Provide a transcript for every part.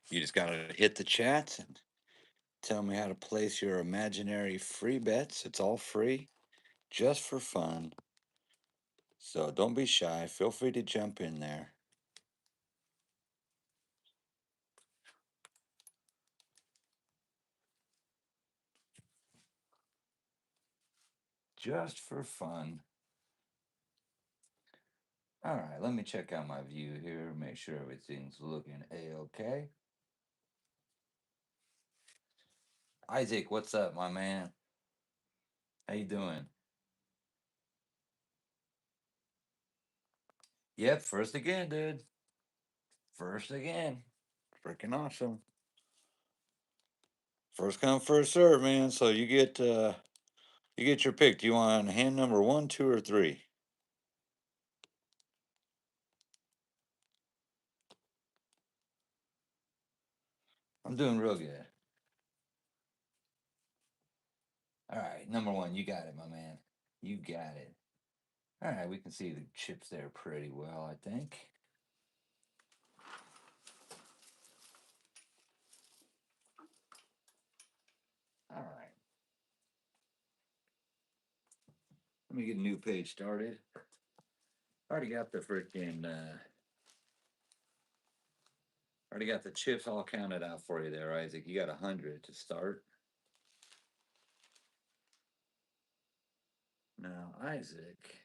You just gotta hit the chat and tell me how to place your imaginary free bets. It's all free, just for fun. So don't be shy. Feel free to jump in there. Just for fun. All right, let me check out my view here, make sure everything's looking a-okay. Isaac, what's up, my man? How you doing? Yep, first again, dude. First again. Freaking awesome. First come, first serve, man. So you get your pick. Do you want hand number 1, 2, or 3? I'm doing real good. All right, number 1, you got it, my man. You got it. All right, we can see the chips there pretty well, I think. All right. Let me get a new page started. Already got the freaking already got the chips all counted out for you there, Isaac. You got 100 to start. Now, Isaac,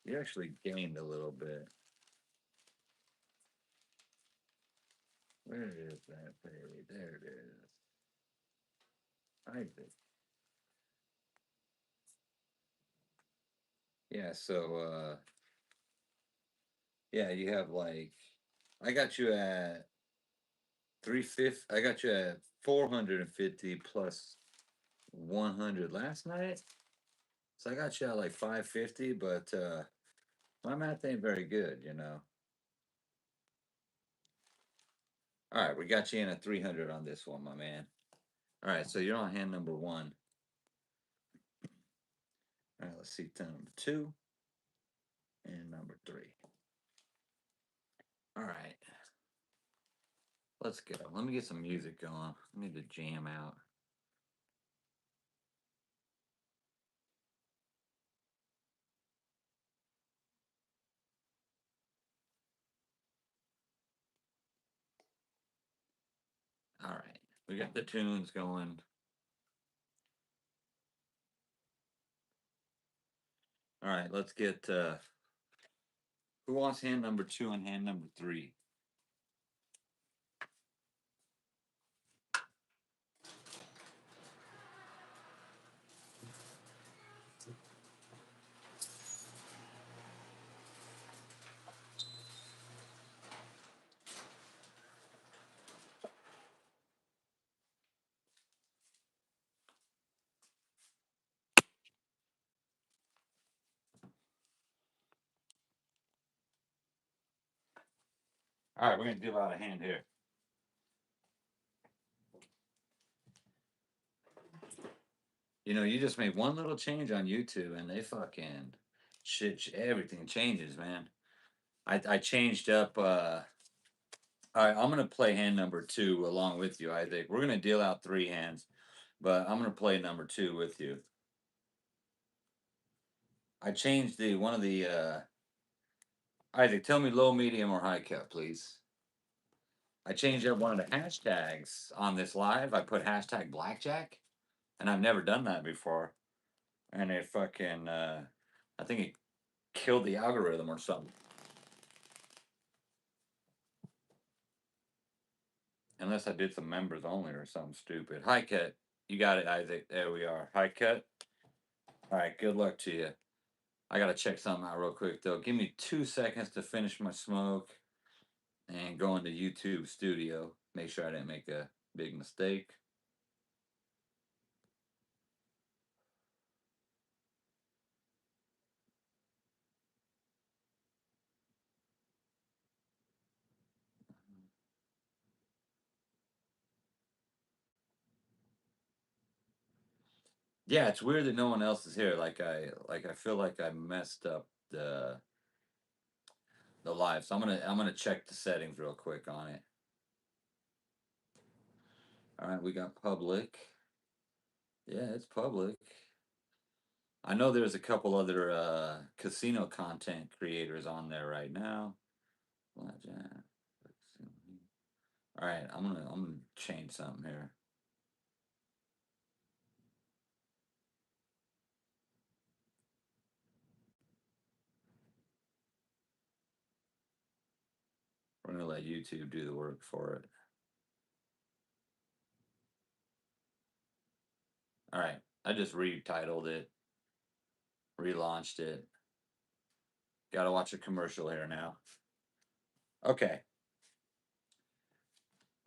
you actually gained a little bit. Where is that page? There it is. Isaac. Yeah, so yeah, you have like I got you at 350. I got you at 450 plus 100 last night. So I got you at like 550, but my math ain't very good, you know. All right, we got you in at 300 on this one, my man. All right, so you're on hand number 1. All right, let's see number 2 and number 3. All right, let's go. Let me get some music going. I need to jam out. All right, we got the tunes going. All right, let's get who wants hand number 2 and hand number 3? All right, we're gonna deal out a hand here. You know, you just made one little change on YouTube, and they fucking shit. Everything changes, man. I changed up. All right, I'm gonna play hand number 2 along with you, Isaac. We're gonna deal out 3 hands, but I'm gonna play number 2 with you. I changed the one of the Isaac. Tell me low, medium, or high cut, please. I changed up one of the hashtags on this live. I put hashtag BlackJack, and I've never done that before. And it fucking, I think it killed the algorithm or something. Unless I did some members only or something stupid. High cut. You got it, Isaac. There we are. High cut. All right. Good luck to you. I gotta check something out real quick though. Give me 2 seconds to finish my smoke and go into YouTube Studio. Make sure I didn't make a big mistake. Yeah, it's weird that no one else is here. Like I feel like I messed up the the live. So I'm gonna check the settings real quick on it. All right, we got public. Yeah, it's public. I know there's a couple other casino content creators on there right now. BlackJack. All right, I'm gonna change something here. We're gonna let YouTube do the work for it. All right, I just retitled it, relaunched it. Got to watch a commercial here now. Okay.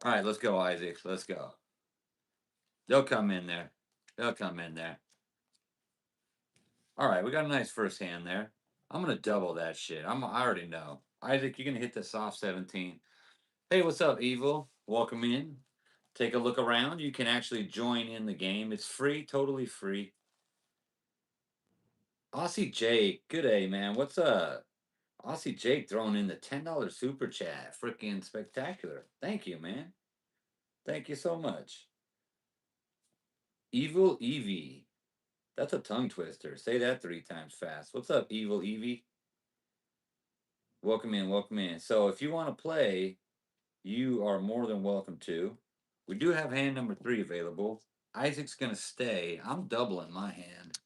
All right, let's go, Isaac. Let's go. They'll come in there. They'll come in there. All right, we got a nice first hand there. I'm gonna double that shit. I already know. Isaac, you're gonna hit the soft 17. Hey, what's up, Evil? Welcome in. Take a look around. You can actually join in the game. It's free, totally free. Aussie Jake, good day, man. What's up? Aussie Jake throwing in the $10 super chat. Freaking spectacular. Thank you, man. Thank you so much. Evil Evie. That's a tongue twister. Say that 3 times fast. What's up, Evil Evie? Welcome in, welcome in. So if you want to play, you are more than welcome to. We do have hand number 3 available. Isaac's going to stay. I'm doubling my hand.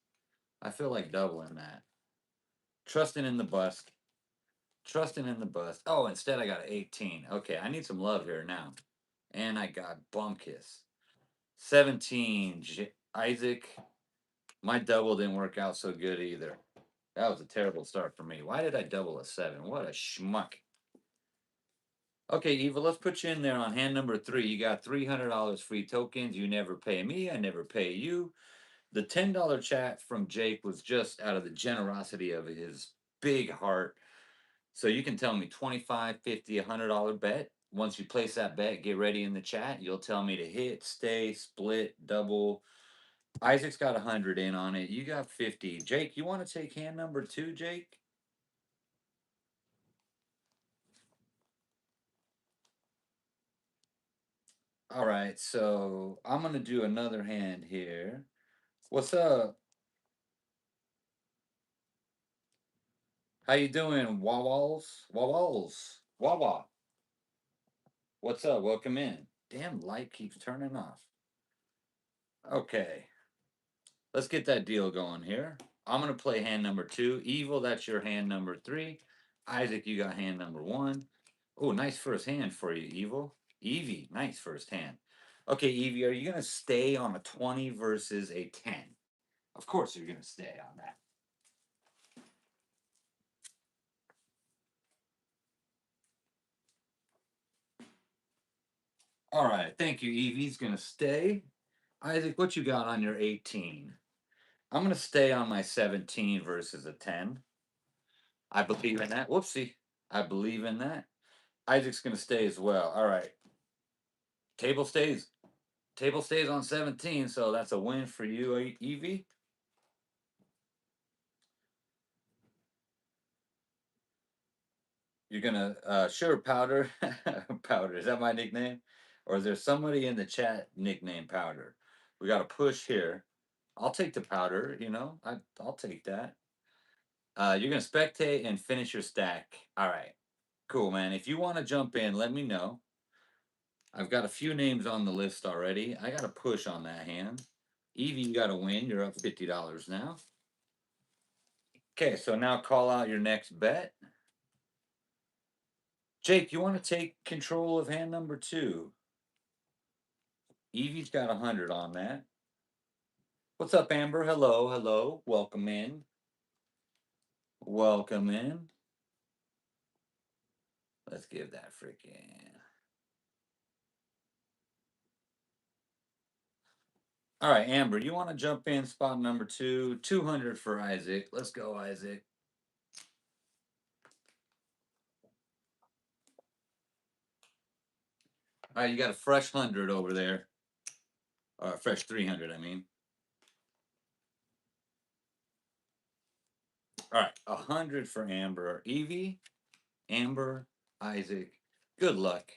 I feel like doubling that. Trusting in the bust. Trusting in the bust. Oh, instead I got an 18. Okay, I need some love here now. And I got bum kiss. 17. Isaac, my double didn't work out so good either. That was a terrible start for me. Why did I double a 7? What a schmuck. Okay, Eva, let's put you in there on hand number 3. You got $300 free tokens. You never pay me. I never pay you. The $10 chat from Jake was just out of the generosity of his big heart. So you can tell me 25, 50, $100 bet. Once you place that bet, get ready in the chat. You'll tell me to hit, stay, split, double. Isaac's got 100 in on it. You got 50. Jake, you want to take hand number 2, Jake? All right, so I'm gonna do another hand here. What's up? How you doing, Wawals? Wawals. Wawa. What's up? Welcome in. Damn light keeps turning off. Okay. Let's get that deal going here. I'm gonna play hand number 2. Evil, that's your hand number 3. Isaac, you got hand number 1. Oh, nice first hand for you, Evil. Evie, nice first hand. Okay, Evie, are you gonna stay on a 20 versus a 10? Of course you're gonna stay on that. All right, thank you, Evie's gonna stay. Isaac, what you got on your 18? I'm gonna stay on my 17 versus a 10. I believe in that. Whoopsie. I believe in that. Isaac's gonna stay as well. All right. Table stays. Table stays on 17, so that's a win for you, Evie. You're gonna sure powder. Powder. Is that my nickname? Or is there somebody in the chat nickname powder? We got a push here. I'll take the powder, I'll take that. You're gonna spectate and finish your stack. All right. Cool, man. If you want to jump in, let me know. I've got a few names on the list already. I got a push on that hand. Evie, you got to win. You're up $50 now. Okay, so now call out your next bet. Jake, you want to take control of hand number 2? Evie's got 100 on that. What's up, Amber? Hello, hello. Welcome in. Welcome in. Let's give that freaking. All right, Amber, you want to jump in spot number 2? 200 for Isaac. Let's go, Isaac. All right, you got a fresh 100 over there. Or a fresh 300, I mean. All right, 100 for Amber. Evie, Amber, Isaac, good luck.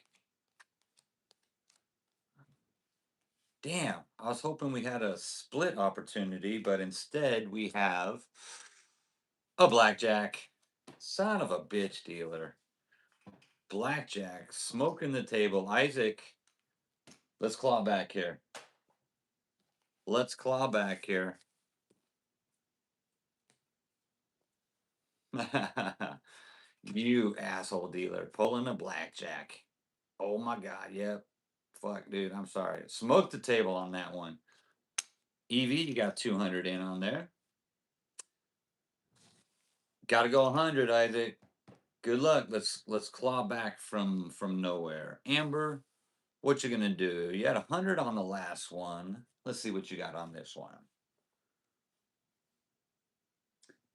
Damn, I was hoping we had a split opportunity, but instead we have a blackjack. Son of a bitch dealer. Blackjack, smoking the table. Isaac, let's claw back here. Let's claw back here. You asshole dealer, pulling a blackjack. Oh my god, yep. Fuck, dude, I'm sorry. Smoke the table on that one. Evie, you got 200 in on there. Got to go 100, Isaac. Good luck. Let's claw back from nowhere. Amber, what you gonna do? You had 100 on the last one. Let's see what you got on this one.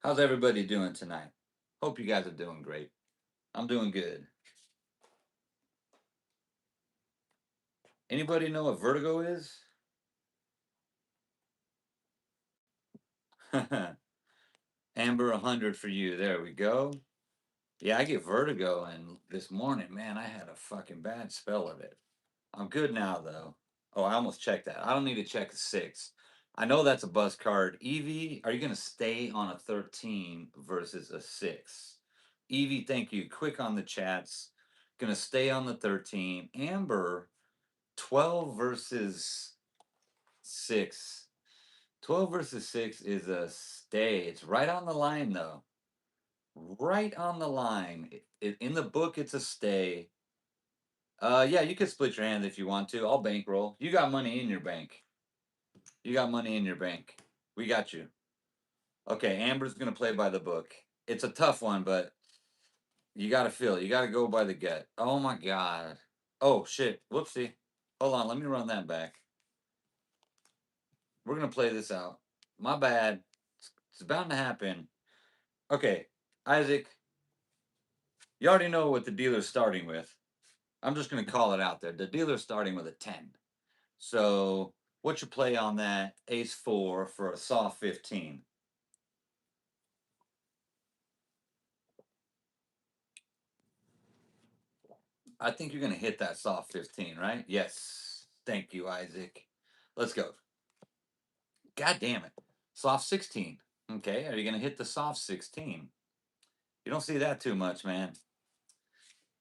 How's everybody doing tonight? Hope you guys are doing great. I'm doing good. Anybody know what vertigo is? Amber, 100 for you. There we go. Yeah, I get vertigo, and this morning, man, I had a fucking bad spell of it. I'm good now, though. Oh, I almost checked that. I don't need to check a 6. I know that's a buzz card. Evie, are you going to stay on a 13 versus a 6? Evie, thank you. Quick on the chats. Going to stay on the 13. Amber, 12 versus 6. 12 versus 6 is a stay. It's right on the line, though. Right on the line. In the book, it's a stay. Yeah, you can split your hands if you want to. I'll bankroll. You got money in your bank. You got money in your bank. We got you. Okay, Amber's gonna play by the book. It's a tough one, but you gotta feel it. You gotta go by the gut. Oh my god. Oh shit. Whoopsie. Hold on, let me run that back. We're gonna play this out. My bad. It's bound to happen. Okay, Isaac, you already know what the dealer's starting with. I'm just gonna call it out there. The dealer's starting with a 10. So what's your play on that ace 4 for a soft 15? I think you're going to hit that soft 15, right? Yes. Thank you, Isaac. Let's go. God damn it. Soft 16. Okay. Are you going to hit the soft 16? You don't see that too much, man.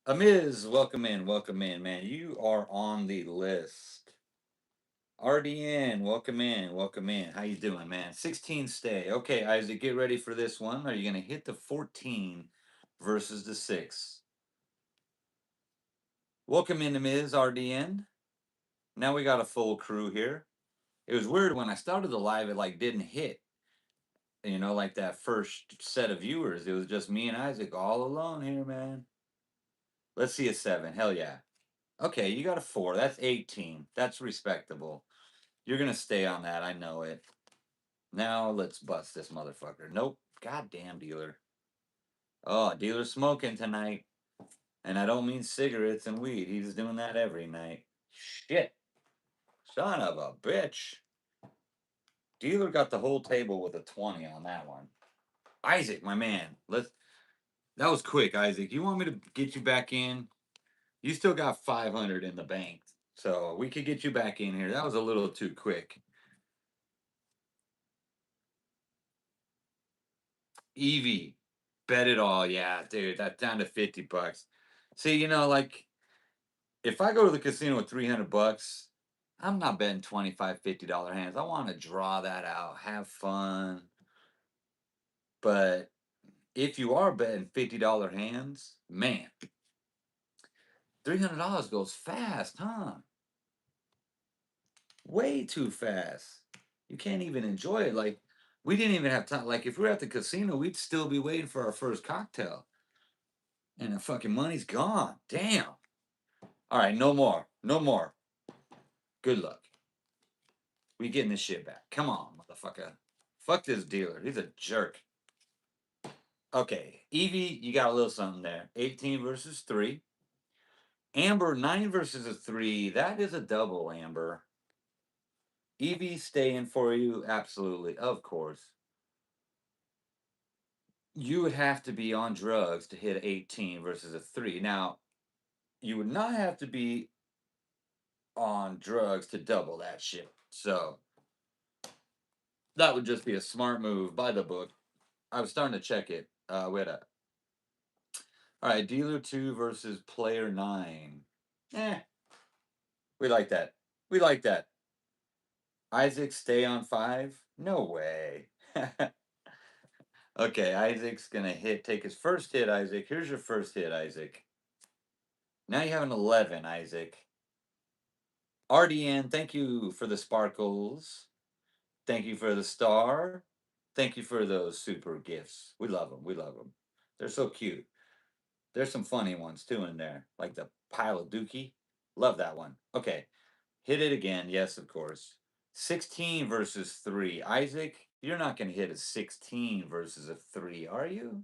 Amiz, welcome in, man. You are on the list. RDN, welcome in, welcome in. How you doing, man? 16 stay. Okay, Isaac, get ready for this one. Are you going to hit the 14 versus the 6? Welcome in, Amiz, RDN. Now we got a full crew here. It was weird when I started the live, it like didn't hit, like that first set of viewers. It was just me and Isaac all alone here, man. Let's see a 7. Hell yeah. Okay, you got a 4. That's 18. That's respectable. You're gonna stay on that. I know it. Now let's bust this motherfucker. Nope. Goddamn dealer. Oh, dealer smoking tonight. And I don't mean cigarettes and weed. He's doing that every night. Shit. Son of a bitch. Dealer got the whole table with a 20 on that one. Isaac, my man. That was quick, Isaac. You want me to get you back in? You still got 500 in the bank. So we could get you back in here. That was a little too quick. Evie, bet it all. Yeah, dude, that's down to 50 bucks. See, like if I go to the casino with 300 bucks, I'm not betting 25, $50 hands. I want to draw that out, have fun. But if you are betting $50 hands, man, $300 goes fast, huh? Way too fast. You can't even enjoy it. Like, we didn't even have time. Like, if we were at the casino, we'd still be waiting for our first cocktail. And the fucking money's gone. Damn. All right, no more. No more. Good luck. We getting this shit back. Come on, motherfucker. Fuck this dealer. He's a jerk. Okay, Evie, you got a little something there. 18 versus 3. Amber, 9 versus a 3. That is a double, Amber. Evie staying for you? Absolutely. Of course. You would have to be on drugs to hit 18 versus a 3. Now, you would not have to be on drugs to double that shit. So, that would just be a smart move by the book. I was starting to check it. Wait a. All right, dealer 2 versus player 9. Eh, we like that. We like that. Isaac stay on 5? No way. Okay, Isaac's gonna take his first hit, Isaac. Here's your first hit, Isaac. Now you have an 11, Isaac. RDN, thank you for the sparkles. Thank you for the star. Thank you for those super gifts. We love them. We love them. They're so cute. There's some funny ones too in there, like the pile of dookie. Love that one. Okay, hit it again. Yes, of course. 16 versus 3. Isaac, you're not going to hit a 16 versus a 3, are you?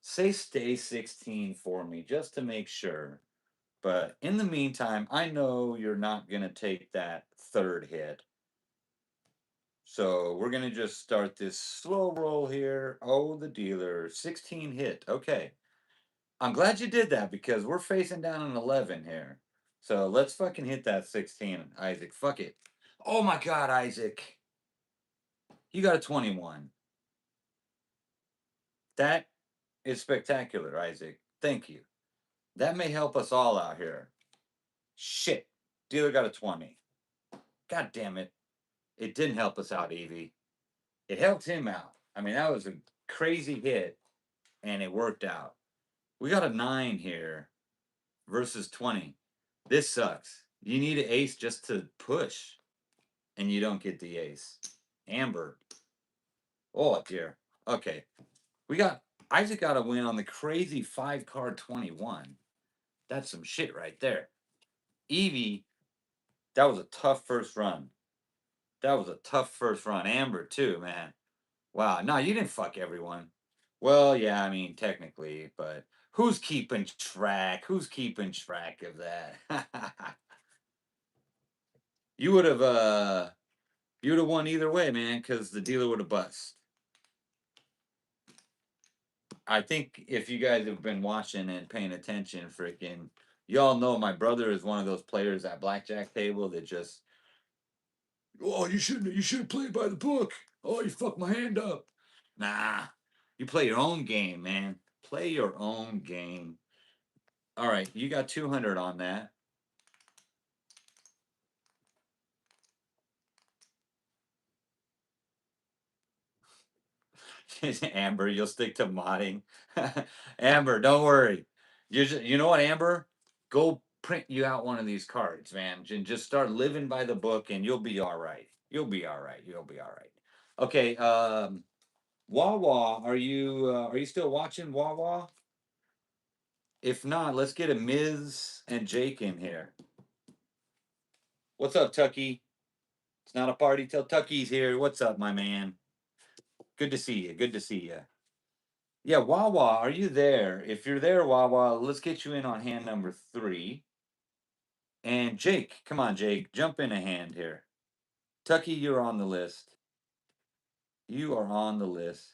Say stay 16 for me just to make sure. But in the meantime, I know you're not going to take that third hit. So we're going to just start this slow roll here. Oh, the dealer. 16 hit. Okay. I'm glad you did that because we're facing down an 11 here. So let's fucking hit that 16, Isaac. Fuck it. Oh my God, Isaac. You got a 21. That is spectacular, Isaac. Thank you. That may help us all out here. Shit. Dealer got a 20. God damn it. It didn't help us out, Evie. It helped him out. I mean, that was a crazy hit, and it worked out. We got a 9 here versus 20. This sucks. You need an ace just to push, and you don't get the ace. Amber. Oh, dear. Okay. Isaac got a win on the crazy 5-card 21. That's some shit right there. Evie, that was a tough first run. That was a tough first run. Amber, too, man. Wow. No, you didn't fuck everyone. Well, yeah, I mean, technically, but who's keeping track? Who's keeping track of that? you would have you would have won either way, man, because the dealer would have bust. I think if you guys have been watching and paying attention, freaking, y'all know my brother is one of those players at blackjack table that just, oh, you should have played by the book. Oh, you fucked my hand up. Nah, you play your own game, man. Play your own game. All right, you got 200 on that. Amber, you'll stick to modding. Amber, don't worry. You know what, Amber? Go print you out one of these cards, man. And just start living by the book, and you'll be all right. You'll be all right. You'll be all right. Okay. Wawa, are you still watching Wawa? If not, let's get a Miz and Jake in here. What's up, Tucky? It's not a party till Tucky's here. What's up, my man? Good to see you. Good to see you. Yeah, Wawa, are you there? If you're there, Wawa, let's get you in on hand number 3. And Jake, come on, Jake, jump in a hand here. Tucky, you're on the list. You are on the list.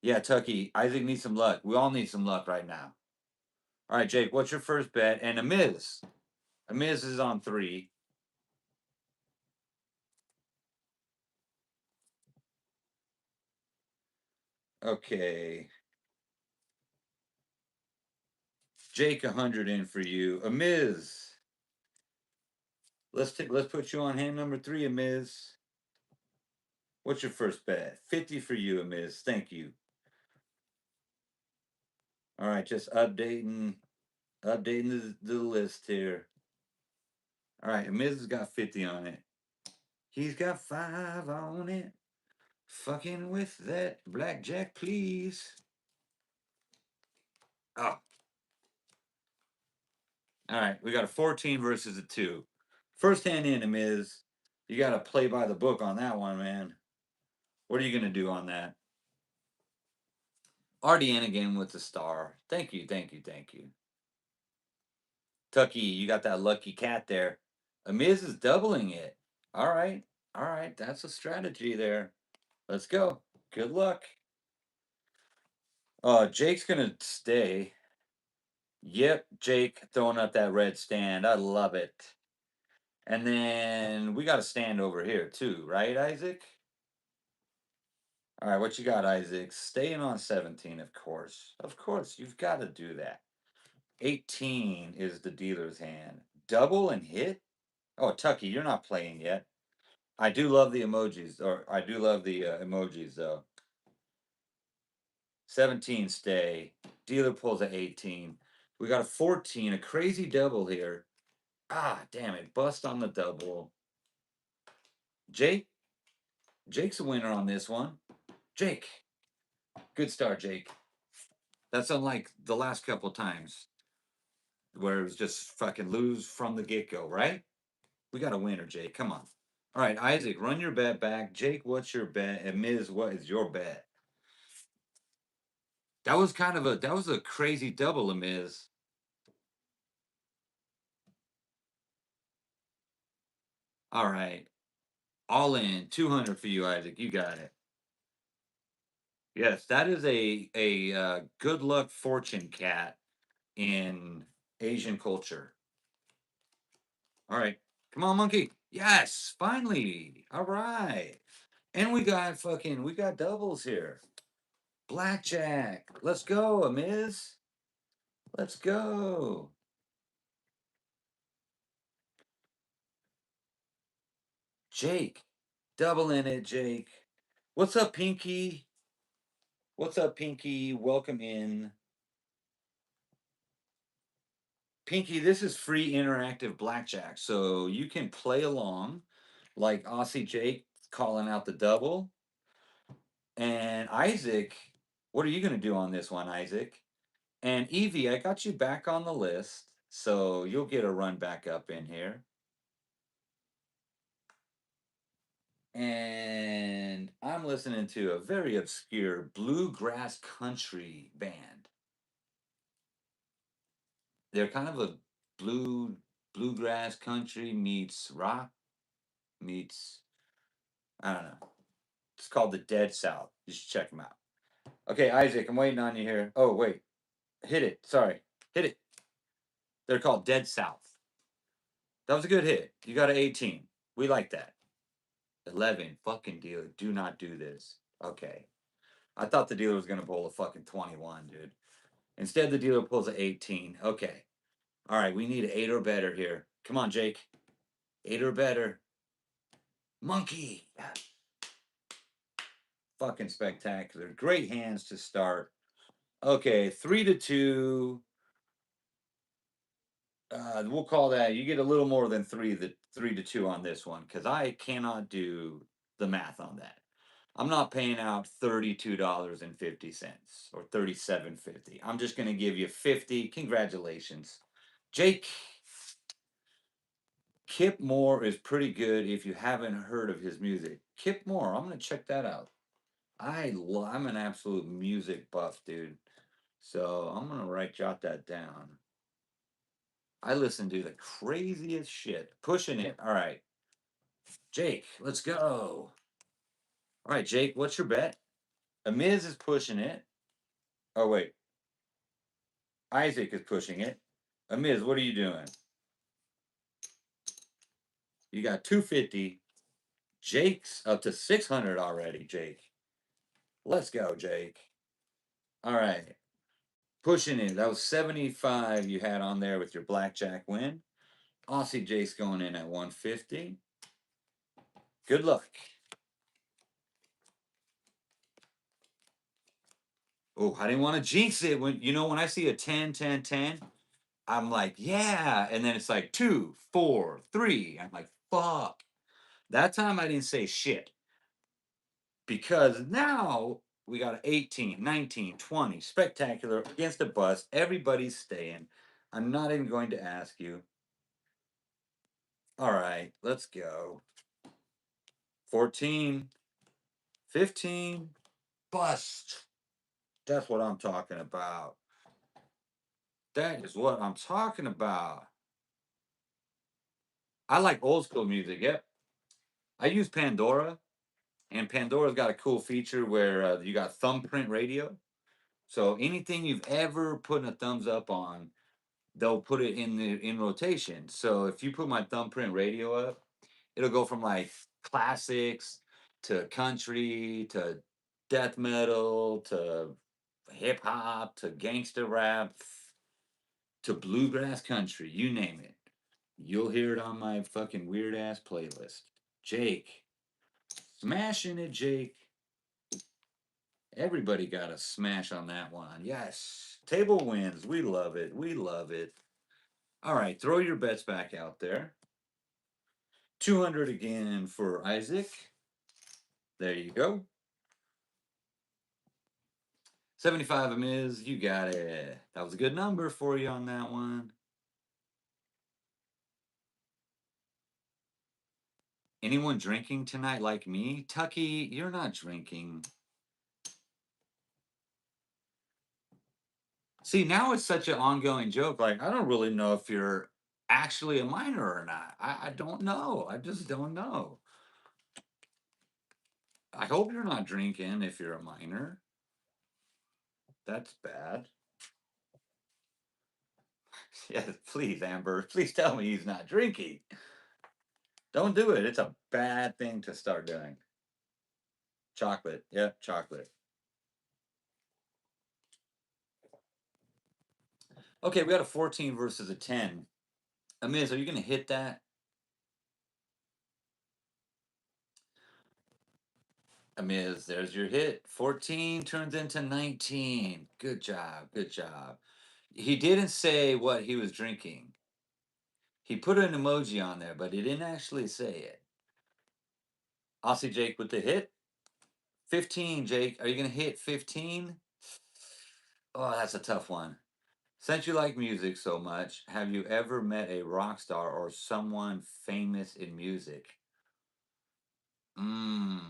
Yeah, Tucky, Isaac needs some luck. We all need some luck right now. All right, Jake, what's your first bet? And Amiz. Amiz is on 3. Okay. Jake, 100 in for you. Amiz. Let's put you on hand number 3, Amiz. What's your first bet? 50 for you, Amiz. Thank you. All right, just updating the list here. All right, Amiz has got 50 on it. He's got 5 on it. Fucking with that blackjack, please. Oh. All right, we got a 14 versus a 2. First hand in, Amiz. You got to play by the book on that one, man. What are you going to do on that? RDN again with the star. Thank you, thank you, thank you. Tucky, you got that lucky cat there. Amiz is doubling it. All right. All right, that's a strategy there. Let's go. Good luck. Jake's gonna stay. Yep, Jake throwing up that red stand. I love it. And then we got a stand over here too, right, Isaac? All right, what you got, Isaac? Staying on 17, of course. Of course, you've got to do that. 18 is the dealer's hand. Double and hit? Oh, Tucky, you're not playing yet. I do love the emojis, or I do love the emojis, though. 17 stay. Dealer pulls a 18. We got a 14, a crazy double here. Ah, damn it. Bust on the double. Jake? Jake's a winner on this one. Jake. Good start, Jake. That's unlike the last couple times where it was just fucking lose from the get go, right? We got a winner, Jake. Come on. All right, Isaac, run your bet back. Jake, what's your bet? And Miz, what is your bet? That was a crazy double, Miz. All right. All in. 200 for you, Isaac. You got it. Yes, that is a good luck fortune cat in Asian culture. All right. Come on, monkey. Yes, finally. All right. And we got doubles here. BlackJack. Let's go, Amiz. Let's go. Jake. Double in it, Jake. What's up, Pinky? What's up, Pinky? Welcome in. Pinky, this is free interactive blackjack, so you can play along like Aussie Jake calling out the double. And Isaac, what are you going to do on this one, Isaac? And Evie, I got you back on the list, so you'll get a run back up in here. And I'm listening to a very obscure bluegrass country band. They're kind of a bluegrass country meets rock meets I don't know. It's called the Dead South. You should check them out. Okay, Isaac, I'm waiting on you here. Oh wait, hit it. Sorry, hit it. They're called Dead South. That was a good hit. You got an 18. We like that. 11. Fucking dealer. Do not do this. Okay. I thought the dealer was going to pull a fucking 21, dude. Instead, the dealer pulls an 18. Okay. All right. We need an 8 or better here. Come on, Jake. 8 or better. Monkey. Fucking spectacular. Great hands to start. Okay. 3 to 2. We'll call that. You get a little more than 3 to 2 on this one because I cannot do the math on that. I'm not paying out $32.50 or $37.50. I'm just going to give you 50. Congratulations. Jake, Kip Moore is pretty good if you haven't heard of his music. Kip Moore, I'm going to check that out. I'm an absolute music buff, dude. So I'm going to jot that down. I listen to the craziest shit. Pushing it. All right. Jake, let's go. All right, Jake, what's your bet? Amiz is pushing it. Oh, wait. Isaac is pushing it. Amiz, what are you doing? You got 250. Jake's up to 600 already, Jake. Let's go, Jake. All right. Pushing it. That was 75 you had on there with your blackjack win. Aussie Jake's going in at 150. Good luck. Oh, I didn't want to jinx it. When I see a 10, 10, 10, I'm like, yeah. And then it's like 2, 4, 3. I'm like, fuck. That time I didn't say shit because now we got an 18, 19, 20. Spectacular against a bust. Everybody's staying. I'm not even going to ask you. All right, let's go. 14, 15, bust. That's what I'm talking about. That is what I'm talking about. I like old school music. Yep. I use Pandora, and Pandora's got a cool feature where you got thumbprint radio. So anything you've ever put a thumbs up on, they'll put it in rotation. So if you put my thumbprint radio up, it'll go from like classics to country to death metal to hip hop to gangster rap to bluegrass country, you name it. You'll hear it on my fucking weird ass playlist. Jake, smashing it, Jake. Everybody got a smash on that one. Yes. Table wins. We love it. We love it. All right, throw your bets back out there. 200 again for Isaac. There you go. 75 Amiz, you got it. That was a good number for you on that one. Anyone drinking tonight like me? Tucky, you're not drinking. See, now it's such an ongoing joke. Like, I don't really know if you're actually a minor or not. I don't know. I just don't know. I hope you're not drinking if you're a minor. That's bad. Yes, please, Amber. Please tell me he's not drinking. Don't do it. It's a bad thing to start doing. Chocolate. Yep, chocolate. Okay, we got a 14 versus a 10. Amiz, are you going to hit that? Amiz, there's your hit. 14 turns into 19. Good job. Good job. He didn't say what he was drinking. He put an emoji on there, but he didn't actually say it. Aussie Jake with the hit. 15, Jake. Are you going to hit 15? Oh, that's a tough one. Since you like music so much, have you ever met a rock star or someone famous in music? Mmm.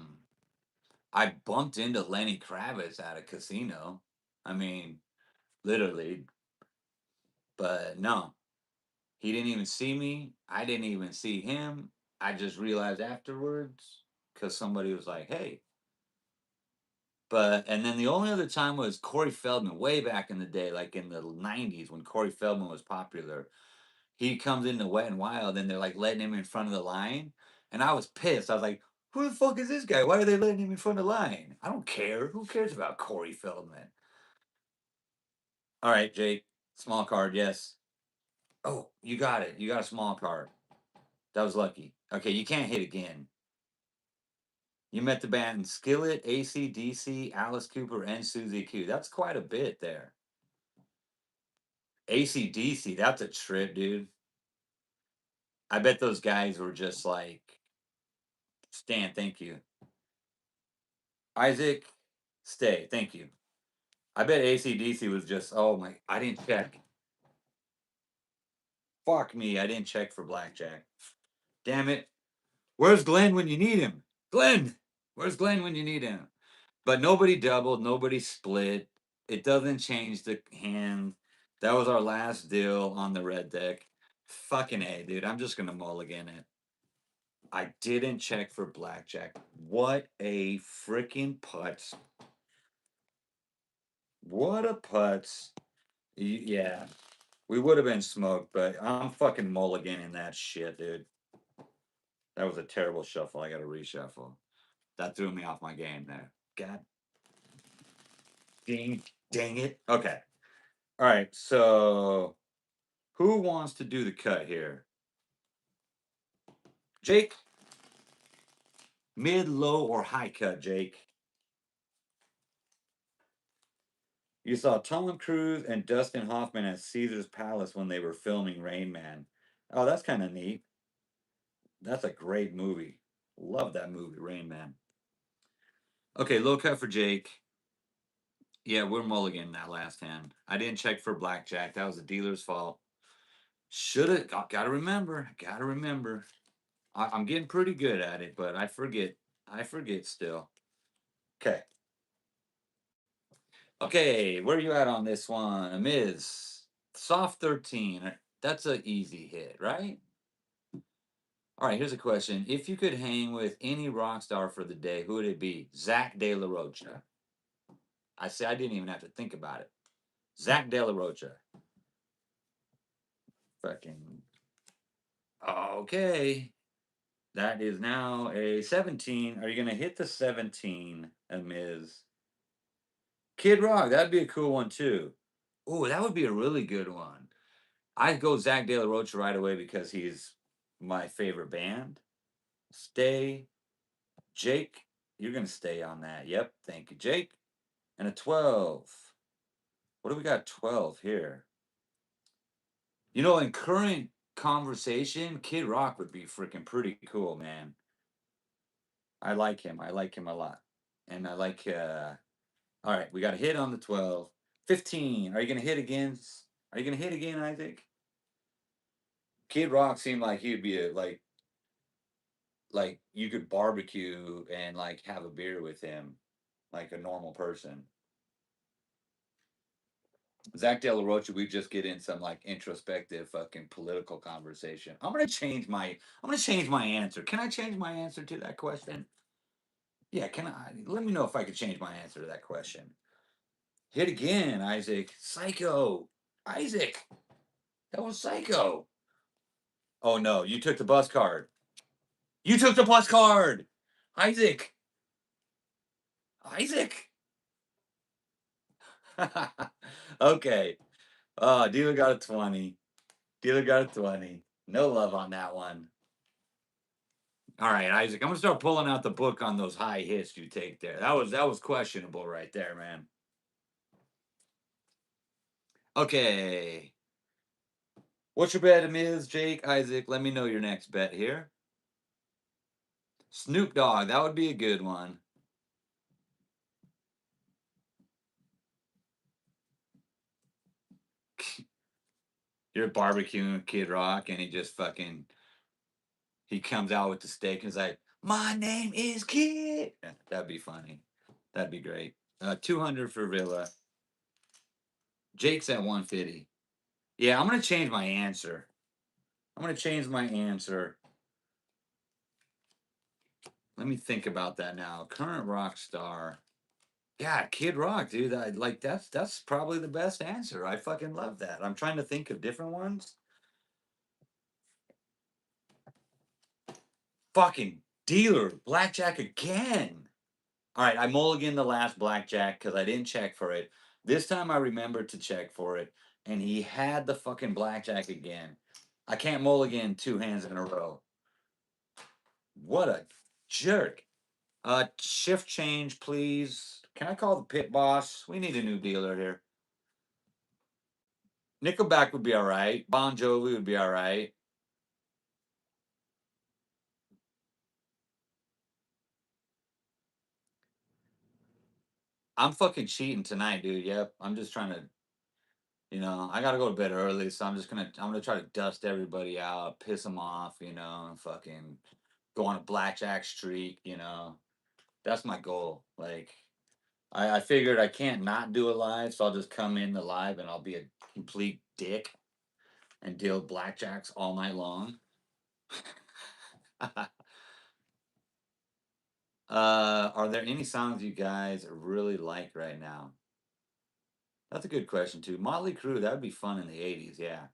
I bumped into Lenny Kravitz at a casino. I mean, literally. But no, he didn't even see me. I didn't even see him. I just realized afterwards because somebody was like, hey. But, and then the only other time was Corey Feldman, way back in the day, like in the 90s when Corey Feldman was popular. He comes into Wet and Wild and they're like letting him in front of the line. And I was pissed. I was like, who the fuck is this guy? Why are they letting him in front of the line? I don't care. Who cares about Corey Feldman? All right, Jake. Small card, yes. Oh, you got it. You got a small card. That was lucky. Okay, you can't hit again. You met the band Skillet, AC/DC, Alice Cooper, and Susie Q. That's quite a bit there. AC/DC, that's a trip, dude. I bet those guys were just like, Stan, thank you. Isaac, stay, thank you. I bet AC/DC was just, oh my, I didn't check. Fuck me, I didn't check for BlackJack. Damn it. Where's Glenn when you need him? Glenn! Where's Glenn when you need him? But nobody doubled, nobody split. It doesn't change the hand. That was our last deal on the red deck. Fucking A, dude. I'm just gonna mulligan it. I didn't check for BlackJack. What a freaking putz. What a putz. Yeah. We would have been smoked, but I'm fucking mulliganing that shit, dude. That was a terrible shuffle. I got to reshuffle. That threw me off my game there. God dang it. Okay. All right. So who wants to do the cut here? Jake? Mid, low, or high cut, Jake? You saw Tom Cruise and Dustin Hoffman at Caesar's Palace when they were filming Rain Man. Oh, that's kind of neat. That's a great movie. Love that movie, Rain Man. Okay, low cut for Jake. Yeah, we're mulligan that last hand. I didn't check for BlackJack. That was the dealer's fault. Should have gotta remember. Gotta remember. I'm getting pretty good at it, but I forget. I forget still. Okay. Okay, where are you at on this one? A Miz. Soft 13. That's an easy hit, right? All right, here's a question. If you could hang with any rock star for the day, who would it be? Zach De La Rocha. I say I didn't even have to think about it. Zach De La Rocha. Fucking okay. That is now a 17. Are you gonna hit the 17, Amiz? Kid Rock, that'd be a cool one too. Oh, that would be a really good one. I'd go Zach De La Rocha right away because he's my favorite band. Stay. Jake, you're gonna stay on that. Yep, thank you, Jake. And a 12. What do we got? 12 here. You know, in current conversation, Kid Rock would be freaking pretty cool, man. I like him. I like him a lot. And I like all right, we got a hit on the 12. 15. Are you gonna hit again? Are you gonna hit again, Isaac? Kid Rock seemed like he'd be a like you could barbecue and like have a beer with him like a normal person. Zach De La Rocha, we just get in some like introspective fucking political conversation. I'm gonna change my answer. Can I change my answer to that question? Yeah, can I? Let me know if I could change my answer to that question. Hit again, Isaac. Psycho. Isaac. That was psycho. Oh no, you took the bus card. You took the bus card. Isaac. Isaac. Okay. Dealer got a 20. Dealer got a 20. No love on that one. All right, Isaac. I'm gonna start pulling out the book on those high hits you take there. That was questionable right there, man. Okay. What's your bet, Ms. Jake, Isaac? Let me know your next bet here. Snoop Dogg. That would be a good one. You're barbecuing Kid Rock, and he comes out with the steak and he's like, "My name is Kid." Yeah, that'd be funny. That'd be great. 200 for Villa. Jake's at 150. Yeah, I'm gonna change my answer. I'm gonna change my answer. Let me think about that now. Current rock star. Yeah, Kid Rock, dude. That's probably the best answer. I fucking love that. I'm trying to think of different ones. Fucking dealer, blackjack again. All right, I mulliganed the last blackjack because I didn't check for it. This time I remembered to check for it, and he had the fucking blackjack again. I can't mulligan two hands in a row. What a jerk. Shift change, please. Can I call the pit boss? We need a new dealer here. Nickelback would be all right. Bon Jovi would be all right. I'm fucking cheating tonight, dude. Yep. I'm just trying to, I gotta go to bed early, so I'm gonna try to dust everybody out, piss them off, and fucking go on a blackjack streak. That's my goal. Like, I figured I can't not do a live, so I'll just come in the live and I'll be a complete dick and deal blackjacks all night long. Are there any songs you guys really like right now? That's a good question too. Motley Crue, that would be fun in the 80s, yeah.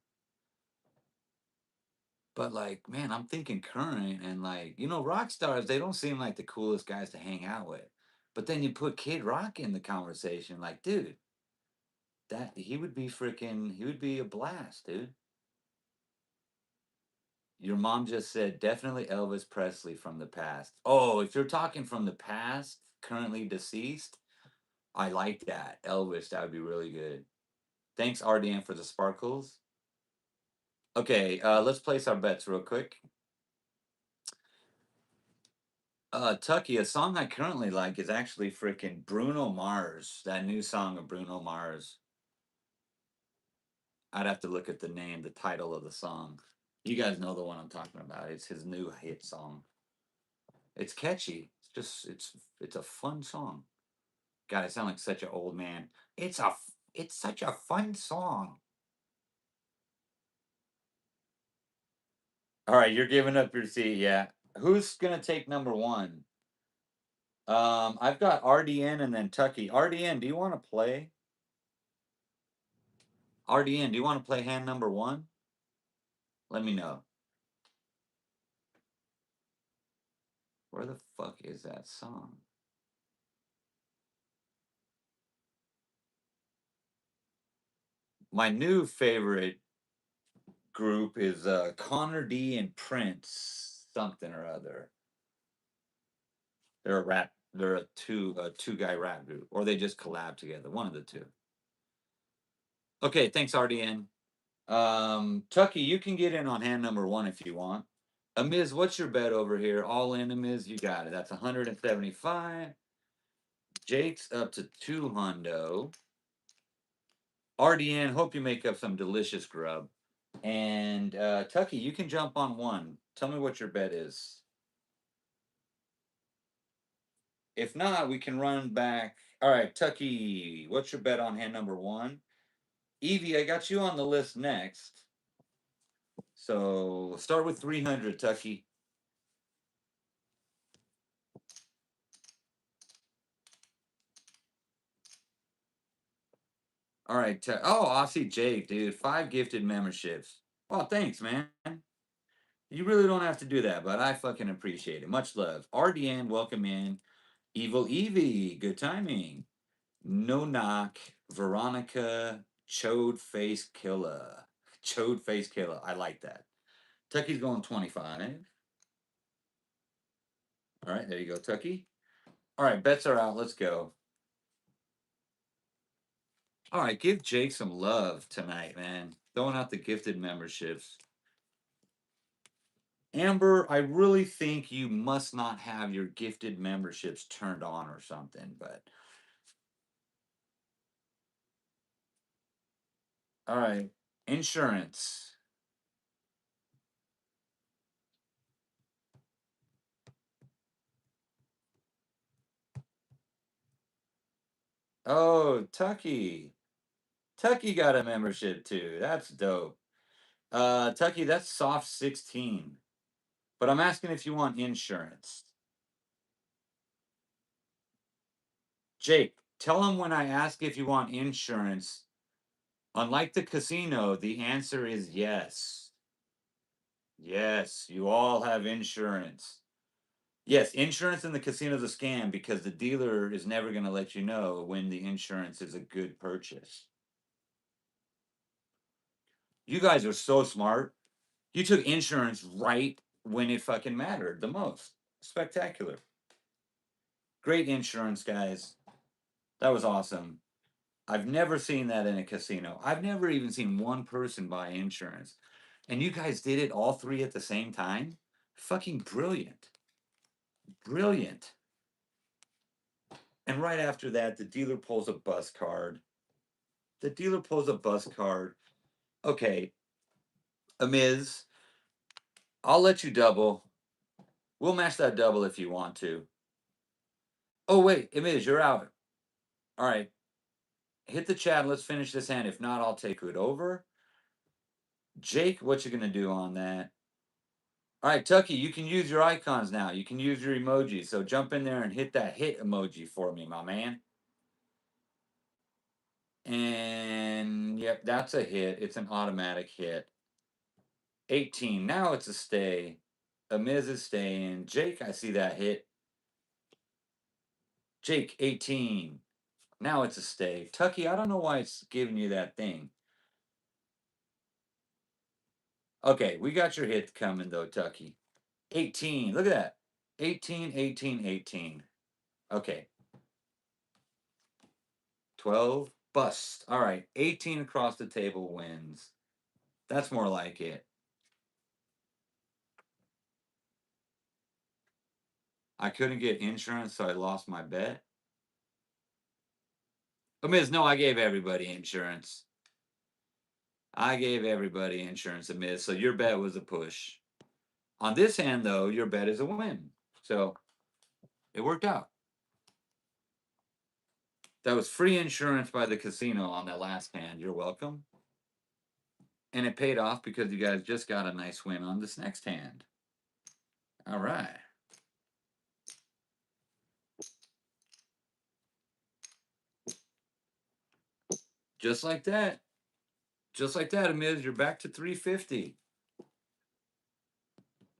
But like, man, I'm thinking current and like, rock stars, they don't seem like the coolest guys to hang out with. But then you put Kid Rock in the conversation, like, dude, that he would be a blast, dude. Your mom just said definitely Elvis Presley from the past. Oh, if you're talking from the past, currently deceased, I like that. Elvis, that would be really good. Thanks, RDM, for the sparkles. Okay, let's place our bets real quick. Tucky, a song I currently like is actually freaking Bruno Mars. That new song of Bruno Mars. I'd have to look at the name, the title of the song. You guys know the one I'm talking about. It's his new hit song. It's catchy. It's a fun song. God, I sound like such an old man. It's such a fun song. All right, you're giving up your seat. Yeah. Who's gonna take number one? I've got RDN and then Tucky. RDN, do you want to play? RDN, do you want to play hand number one? Let me know. Where the fuck is that song? My new favorite group is Connor D and Prince something or other. They're a rap. They're a two guy rap group, or they just collab together. One of the two. Okay, thanks RDN. Tucky, you can get in on hand number one if you want. Amiz, what's your bet over here? All in, Amiz, you got it. That's 175. Jake's up to 2 hundo. RDN, hope you make up some delicious grub. And Tucky, you can jump on one. Tell me what your bet is. If not, we can run back. All right, Tucky, what's your bet on hand number one? Evie, I got you on the list next. So start with 300, Tucky. All right. Oh, I see Jake, dude. 5 gifted memberships. Oh, thanks, man. You really don't have to do that, but I fucking appreciate it. Much love. RDN, welcome in. Evil Evie, good timing. No knock. Veronica, Chode Face Killer. Chode Face Killer. I like that. Tucky's going 25. All right, there you go, Tucky. All right, bets are out. Let's go. All right, give Jake some love tonight, man. Throwing out the gifted memberships. Amber, I really think you must not have your gifted memberships turned on or something, but all right. Insurance. Oh, Tucky. Tucky got a membership too. That's dope. Tucky, that's soft 16. But I'm asking if you want insurance. Jake, tell him when I ask if you want insurance, unlike the casino, the answer is yes. Yes, you all have insurance. Yes, insurance in the casino is a scam because the dealer is never going to let you know when the insurance is a good purchase. You guys are so smart. You took insurance right when it fucking mattered the most. Spectacular. Great insurance, guys. That was awesome. I've never seen that in a casino. I've never even seen one person buy insurance. And you guys did it all three at the same time? Fucking brilliant. Brilliant. And right after that, the dealer pulls a bus card. The dealer pulls a bus card. Okay, Amiz, I'll let you double. We'll match that double if you want to. Oh, wait, Amiz, you're out. All right. Hit the chat. Let's finish this hand. If not, I'll take it over. Jake, what you going to do on that? All right, Tucky, you can use your icons now. You can use your emojis. So jump in there and hit that hit emoji for me, my man. And yep, that's a hit. It's an automatic hit. 18. Now it's a stay. Amiz is staying. Jake, I see that hit. Jake, 18. Now it's a stay. Tucky, I don't know why it's giving you that thing. Okay, we got your hit coming though, Tucky. 18. Look at that. 18, 18, 18. Okay. 12. Bust. All right. 18 across the table wins. That's more like it. I couldn't get insurance, so I lost my bet. Amiz, no, I gave everybody insurance. I gave everybody insurance, Amiz. So your bet was a push. On this hand, though, your bet is a win. So it worked out. That was free insurance by the casino on that last hand. You're welcome. And it paid off because you guys just got a nice win on this next hand. All right. Just like that. Just like that, Amiz, you're back to 350.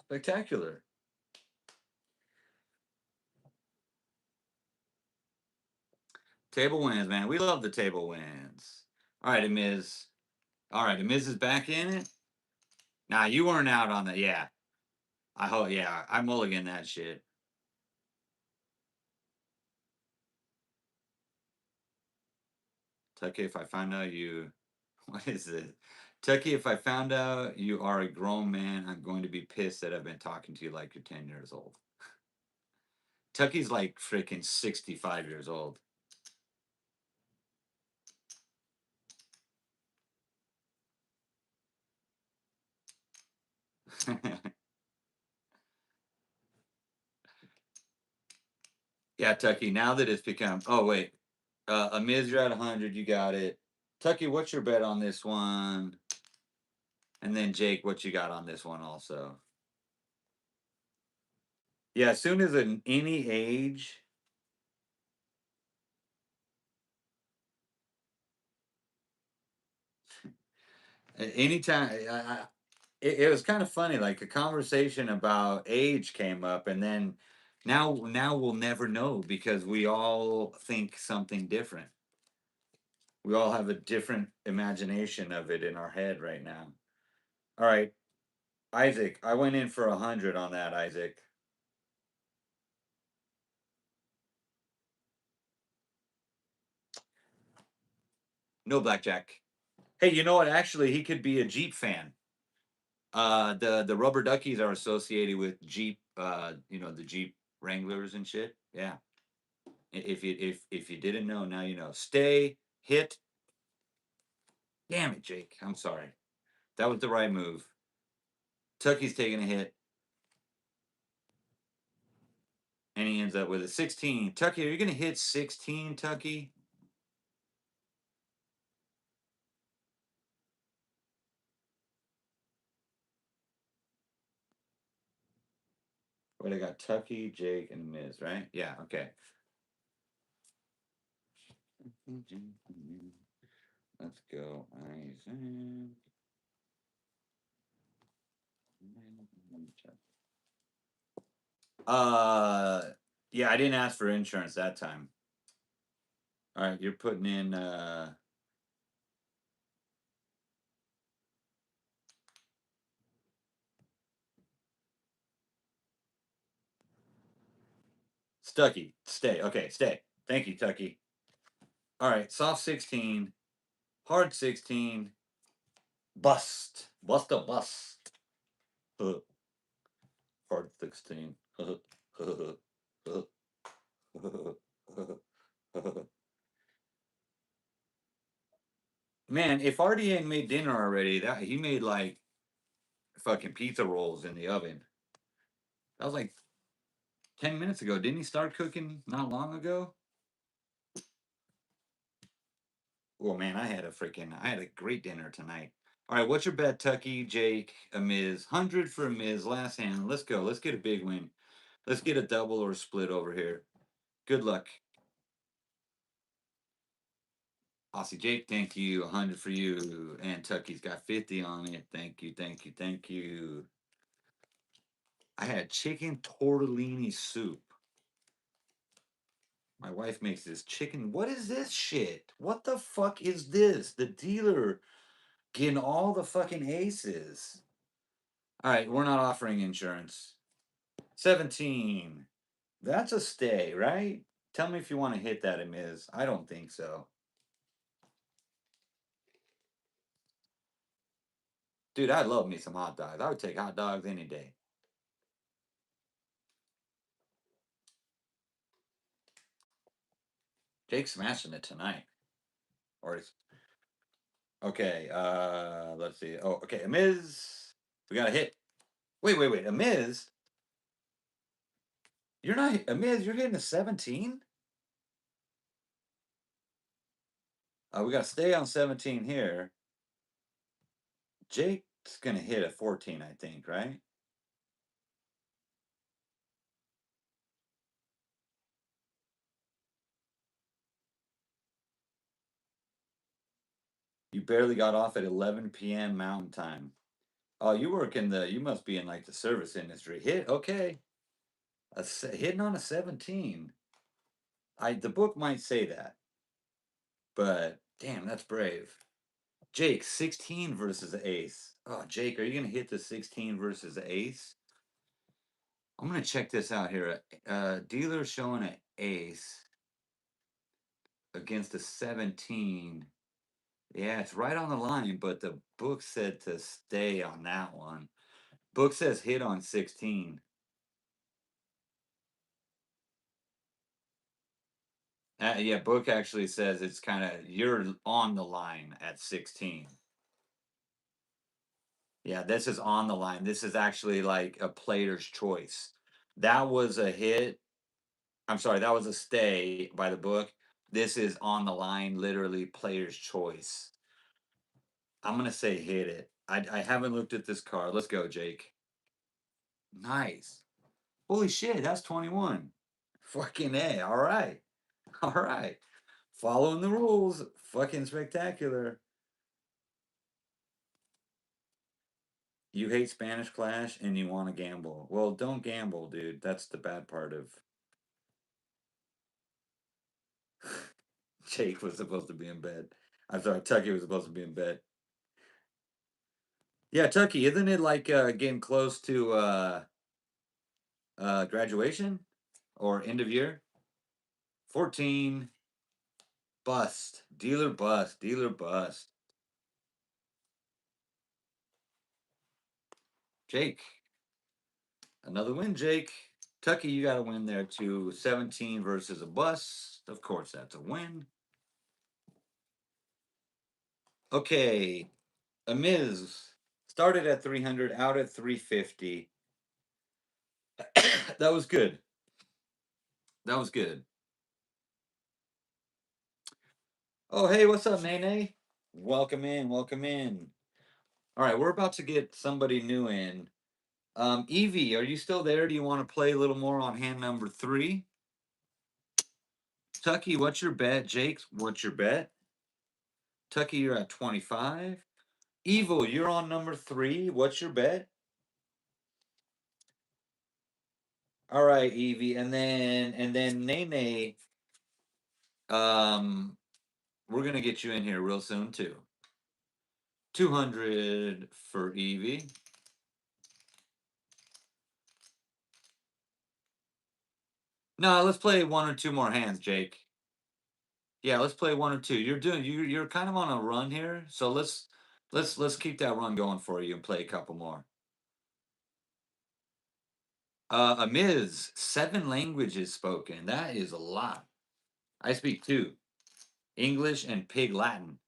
Spectacular. Table wins, man. We love the table wins. All right, Amiz. All right, Amiz is back in it. Nah, you weren't out on that. Yeah. I hope, yeah. I mulligan that shit. Tucky, if I found out you. What is this? Tucky, if I found out you are a grown man, I'm going to be pissed that I've been talking to you like you're 10 years old. Tucky's like freaking 65 years old. Yeah, Tucky, now that it's become. Oh, wait. Amiz, you're at 100. You got it. Tucky, what's your bet on this one? And then Jake, what you got on this one also? Yeah, as soon as any age. Anytime. It was kind of funny. Like a conversation about age came up, and then now we'll never know because we all think something different. We all have a different imagination of it in our head right now. All right, Isaac, I went in for 100 on that, Isaac. No blackjack. Hey, you know what? Actually, he could be a Jeep fan. The rubber duckies are associated with Jeep. The Jeep Wranglers and shit. Yeah. If you didn't know, now you know. Stay, hit. Damn it, Jake. I'm sorry. That was the right move. Tucky's taking a hit. And he ends up with a 16. Tucky, are you going to hit 16, Tucky? What I got? Tucky, Jake, and Miz, right? Yeah, okay. Let's go, Isaac. Uh, yeah, I didn't ask for insurance that time. All right, you're putting in Stucky. Stay. Okay, stay. Thank you, Tucky. All right, soft 16, hard 16, bust. Bust a bust. Hard 16. Man, if RDA made dinner already, that he made like fucking pizza rolls in the oven. That was like 10 minutes ago. Didn't he start cooking not long ago? Oh man, I had a great dinner tonight. All right, what's your bet, Tucky, Jake, a Miz? 100 for a Miz, last hand. Let's go. Let's get a big win. Let's get a double or a split over here. Good luck. Aussie Jake, thank you. 100 for you. And Tucky's got 50 on it. Thank you, thank you, thank you. I had chicken tortellini soup. My wife makes this chicken. What is this shit? What the fuck is this? The dealer getting all the fucking aces. All right, we're not offering insurance. 17. That's a stay, right? Tell me if you want to hit that, Amiz. I don't think so. Dude, I love me some hot dogs. I would take hot dogs any day. Jake's smashing it tonight. Or is okay, let's see. Oh, okay, Amiz. We got a hit. Wait, Amiz. You're not Amiz, you're hitting a 17? We got to stay on 17 here. Jake's gonna hit a 14, I think, right? You barely got off at 11 p.m. Mountain Time. Oh, you must be in like the service industry. Hit, okay. Hitting on a 17. The book might say that, but damn, that's brave. Jake, 16 versus the ace. Oh, Jake, are you gonna hit the 16 versus the ace? I'm gonna check this out here. Dealer showing an ace against a 17. Yeah, it's right on the line, but the book said to stay on that one. Book says hit on 16. Yeah, book actually says it's kind of you're on the line at 16. Yeah, this is on the line. This is actually like a player's choice. That was a hit. I'm sorry, that was a stay by the book. This is on the line, literally player's choice. I'm gonna say hit it. I haven't looked at this card. Let's go, Jake. Nice. Holy shit, that's 21. Fucking A. All right. All right. Following the rules. Fucking spectacular. You hate Spanish Clash and you want to gamble. Well, don't gamble, dude. That's the bad part of. Jake was supposed to be in bed. I'm sorry, Tucky was supposed to be in bed. Yeah, Tucky, isn't it like getting close to graduation or end of year? 14 bust. Dealer bust. Dealer bust. Jake. Another win, Jake. Tucky, you got to win there too. 17 versus a bust. Of course, that's a win. Okay. A Miz started at 300, out at 350. That was good. That was good. Oh, hey, what's up, Nene? Welcome in. Welcome in. All right, we're about to get somebody new in. Evie, are you still there? Do you want to play a little more on hand number 3? Tucky, what's your bet? Jake, what's your bet? Tucky, you're at 25. Evil, you're on number 3. What's your bet? All right, Evie, and then Nene, um, we're gonna get you in here real soon too. 200 for Evie. No, let's play one or two more hands, Jake. Yeah, let's play one or two. You're kind of on a run here, so let's keep that run going for you and play a couple more. Amiz, 7 languages spoken. That is a lot. I speak 2. English and Pig Latin.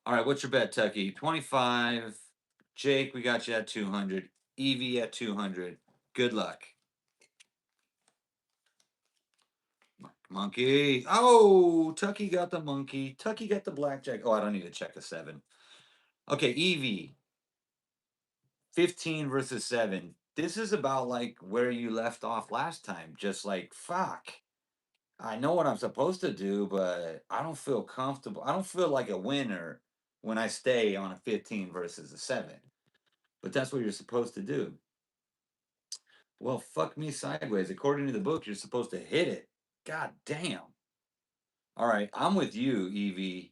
All right, what's your bet, Tucky? 25. Jake, we got you at 200. Evie at 200. Good luck. Monkey. Oh, Tucky got the monkey. Tucky got the blackjack. Oh, I don't need to check a 7. Okay, Evie. 15 versus 7. This is about like where you left off last time. Just like, fuck. I know what I'm supposed to do, but I don't feel comfortable. I don't feel like a winner when I stay on a 15 versus a 7. But that's what you're supposed to do. Well, fuck me sideways. According to the book, you're supposed to hit it. God damn. All right, I'm with you, Evie.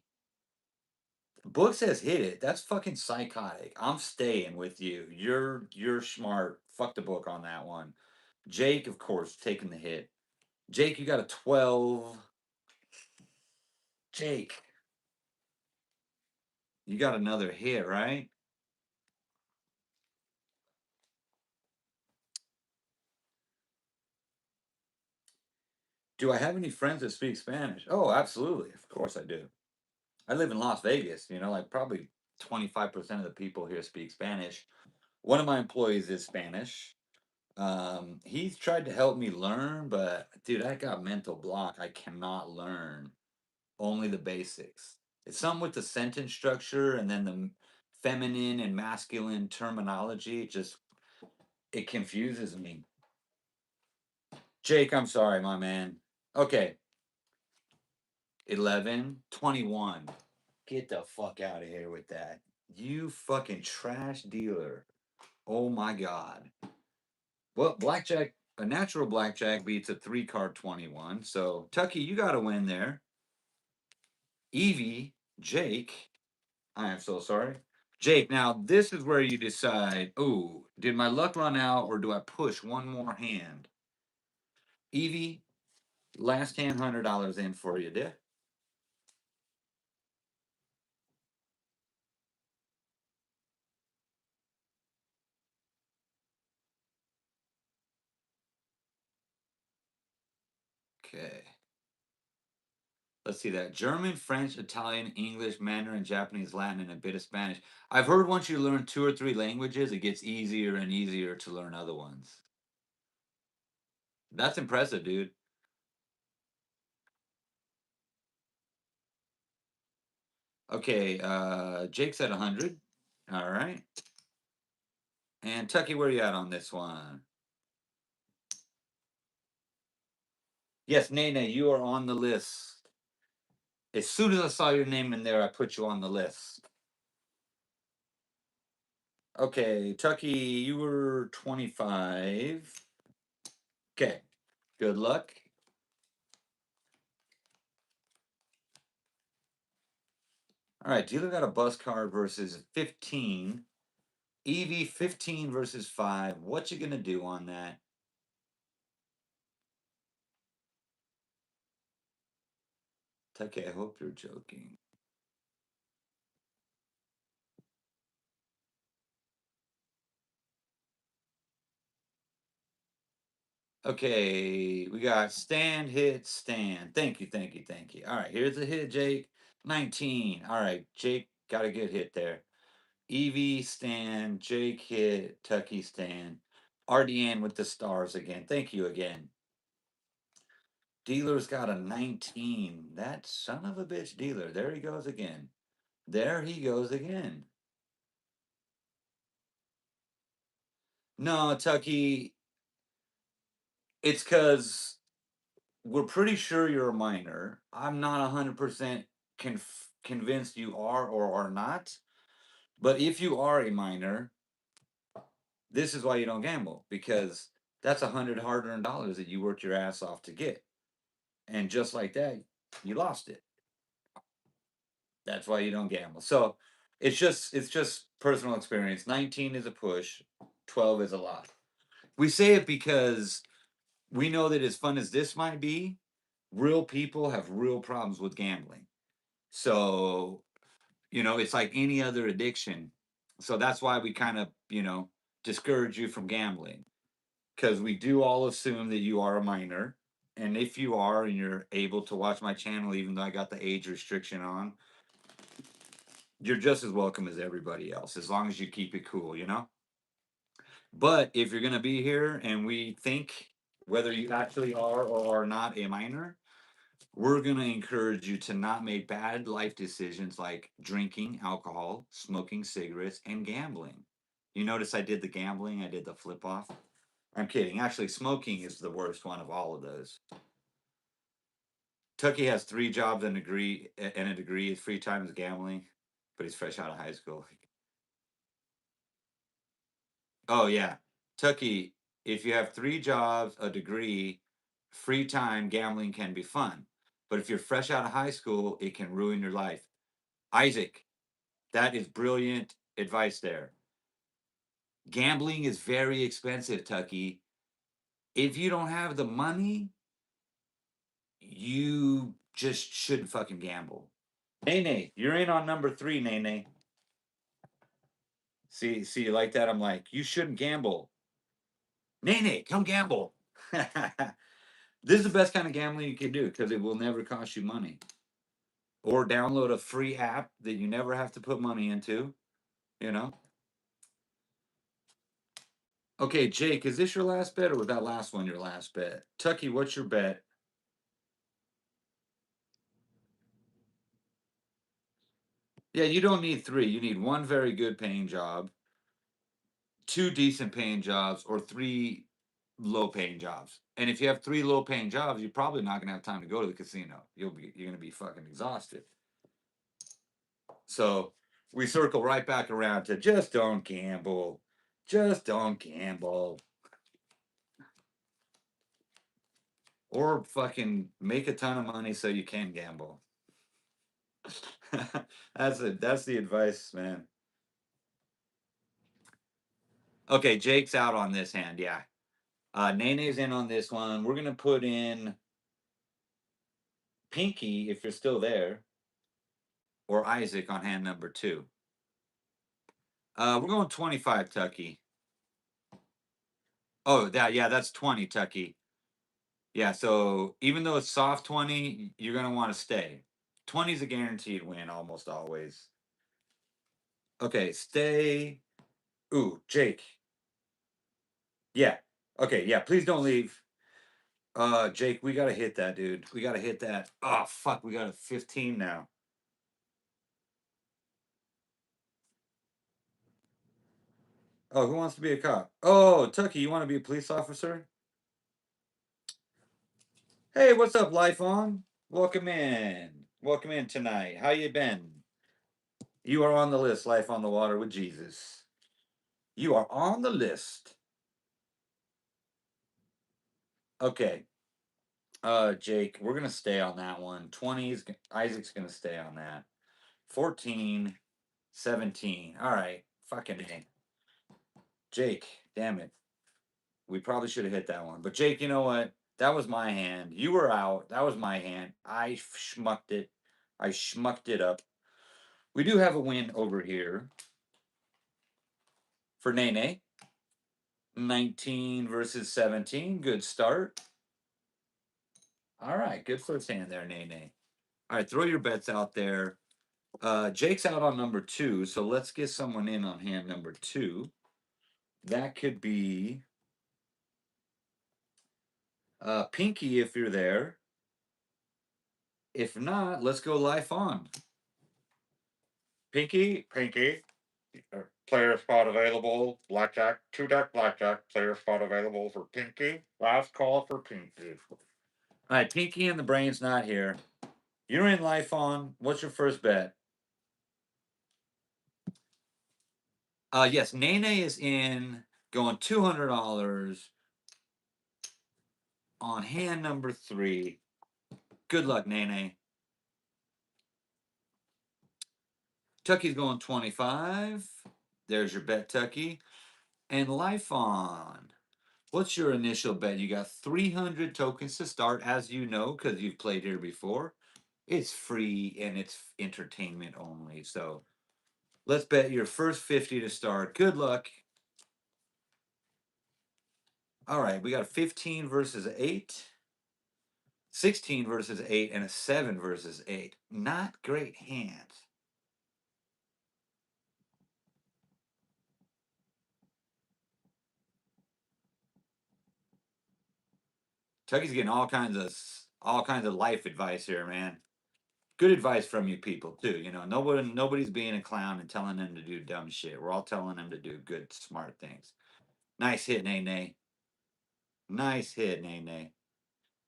Book says hit it. That's fucking psychotic. I'm staying with you. You're smart. Fuck the book on that one. Jake, of course, taking the hit. Jake, you got a 12. Jake, you got another hit, right? Do I have any friends that speak Spanish? Oh, absolutely. Of course I do. I live in Las Vegas, like probably 25% of the people here speak Spanish. One of my employees is Spanish. He's tried to help me learn, but dude, I got mental block. I cannot learn only the basics. It's something with the sentence structure and then the feminine and masculine terminology. It confuses me. Jake, I'm sorry, my man. Okay. 11-21. Get the fuck out of here with that. You fucking trash dealer. Oh my god. Well, blackjack, a natural blackjack beats a 3 card 21. So, Tucky, you got to win there. Evie, Jake, I am so sorry. Jake, now this is where you decide, oh, did my luck run out or do I push one more hand? Evie, last hand $100 in for you, dear. Okay. Let's see that. German, French, Italian, English, Mandarin, Japanese, Latin, and a bit of Spanish. I've heard once you learn 2 or 3 languages, it gets easier and easier to learn other ones. That's impressive, dude. Okay, Jake's at 100. All right. And Tucky, where you at on this one? Yes, Nene, you are on the list. As soon as I saw your name in there, I put you on the list. Okay, Tucky, you were 25. Okay, good luck. All right, dealer got a bus card versus 15. EV 15 versus 5. What you gonna do on that? Tucky, I hope you're joking. Okay, we got stand, hit, stand. Thank you, thank you, thank you. All right, here's the hit, Jake. 19. All right, Jake got a good hit there. Evie, stand, Jake hit, Tucky, stand. RDN with the stars again. Thank you again. Dealer's got a 19. That son of a bitch dealer. There he goes again. There he goes again. No, Tucky, it's because we're pretty sure you're a minor. I'm not 100% convinced you are or are not. But if you are a minor, this is why you don't gamble, because that's 100 hard-earned dollars that you worked your ass off to get. And just like that, you lost it. That's why you don't gamble. So it's just personal experience. 19 is a push, 12 is a lot. We say it because we know that as fun as this might be, real people have real problems with gambling. So, it's like any other addiction. So that's why we kind of, discourage you from gambling, because we do all assume that you are a minor. And if you are and you're able to watch my channel, even though I got the age restriction on, you're just as welcome as everybody else, as long as you keep it cool. But if you're going to be here and we think whether you actually are or are not a minor, we're going to encourage you to not make bad life decisions like drinking alcohol, smoking cigarettes, and gambling. You notice I did the gambling, I did the flip off. I'm kidding. Actually, smoking is the worst one of all of those. Tucky has 3 jobs and a degree. His free time is gambling, but he's fresh out of high school. Oh yeah, Tucky. If you have 3 jobs, a degree, free time, gambling can be fun. But if you're fresh out of high school, it can ruin your life. Isaac, that is brilliant advice there. Gambling is very expensive, Tucky. If you don't have the money, you just shouldn't fucking gamble. Nene, you're in on number 3, Nene. See, you like that? I'm like, you shouldn't gamble. Nene, come gamble. This is the best kind of gambling you can do because it will never cost you money. Or download a free app that you never have to put money into, you know? Okay, Jake, is this your last bet or was that last one your last bet? Tucky, what's your bet? Yeah, you don't need 3. You need 1 very good paying job, 2 decent paying jobs, or 3 low paying jobs. And if you have 3 low paying jobs, you're probably not gonna have time to go to the casino. You're gonna be fucking exhausted. So we circle right back around to just don't gamble. Just don't gamble. Or fucking make a ton of money so you can gamble. That's the advice, man. Okay, Jake's out on this hand, yeah. Nene's in on this one. We're gonna put in Pinky if you're still there, or Isaac on hand number 2. We're going 25, Tucky. Oh, that's 20, Tucky. Yeah, so even though it's soft 20, you're gonna want to stay. 20 is a guaranteed win almost always. Okay, stay. Ooh, Jake. Yeah. Okay, yeah, please don't leave. Jake, we gotta hit that, dude. We gotta hit that. Oh fuck, we got a 15 now. Oh, who wants to be a cop? Oh, Tucky, you want to be a police officer? Hey, what's up, Life On? Welcome in. Welcome in tonight. How you been? You are on the list, Life on the Water with Jesus. You are on the list. Okay. Jake, we're gonna stay on that one. 20s, Isaac's gonna stay on that. 14, 17. All right. Fucking A. Jake, damn it. We probably should have hit that one. But Jake, you know what? That was my hand. You were out. That was my hand. I schmucked it. I schmucked it up. We do have a win over here for Nene. 19 versus 17. Good start. All right. Good first hand there, Nene. All right. Throw your bets out there. Jake's out on number 2. So let's get someone in on hand number 2. That could be Pinky if you're there. If not, let's go Life On. Pinky, player spot available. Blackjack, 2-deck blackjack. Player spot available for Pinky. Last call for Pinky. All right, Pinky and the brain's not here. You're in Life On. What's your first bet? Yes, Nene is in, going $200 on hand number 3. Good luck, Nene. Tucky's going 25. There's your bet, Tucky. And Life On. What's your initial bet? You got 300 tokens to start, as you know, because you've played here before. It's free and it's entertainment only. So let's bet your first 50 to start. Good luck. All right, we got a 15 versus 8, 16 versus 8, and a 7 versus 8. Not great hands. Tucky's getting all kinds of life advice here, man. Good advice from you people too. You know, nobody's being a clown and telling them to do dumb shit. We're all telling them to do good, smart things. Nice hit, Nene. Nice hit, Nene.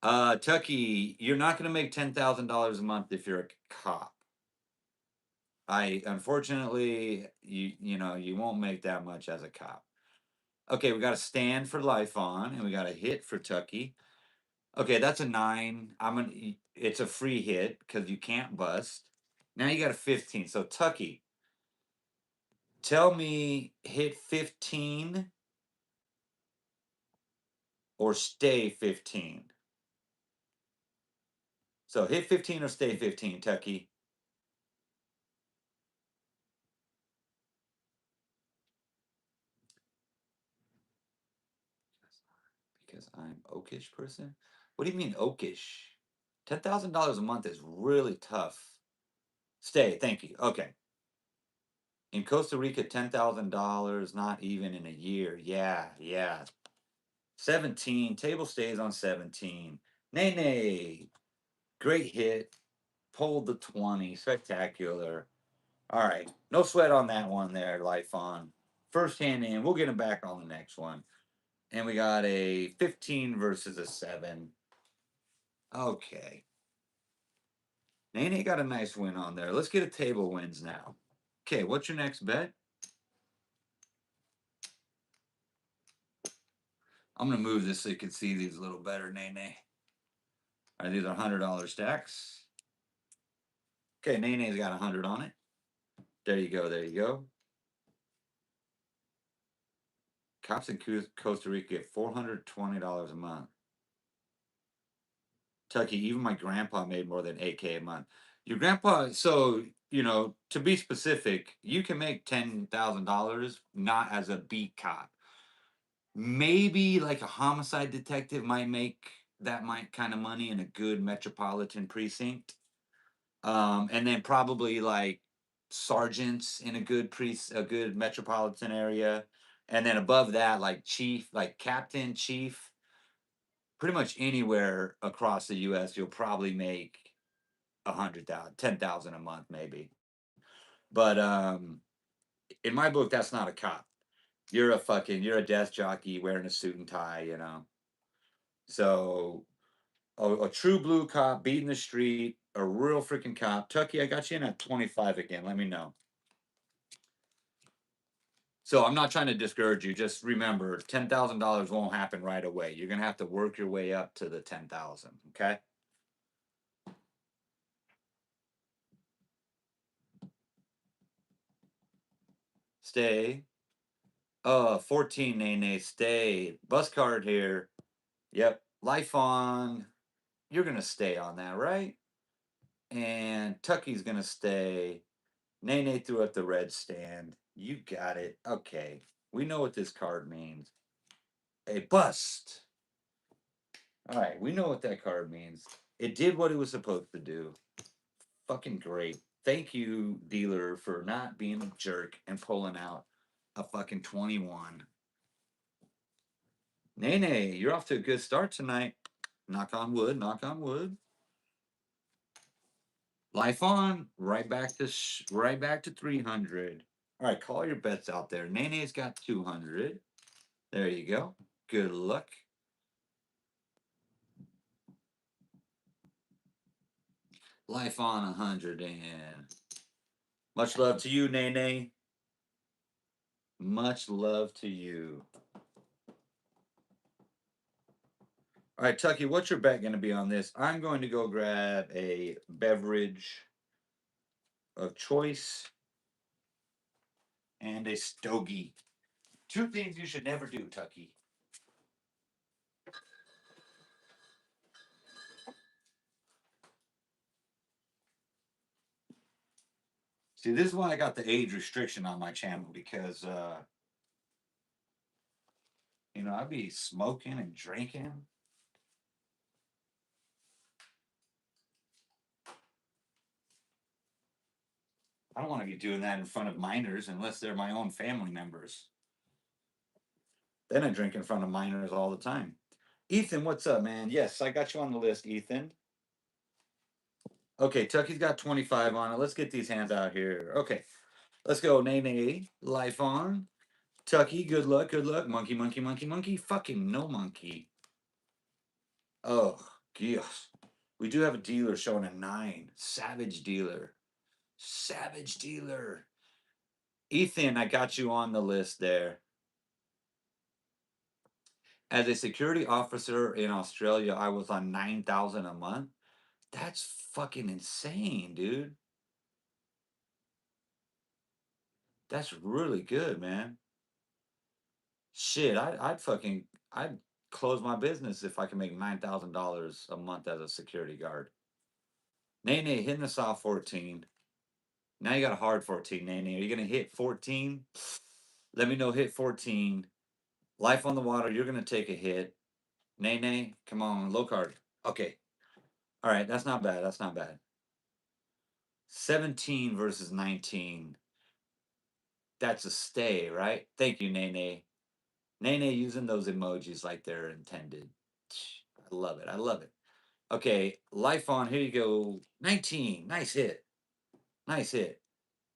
Tucky, you're not going to make $10,000 a month if you're a cop. I unfortunately, you won't make that much as a cop. Okay, we got a stand for Life On, and we got a hit for Tucky. Okay, that's a 9. It's a free hit because you can't bust. Now you got a 15. So Tucky, tell me hit 15 or stay 15. So hit 15 or stay 15, Tucky. Because I'm oakish person? What do you mean oakish? $10,000 a month is really tough. Stay, thank you. Okay. In Costa Rica, $10,000, not even in a year. Yeah. 17. Table stays on 17. Nene. Great hit. Pulled the 20. Spectacular. All right. No sweat on that one there, Life on. First hand in. We'll get him back on the next one. And we got a 15 versus a 7. Okay. Nene got a nice win on there. Let's get a table wins now. Okay, what's your next bet? I'm going to move this so you can see these a little better, Nene. All right, these are $100 stacks. Okay, Nene's got 100 on it. There you go, there you go. Cops in Costa Rica get $420 a month. Tucky, even my grandpa made more than 8K a month. Your grandpa, so, to be specific, you can make $10,000 not as a beat cop. Maybe like a homicide detective might make that kind of money in a good metropolitan precinct. And then probably like sergeants in a good metropolitan area. And then above that, like chief, like captain, chief, pretty much anywhere across the US, you'll probably make 100,000, 10,000 a month, maybe. But in my book, that's not a cop. You're a desk jockey wearing a suit and tie. So a true blue cop beating the street, a real freaking cop. Tucky, I got you in at 25 again. Let me know. So I'm not trying to discourage you. Just remember, $10,000 won't happen right away. You're gonna have to work your way up to the 10,000. Okay. Stay. 14, Nene. Stay. Bus card here. Yep. Life on. You're gonna stay on that, right? And Tucky's gonna stay. Nene threw up the red stand. You got it. Okay. We know what this card means. A bust. All right. We know what that card means. It did what it was supposed to do. Fucking great. Thank you, dealer, for not being a jerk and pulling out a fucking 21. Nene, you're off to a good start tonight. Knock on wood, knock on wood. Life on, right back to 300. All right, call your bets out there. Nene's got 200. There you go. Good luck. Life on 100 and much love to you, Nene. Much love to you. All right, Tucky, what's your bet going to be on this? I'm going to go grab a beverage of choice and a stogie. Two things you should never do, Tucky. See, this is why I got the age restriction on my channel because, I'd be smoking and drinking. I don't want to be doing that in front of minors unless they're my own family members. Then I drink in front of minors all the time. Ethan, what's up, man? Yes, I got you on the list, Ethan. Okay, Tucky's got 25 on it. Let's get these hands out here. Okay, let's go. Nene, life on. Tucky, good luck, good luck. Monkey, monkey, monkey, monkey. Fucking no monkey. Oh, gosh. We do have a dealer showing a 9. Savage dealer. Savage dealer. Ethan, I got you on the list there. As a security officer in Australia, I was on 9,000 a month. That's fucking insane, dude. That's really good, man. Shit, I'd close my business if I can make $9,000 a month as a security guard. Nene hitting us off 14. Now you got a hard 14, Nene. Are you gonna hit 14? Let me know. Hit 14. Life on the water. You're gonna take a hit. Nene, come on, low card. Okay. All right, that's not bad. That's not bad. 17 versus 19. That's a stay, right? Thank you, Nene. Nene using those emojis like they're intended. I love it. I love it. Okay, life on. Here you go. 19. Nice hit. Nice hit.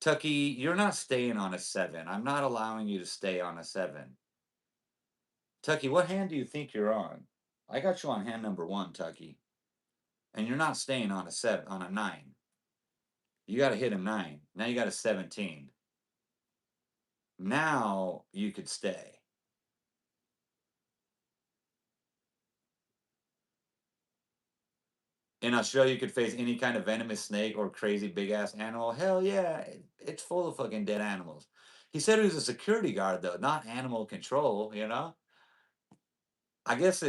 Tucky, you're not staying on a 7. I'm not allowing you to stay on a 7. Tucky, what hand do you think you're on? I got you on hand number 1, Tucky. And you're not staying on a 7 on a 9. You got to hit a 9. Now you got a 17. Now you could stay. In Australia, you could face any kind of venomous snake or crazy big ass animal. Hell yeah, it's full of fucking dead animals. He said he was a security guard though, not animal control. You know, I guess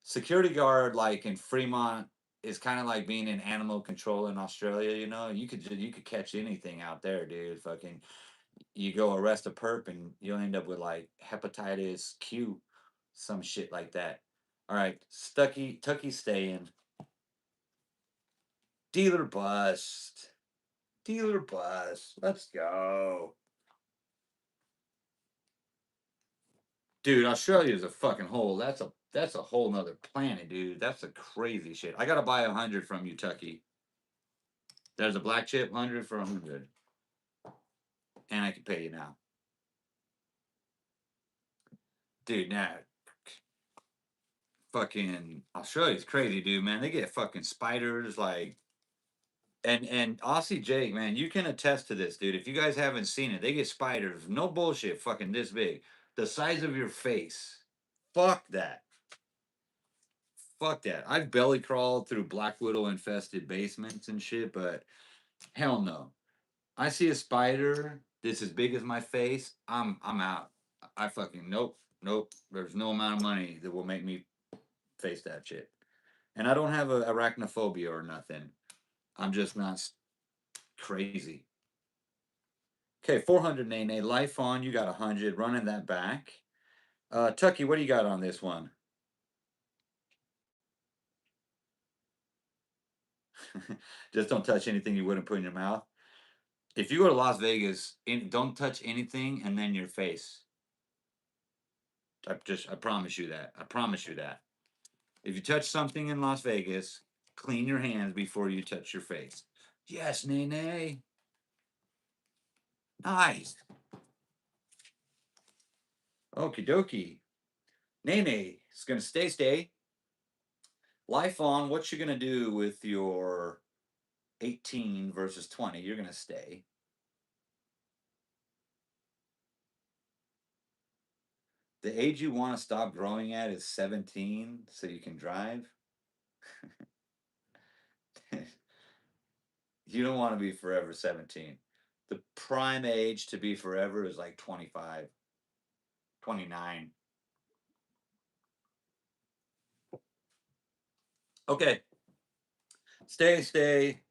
security guard like in Fremont is kind of like being in animal control in Australia. You know, you could catch anything out there, dude. Fucking, you go arrest a perp and you'll end up with like hepatitis Q, some shit like that. All right, Tucky staying. Dealer bust. Dealer bust. Let's go. Dude, Australia is a fucking hole. That's a whole nother planet, dude. That's a crazy shit. I gotta buy 100 from you, Tucky. There's a black chip, 100 for 100. And I can pay you now. Dude, now fucking Australia's crazy, dude, man. They get fucking spiders like and Aussie Jake, man, you can attest to this, dude. If you guys haven't seen it, they get spiders, no bullshit, fucking this big. The size of your face. Fuck that. Fuck that. I've belly crawled through Black Widow infested basements and shit, but hell no. I see a spider that's as big as my face, I'm out. I fucking nope. There's no amount of money that will make me face that shit. And I don't have a arachnophobia or nothing. I'm just not crazy. Okay, 400 Nene. Life on. You got 100. Running that back. Tucky, what do you got on this one? Just don't touch anything you wouldn't put in your mouth. If you go to Las Vegas, don't touch anything and then your face. I promise you that. I promise you that. If you touch something in Las Vegas, clean your hands before you touch your face. Yes, Nene. Nice. Okie dokie. Nene is gonna stay. Life on. What you gonna do with your 18 versus 20? You're gonna stay. The age you want to stop growing at is 17, so you can drive. You don't want to be forever 17. The prime age to be forever is like 25, 29. Okay. Stay.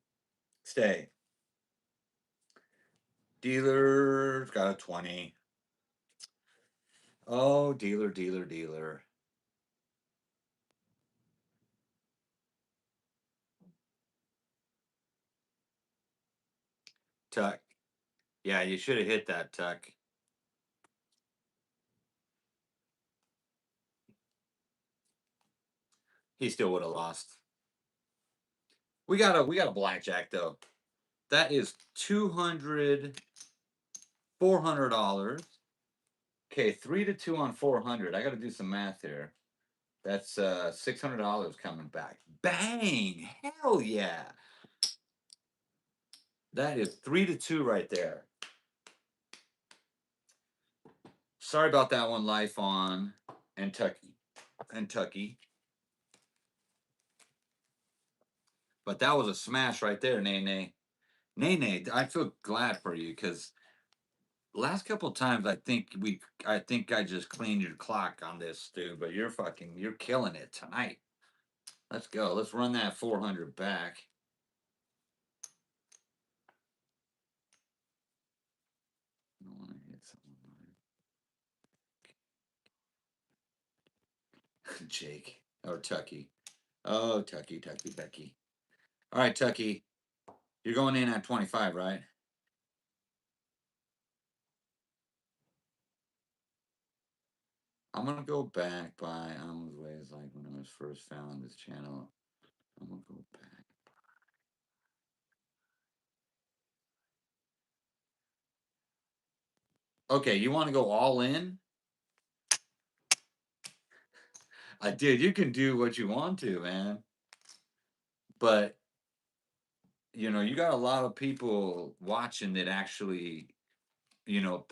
Dealer's got a 20. Oh, dealer. Tuck. Yeah, you should have hit that, Tuck. He still would have lost. We got a blackjack though. That is 200 $400. Okay, 3 to 2 on 400. I got to do some math here. That's $600 coming back. Bang! Hell yeah! That is 3 to 2 right there. Sorry about that one, Life on Kentucky. But that was a smash right there, Nene. Nene, I feel glad for you because last couple of times I think I just cleaned your clock on this, dude. But you're killing it tonight. Let's go. Let's run that 400 back. I don't want to hit someone. Jake or Tucky. Oh, Tucky. All right, Tucky. You're going in at 25, right? I'm gonna go back by Alma's ways, like when I was first found this channel. I'm gonna go back. Okay, you want to go all in? Dude, you can do what you want to, man. But you got a lot of people watching that actually,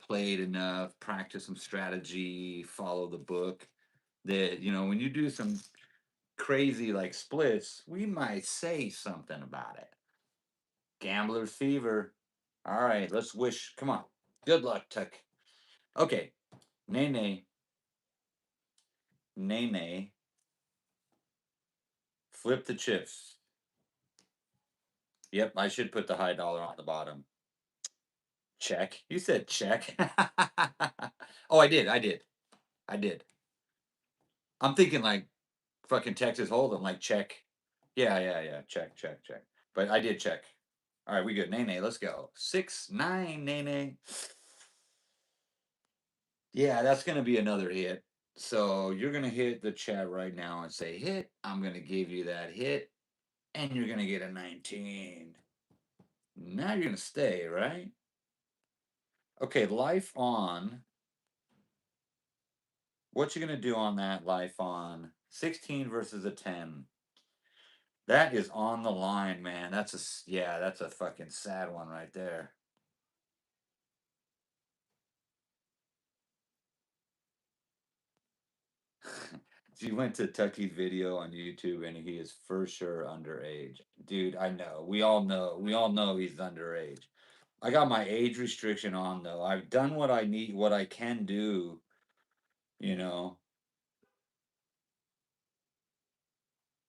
played enough, practice some strategy, follow the book. That when you do some crazy like splits, we might say something about it. Gambler's fever. All right, let's wish. Come on. Good luck, Tuck. Okay. Nene. Nene. Flip the chips. Yep, I should put the high dollar on the bottom. Check. You said check. Oh, I did. I did. I did. I'm thinking like fucking Texas Hold'em, like check. Yeah, yeah, yeah. Check, check, check. But I did check. All right, we good. Nene, let's go. 6-9, Nene. Yeah, that's gonna be another hit. So you're gonna hit the chat right now and say hit. I'm gonna give you that hit, and you're gonna get a 19. Now you're gonna stay, right? Okay, life on. What you gonna do on that life on? 16 versus a 10. That is on the line, man. Yeah, that's a fucking sad one right there. She went to Tucky's video on YouTube and he is for sure underage. Dude, I know. We all know. We all know he's underage. I got my age restriction on though. I've done what I need, what I can do, you know.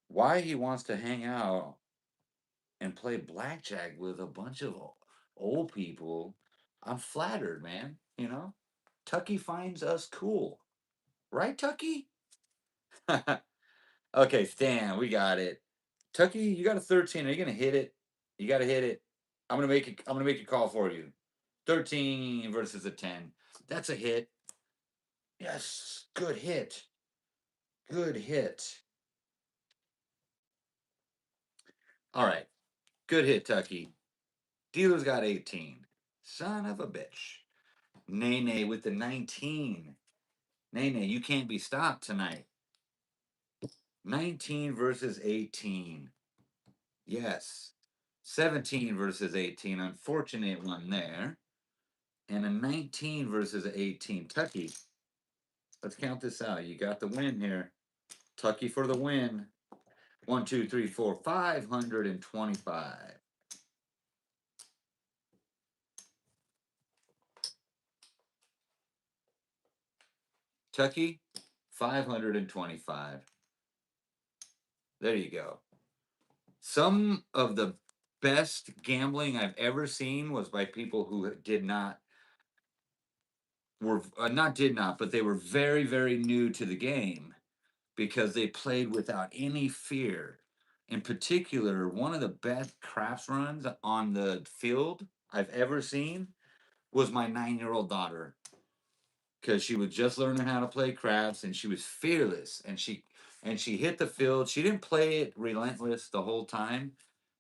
Why he wants to hang out and play blackjack with a bunch of old people, I'm flattered, man. Tucky finds us cool. Right, Tucky? Okay, Stan, we got it. Tucky, you got a 13. Are you gonna hit it? You gotta hit it. I'm gonna make a call for you. 13 versus a 10. That's a hit. Yes. Good hit. Good hit. All right. Good hit, Tucky. Dealer's got 18. Son of a bitch. Nene with the 19. Nene, you can't be stopped tonight. 19 versus 18. Yes. 17 versus 18. Unfortunate one there. And a 19 versus 18. Tucky, let's count this out. You got the win here. Tucky for the win. 1, 2, 3, 4, 525. Tucky, 525. There you go. Some of the best gambling I've ever seen was by people who did not were not did not, but they were very very new to the game because they played without any fear. In particular, one of the best craps runs on the field I've ever seen was my 9-year-old daughter because she was just learning how to play craps and she was fearless and she hit the field. She didn't play it relentless the whole time,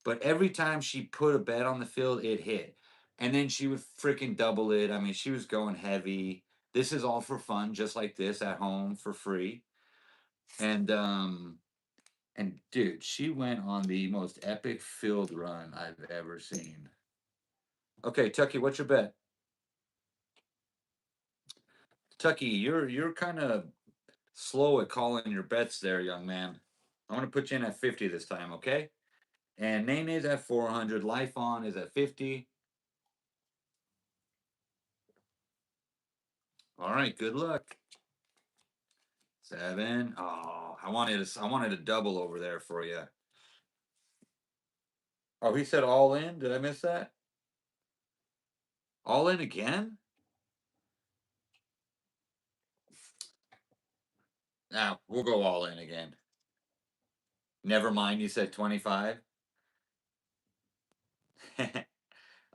but every time she put a bet on the field, it hit. And then she would freaking double it. I mean, she was going heavy. This is all for fun, just like this at home for free. And dude, she went on the most epic field run I've ever seen. Okay, Tucky, what's your bet? Tucky, you're kind of slow at calling your bets there, young man. I'm gonna put you in at 50 this time, okay? And Nene's at 400. Life on is at 50. All right, good luck. 7. Oh, I wanted a double over there for you. Oh, he said all in. Did I miss that? All in again? Now we'll go all in again. Never mind. You said 25.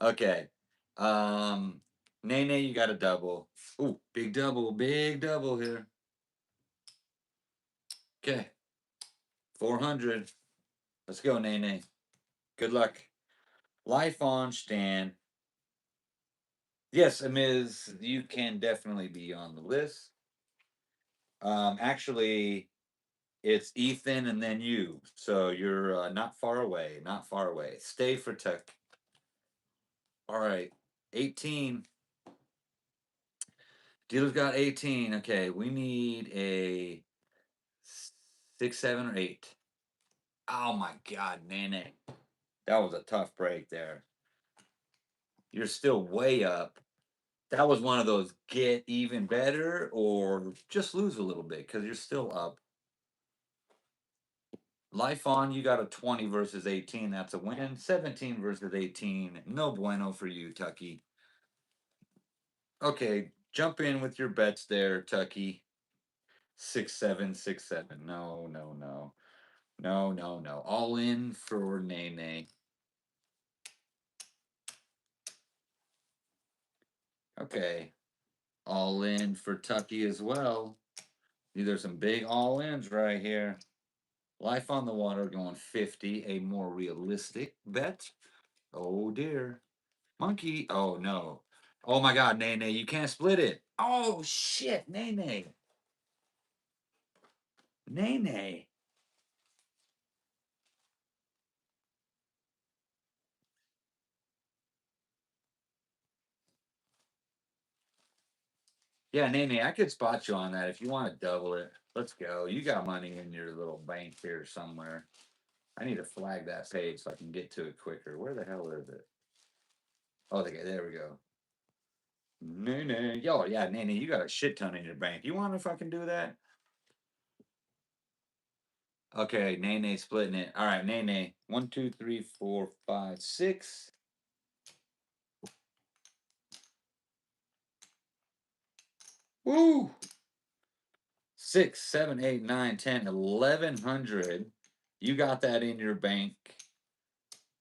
Okay. Um, Nene, you got a double. Ooh, big double here. Okay, 400. Let's go, Nene. Good luck. Life on, Stan. Yes, Amiz, you can definitely be on the list. Actually, it's Ethan and then you. So you're not far away. Not far away. Stay for tech. All right. 18. Dealer's got 18. Okay. We need a 6, 7, or 8. Oh my God, Nene. That was a tough break there. You're still way up. That was one of those get even better or just lose a little bit because you're still up. Life on, you got a 20 versus 18. That's a win. 17 versus 18. No bueno for you, Tucky. Okay, jump in with your bets there, Tucky. 6, 7, 6, 7. No, no, no. No, no, no. All in for Nene. Okay. All in for Tucky as well. These are some big all ins right here. Life on the water going 50, a more realistic bet. Oh dear. Monkey. Oh no. Oh my god, Nene, you can't split it. Oh shit, Nene. Nene. Yeah, Nene, I could spot you on that if you want to double it. Let's go. You got money in your little bank here somewhere. I need to flag that page so I can get to it quicker. Where the hell is it? Oh, okay, there we go. Nene. Yo, yeah, Nene, you got a shit ton in your bank. You want to fucking do that? Okay, Nene splitting it. All right, Nene. 1, 2, 3, 4, 5, 6. Woo! 6, 7, 8, 9, 10, 1100. You got that in your bank.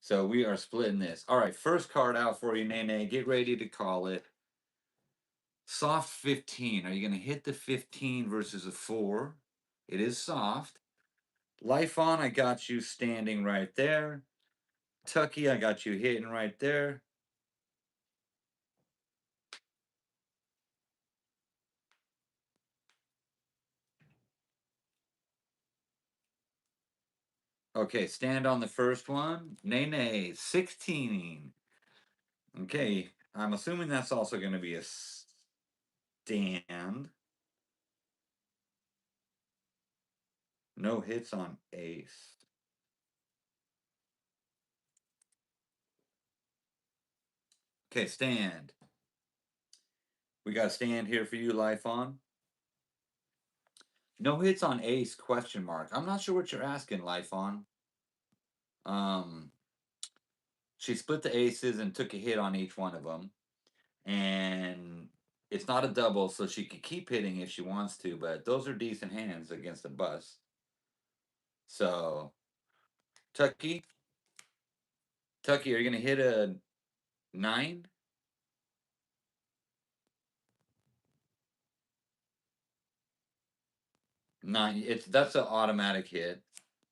So we are splitting this. All right, first card out for you, Nene. Get ready to call it. Soft 15. Are you going to hit the 15 versus a 4? It is soft. Life on, I got you standing right there. Tucky, I got you hitting right there. Okay, stand on the first one. Nene, 16. Okay, I'm assuming that's also going to be a stand. No hits on ace. Okay, stand. We got a stand here for you, life on. No hits on ace, question mark. I'm not sure what you're asking, life on. Um, she split the aces and took a hit on each one of them. And it's not a double, so she could keep hitting if she wants to, but those are decent hands against a bust. So, Tucky, Tucky, are you gonna hit a 9? 9. That's an automatic hit.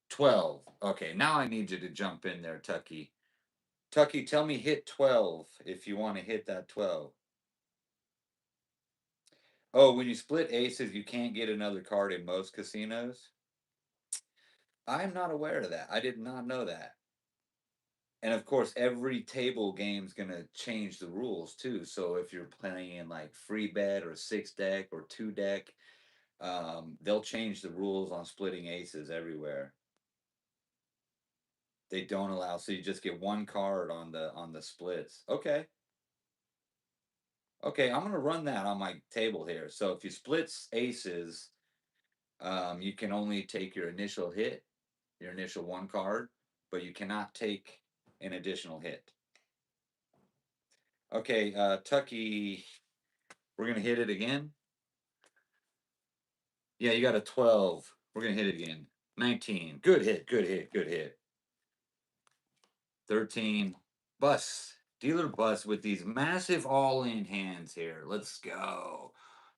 12. Okay, now I need you to jump in there, Tucky. Tucky, tell me hit 12 if you want to hit that 12. Oh, when you split aces, you can't get another card in most casinos. I'm not aware of that. I did not know that. And of course, every table game's gonna change the rules too. So if you're playing like free bet or six deck or two deck, they'll change the rules on splitting aces everywhere. They don't allow, so you just get one card on the splits. Okay, okay, I'm gonna run that on my table here. So if you split aces, you can only take your initial hit, your initial one card, but you cannot take an additional hit. Okay, Tucky, we're gonna hit it again. Yeah, you got a 12. We're gonna hit it again. 19. Good hit, good hit, good hit. 13. Bus. Dealer bus with these massive all-in hands here. Let's go.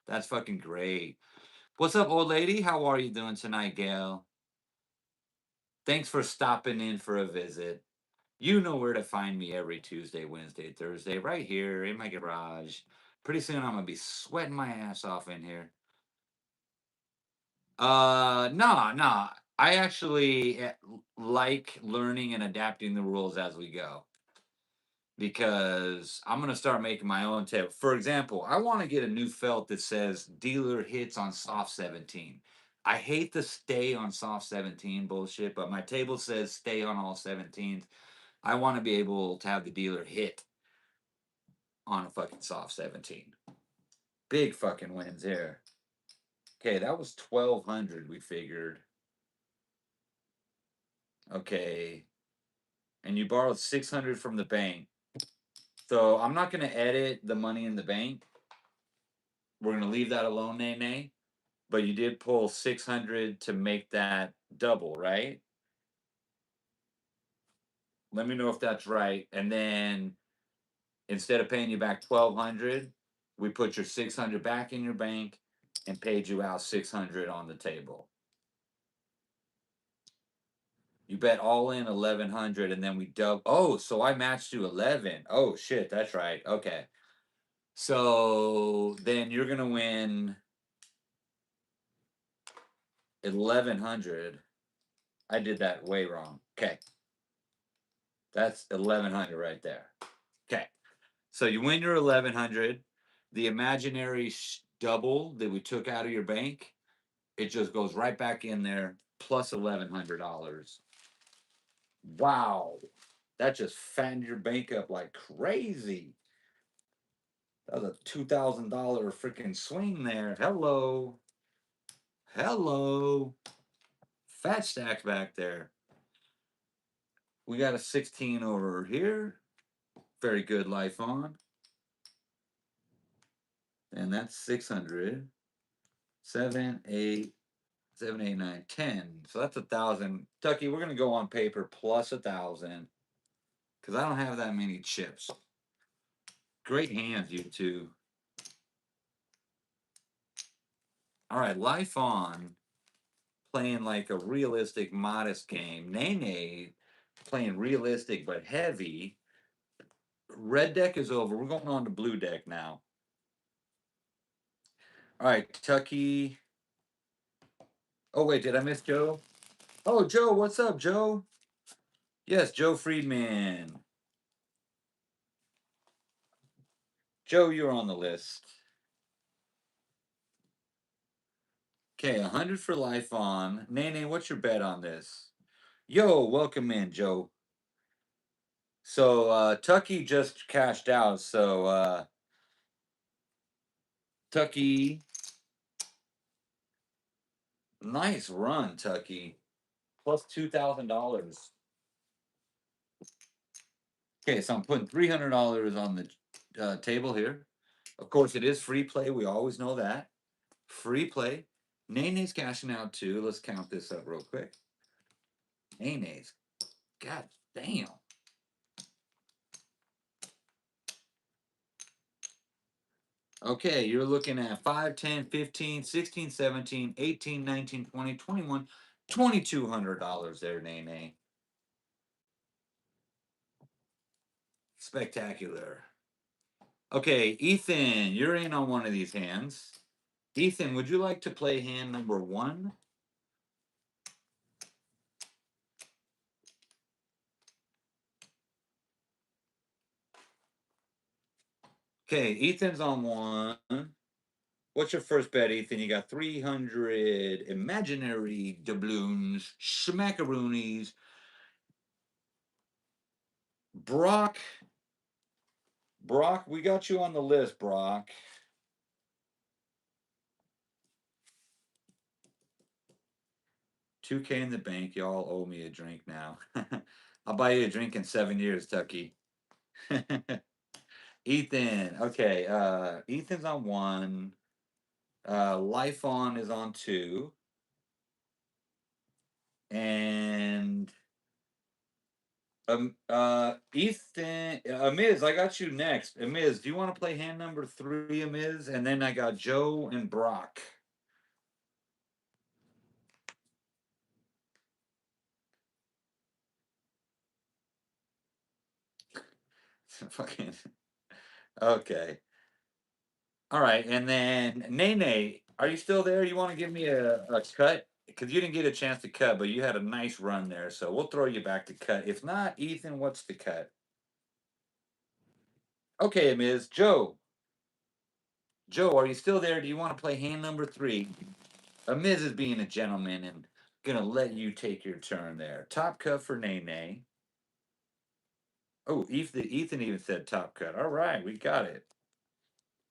That's fucking great. What's up, old lady? How are you doing tonight, Gail? Thanks for stopping in for a visit. You know where to find me every Tuesday, Wednesday, Thursday, right here in my garage. Pretty soon I'm gonna be sweating my ass off in here. Nah, nah. I actually like learning and adapting the rules as we go because I'm gonna start making my own table. For example, I want to get a new felt that says dealer hits on soft 17. I hate the stay on soft 17 bullshit, but my table says stay on all 17s. I want to be able to have the dealer hit on a fucking soft 17. Big fucking wins here. Okay, that was 1200 we figured. Okay. And you borrowed 600 from the bank. So I'm not going to edit the money in the bank. We're going to leave that alone, Nene. But you did pull 600 to make that double, right? Let me know if that's right. And then instead of paying you back 1200, we put your 600 back in your bank and paid you out 600 on the table. You bet all in 1100 and then we double. Oh, so I matched you 11. Oh shit, that's right. Okay. So then you're going to win 1100. I did that way wrong. Okay. That's 1100 right there. Okay. So you win your 1100. The imaginary double that we took out of your bank, it just goes right back in there plus $1100. Wow. That just fattened your bank up like crazy. That was a $2,000 freaking swing there. Hello. Hello. Fat stacks back there. We got a 16 over here. Very good life on. And that's 600. 7, 8, 7, 8, 9, 10. So that's 1,000. Tucky, we're going to go on paper plus 1,000 because I don't have that many chips. Great hands, you two. All right, life on. Playing like a realistic, modest game. Nene playing realistic but heavy. Red deck is over. We're going on to blue deck now. All right, Tucky. Oh, wait, did I miss Joe? Oh, Joe, what's up, Joe? Yes, Joe Friedman. Joe, you're on the list. Okay, 100 for life on. Nene, what's your bet on this? Yo, welcome in, Joe. So, Tucky just cashed out. So, Tucky, nice run, Tucky. Plus $2,000. Okay, so I'm putting $300 on the table here. Of course, it is free play. We always know that. Free play. Nene's cashing out too. Let's count this up real quick. Nene's. God damn. Okay, you're looking at 5, 10, 15, 16, 17, 18, 19, 20, 21, $2,200 there, Nene. Spectacular. Okay, Ethan, you're in on one of these hands. Ethan, would you like to play hand number 1? Okay, Ethan's on 1. What's your first bet, Ethan? You got 300 imaginary doubloons, schmackaroonies. Brock, we got you on the list, Brock. $2K in the bank. Y'all owe me a drink now. I'll buy you a drink in 7 years, Tucky. Ethan. Okay. Ethan's on 1. Life on is on 2. And Ethan, Amiz, I got you next. Amiz, do you want to play hand number 3, Amiz? And then I got Joe and Brock. Fucking okay. All right, and then Nene, are you still there? You want to give me a cut? Because you didn't get a chance to cut, but you had a nice run there, so we'll throw you back to cut. If not, Ethan, what's the cut? Okay, Ms. Joe. Joe, are you still there? Do you want to play hand number 3? Amiz is being a gentleman and gonna let you take your turn there. Top cut for Nene. Oh, Ethan even said top cut. All right, we got it.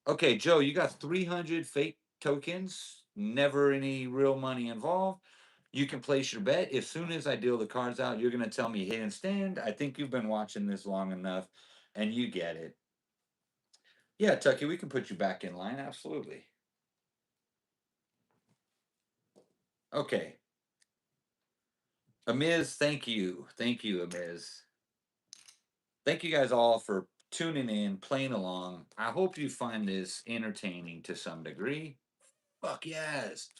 Okay, Joe, you got 300 fake tokens. Never any real money involved. You can place your bet. As soon as I deal the cards out, you're gonna tell me hit and stand. I think you've been watching this long enough, and you get it. Yeah, Tucky, we can put you back in line. Absolutely. Okay. Amiz, thank you. Thank you, Amiz. Thank you guys all for tuning in, playing along. I hope you find this entertaining to some degree. Fuck yes.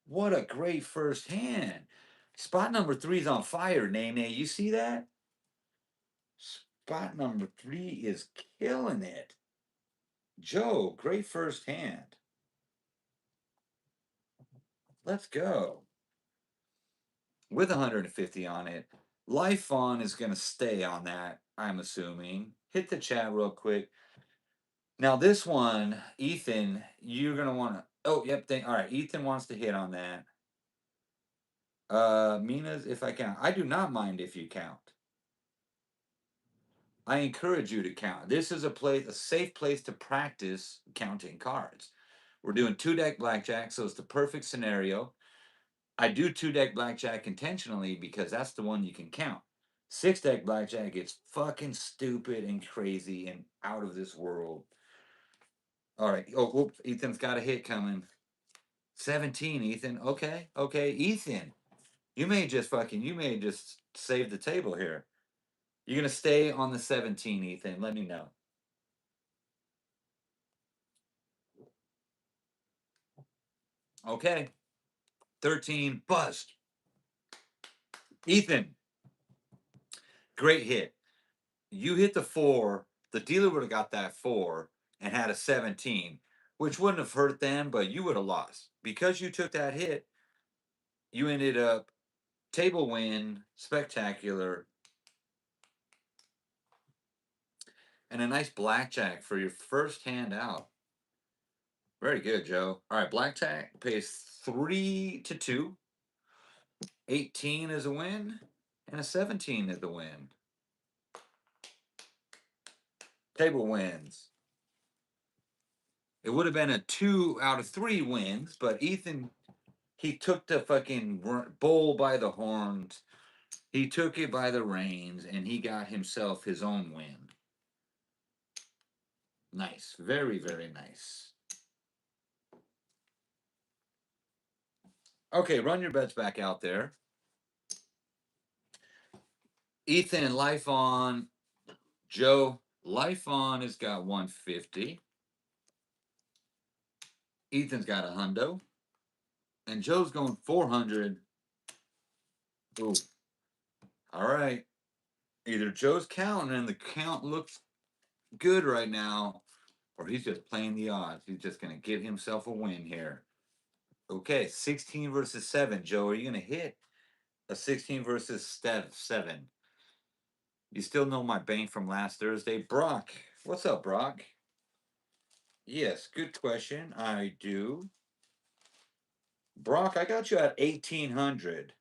What a great first hand. Spot number 3 is on fire, Nene. You see that? Spot number 3 is killing it. Joe, great first hand. Let's go. With 150 on it. Life on is going to stay on that, I'm assuming. Hit the chat real quick. Now this one, Ethan, you're gonna want to. Oh, yep. All right, Ethan wants to hit on that. Mina's, if I count, I do not mind if you count. I encourage you to count. This is a safe place to practice counting cards. We're doing 2-deck blackjack, so it's the perfect scenario. I do 2-deck blackjack intentionally because that's the one you can count. 6-deck blackjack, it's fucking stupid and crazy and out of this world. All right. Oh, whoops. Ethan's got a hit coming. 17, Ethan. Okay. Okay. Ethan, you may just save the table here. You're going to stay on the 17, Ethan. Let me know. Okay. 13, bust. Ethan, great hit. You hit the 4. The dealer would have got that 4 and had a 17, which wouldn't have hurt them, but you would have lost. Because you took that hit, you ended up table win, spectacular, and a nice blackjack for your first hand out. Very good, Joe. All right, blackjack pays 3 to 2. 18 is a win, and a 17 is the win. Table wins. It would have been a 2 out of 3 wins, but Ethan, he took the fucking bull by the horns. He took it by the reins, and he got himself his own win. Nice. Very, very nice. Okay, run your bets back out there. Ethan, life on. Joe, life on has got 150. Ethan's got a hundo. And Joe's going 400. Ooh. All right. Either Joe's counting and the count looks good right now, or he's just playing the odds. He's just going to get himself a win here. Okay, 16 versus 7. Joe, are you going to hit a 16 versus 7? You still know my bank from last Thursday. Brock, what's up, Brock? Yes, good question. I do. Brock, I got you at 1800.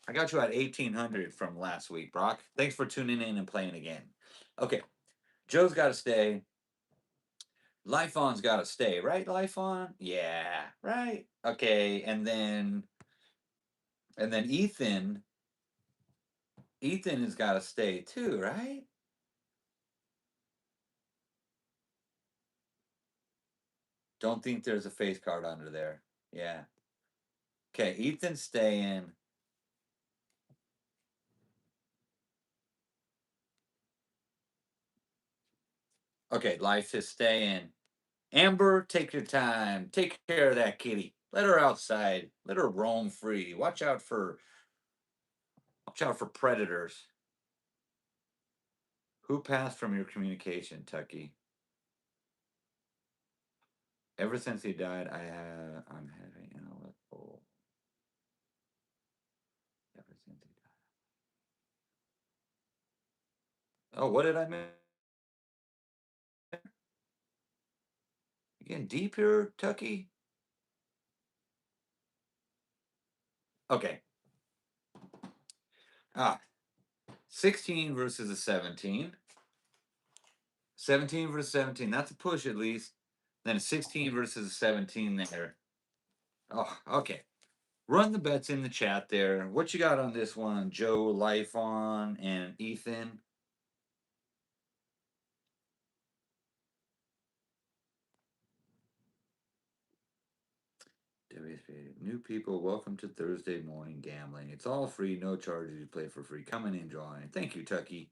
I got you at 1800 from last week, Brock. Thanks for tuning in and playing again. Okay, Joe's got to stay. Life on's got to stay, right? Life on, yeah, right. Okay, and then Ethan has got to stay too, right? Don't think there's a face card under there. Yeah. Okay, Ethan's staying. Okay, life is staying. Amber, take your time. Take care of that kitty. Let her outside. Let her roam free. Watch out for predators. Who passed from your communication, Tucky? Ever since he died, I'm having an oh. Ever since he died. Oh, what did I miss? You getting deep here, Tucky? Okay. 16 versus a 17. 17 versus 17. That's a push at least. Then a 16 versus a 17 there. Oh, okay. Run the bets in the chat there. What you got on this one, Joe, Life on, and Ethan? New people, welcome to Thursday morning gambling. It's all free, no charges. You play for free. Come in and join. Thank you, Tucky.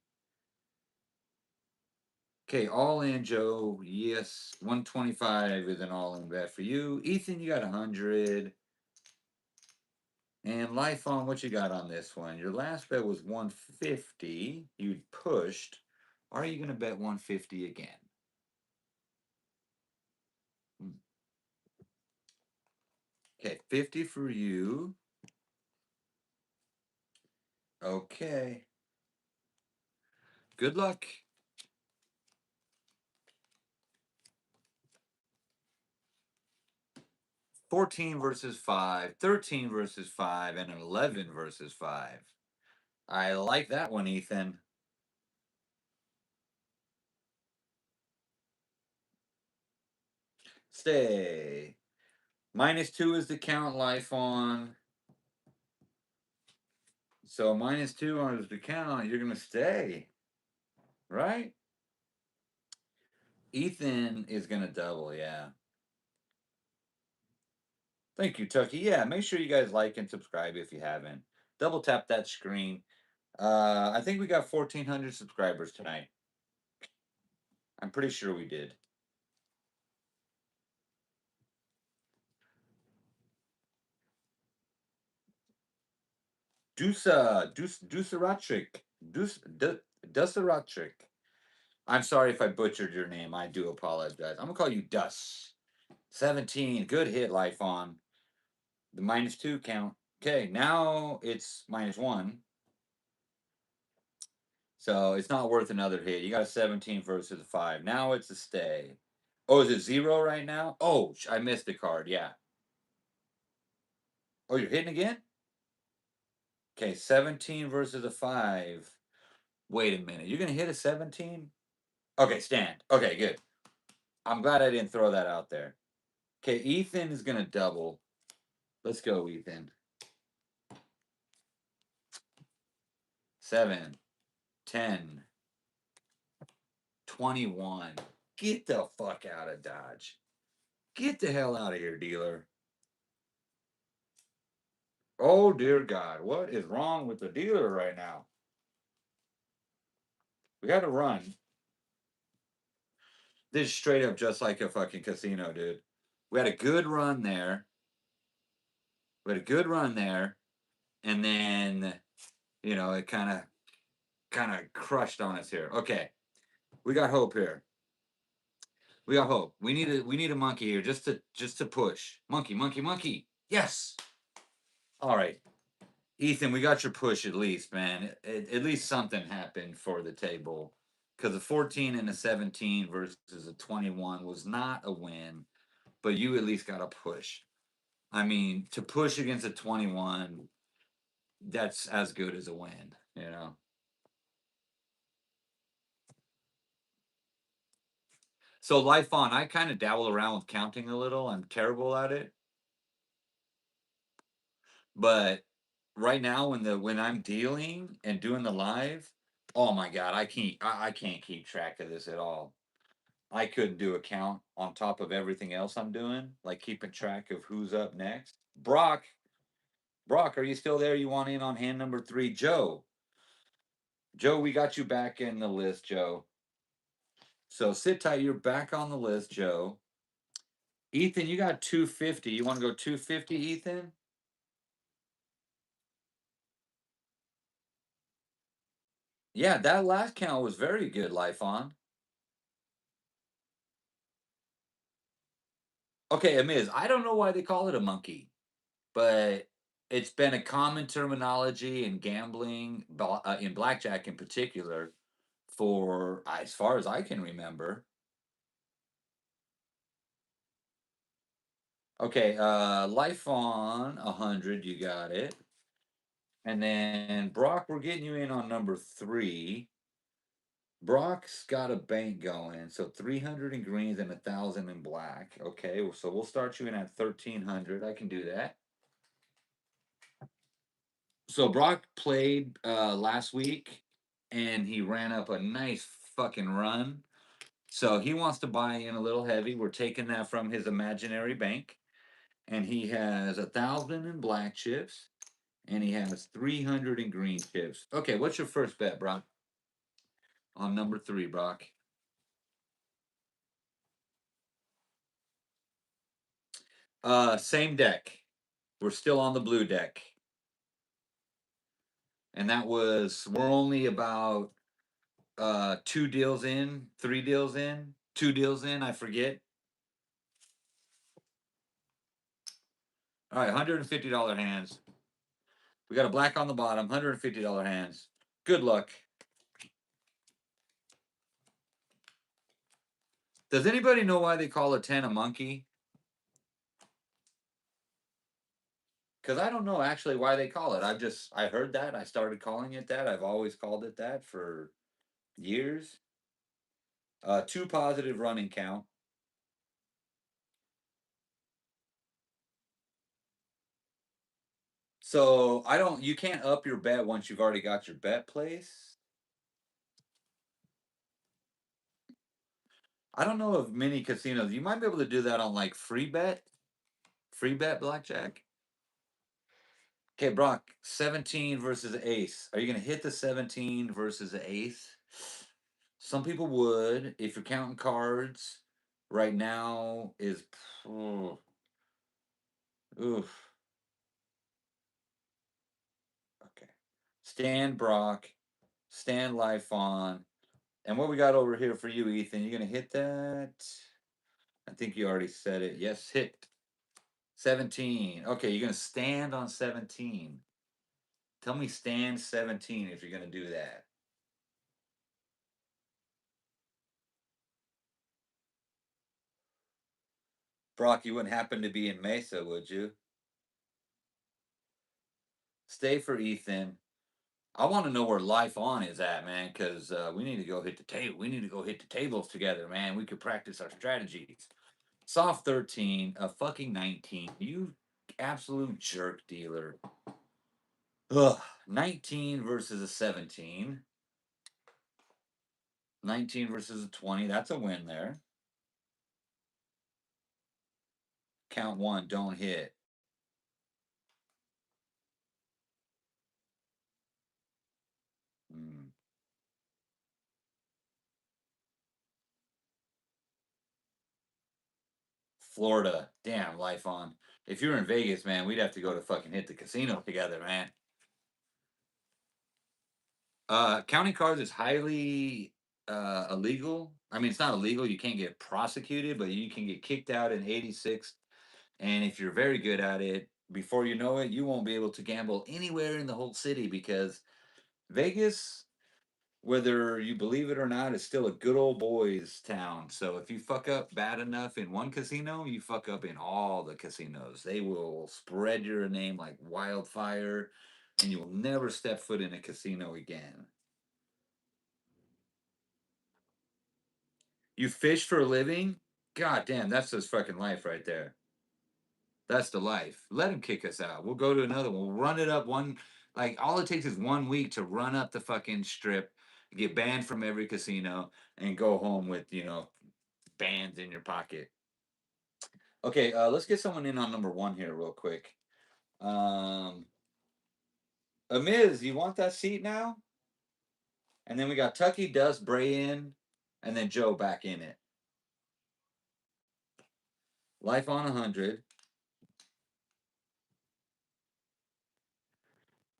Okay, all in, Joe. Yes, 125 is an all in bet for you. Ethan, you got 100. And Life on, what you got on this one? Your last bet was 150. You pushed. Are you going to bet 150 again? Okay, 50 for you. Okay. Good luck. $14 versus 5, $13 versus 5, and an $11 versus 5. I like that one, Ethan. Stay. -2 is the count, Life on. So -2 is the count. You're going to stay. Right? Ethan is going to double, yeah. Thank you, Tucky. Yeah, make sure you guys like and subscribe if you haven't. Double tap that screen. I think we got 1,400 subscribers tonight. I'm pretty sure we did. Dusaratric. I'm sorry if I butchered your name. I do apologize. I'm gonna call you Dus. 17. Good hit, Life on. The -2 count. Okay, now it's -1. So it's not worth another hit. You got a 17 versus a 5. Now it's a stay. Oh, is it 0 right now? Oh, I missed the card. Yeah. Oh, you're hitting again? Okay, 17 versus a 5. Wait a minute. You're going to hit a 17? Okay, stand. Okay, good. I'm glad I didn't throw that out there. Okay, Ethan is going to double. Let's go, Ethan. 7, 10, 21. Get the fuck out of Dodge. Get the hell out of here, dealer. Oh, dear God. What is wrong with the dealer right now? We had to run. This is straight up just like a fucking casino, dude. We had a good run there. And then, it kind of crushed on us here. Okay. We got hope here. We got hope. We need a monkey here just to push. Monkey, monkey, monkey. Yes. All right. Ethan, we got your push at least, man. At least something happened for the table. Because a 14 and a 17 versus a 21 was not a win, but you at least got a push. I mean, to push against a 21, that's as good as a win. So Life on, I kind of dabble around with counting a little. I'm terrible at it. But right now when I'm dealing and doing the live, oh my god, I can't keep track of this at all. I couldn't do a count on top of everything else I'm doing, like keeping track of who's up next. Brock, are you still there? You want in on hand number 3? Joe, we got you back in the list, Joe. So sit tight. You're back on the list, Joe. Ethan, you got 250. You want to go 250, Ethan? Yeah, that last count was very good, Life On. Okay, Amiz, I don't know why they call it a monkey, but it's been a common terminology in gambling, in blackjack in particular, for as far as I can remember. Okay, Life On 100, you got it. And then Brock, we're getting you in on number 3. Brock's got a bank going, so 300 in greens and 1,000 in black. Okay, so we'll start you in at 1,300. I can do that. So Brock played last week, and he ran up a nice fucking run. So he wants to buy in a little heavy. We're taking that from his imaginary bank, and he has 1,000 in black chips, and he has 300 in green chips. Okay, what's your first bet, Brock? On number 3, Brock. Same deck. We're still on the blue deck. And that was we're only about 2 deals in, 3 deals in, 2 deals in, I forget. All right, $150 hands. We got a black on the bottom, $150 hands. Good luck. Does anybody know why they call a 10 a monkey? Because I don't know actually why they call it. I heard that. I started calling it that. I've always called it that for years. 2 positive running count. So I don't. You can't up your bet once you've already got your bet place. I don't know of many casinos. You might be able to do that on like free bet blackjack. Okay, Brock, 17 versus ace. Are you going to hit the 17 versus the ace? Some people would. If you're counting cards, right now is. Oh, oof. Okay. Stand Brock. Stand life on. And what we got over here for you, Ethan? You going to hit that? I think you already said it. Yes, hit. 17. Okay, you're going to stand on 17. Tell me stand 17 if you're going to do that. Brock, you wouldn't happen to be in Mesa, would you? Stay for Ethan. I want to know where Life On is at, man, because we need to go hit the table. We need to go hit the tables together, man. We could practice our strategies. Soft 13, a fucking 19. You absolute jerk dealer. Ugh. 19 versus a 17. 19 versus a 20. That's a win there. Count one, don't hit. Mm. Florida. Damn, Life On. If you're in Vegas, man, we'd have to go to fucking hit the casino together, man. Counting cards is highly illegal. I mean, it's not illegal. You can't get prosecuted, but you can get kicked out in 86. And if you're very good at it, before you know it, you won't be able to gamble anywhere in the whole city because Vegas, whether you believe it or not, is still a good old boys town. So if you fuck up bad enough in one casino, you fuck up in all the casinos. They will spread your name like wildfire, and you will never step foot in a casino again. You fish for a living? God damn, that's his fucking life right there. That's the life. Let him kick us out. We'll go to another one. We'll run it up one. Like all it takes is 1 week to run up the fucking strip, get banned from every casino, and go home with bands in your pocket. Okay, let's get someone in on number 1 here real quick. Um, Amiz, you want that seat now? And then we got Tucky, Dust, Bray in, and then Joe back in it. Life on 100.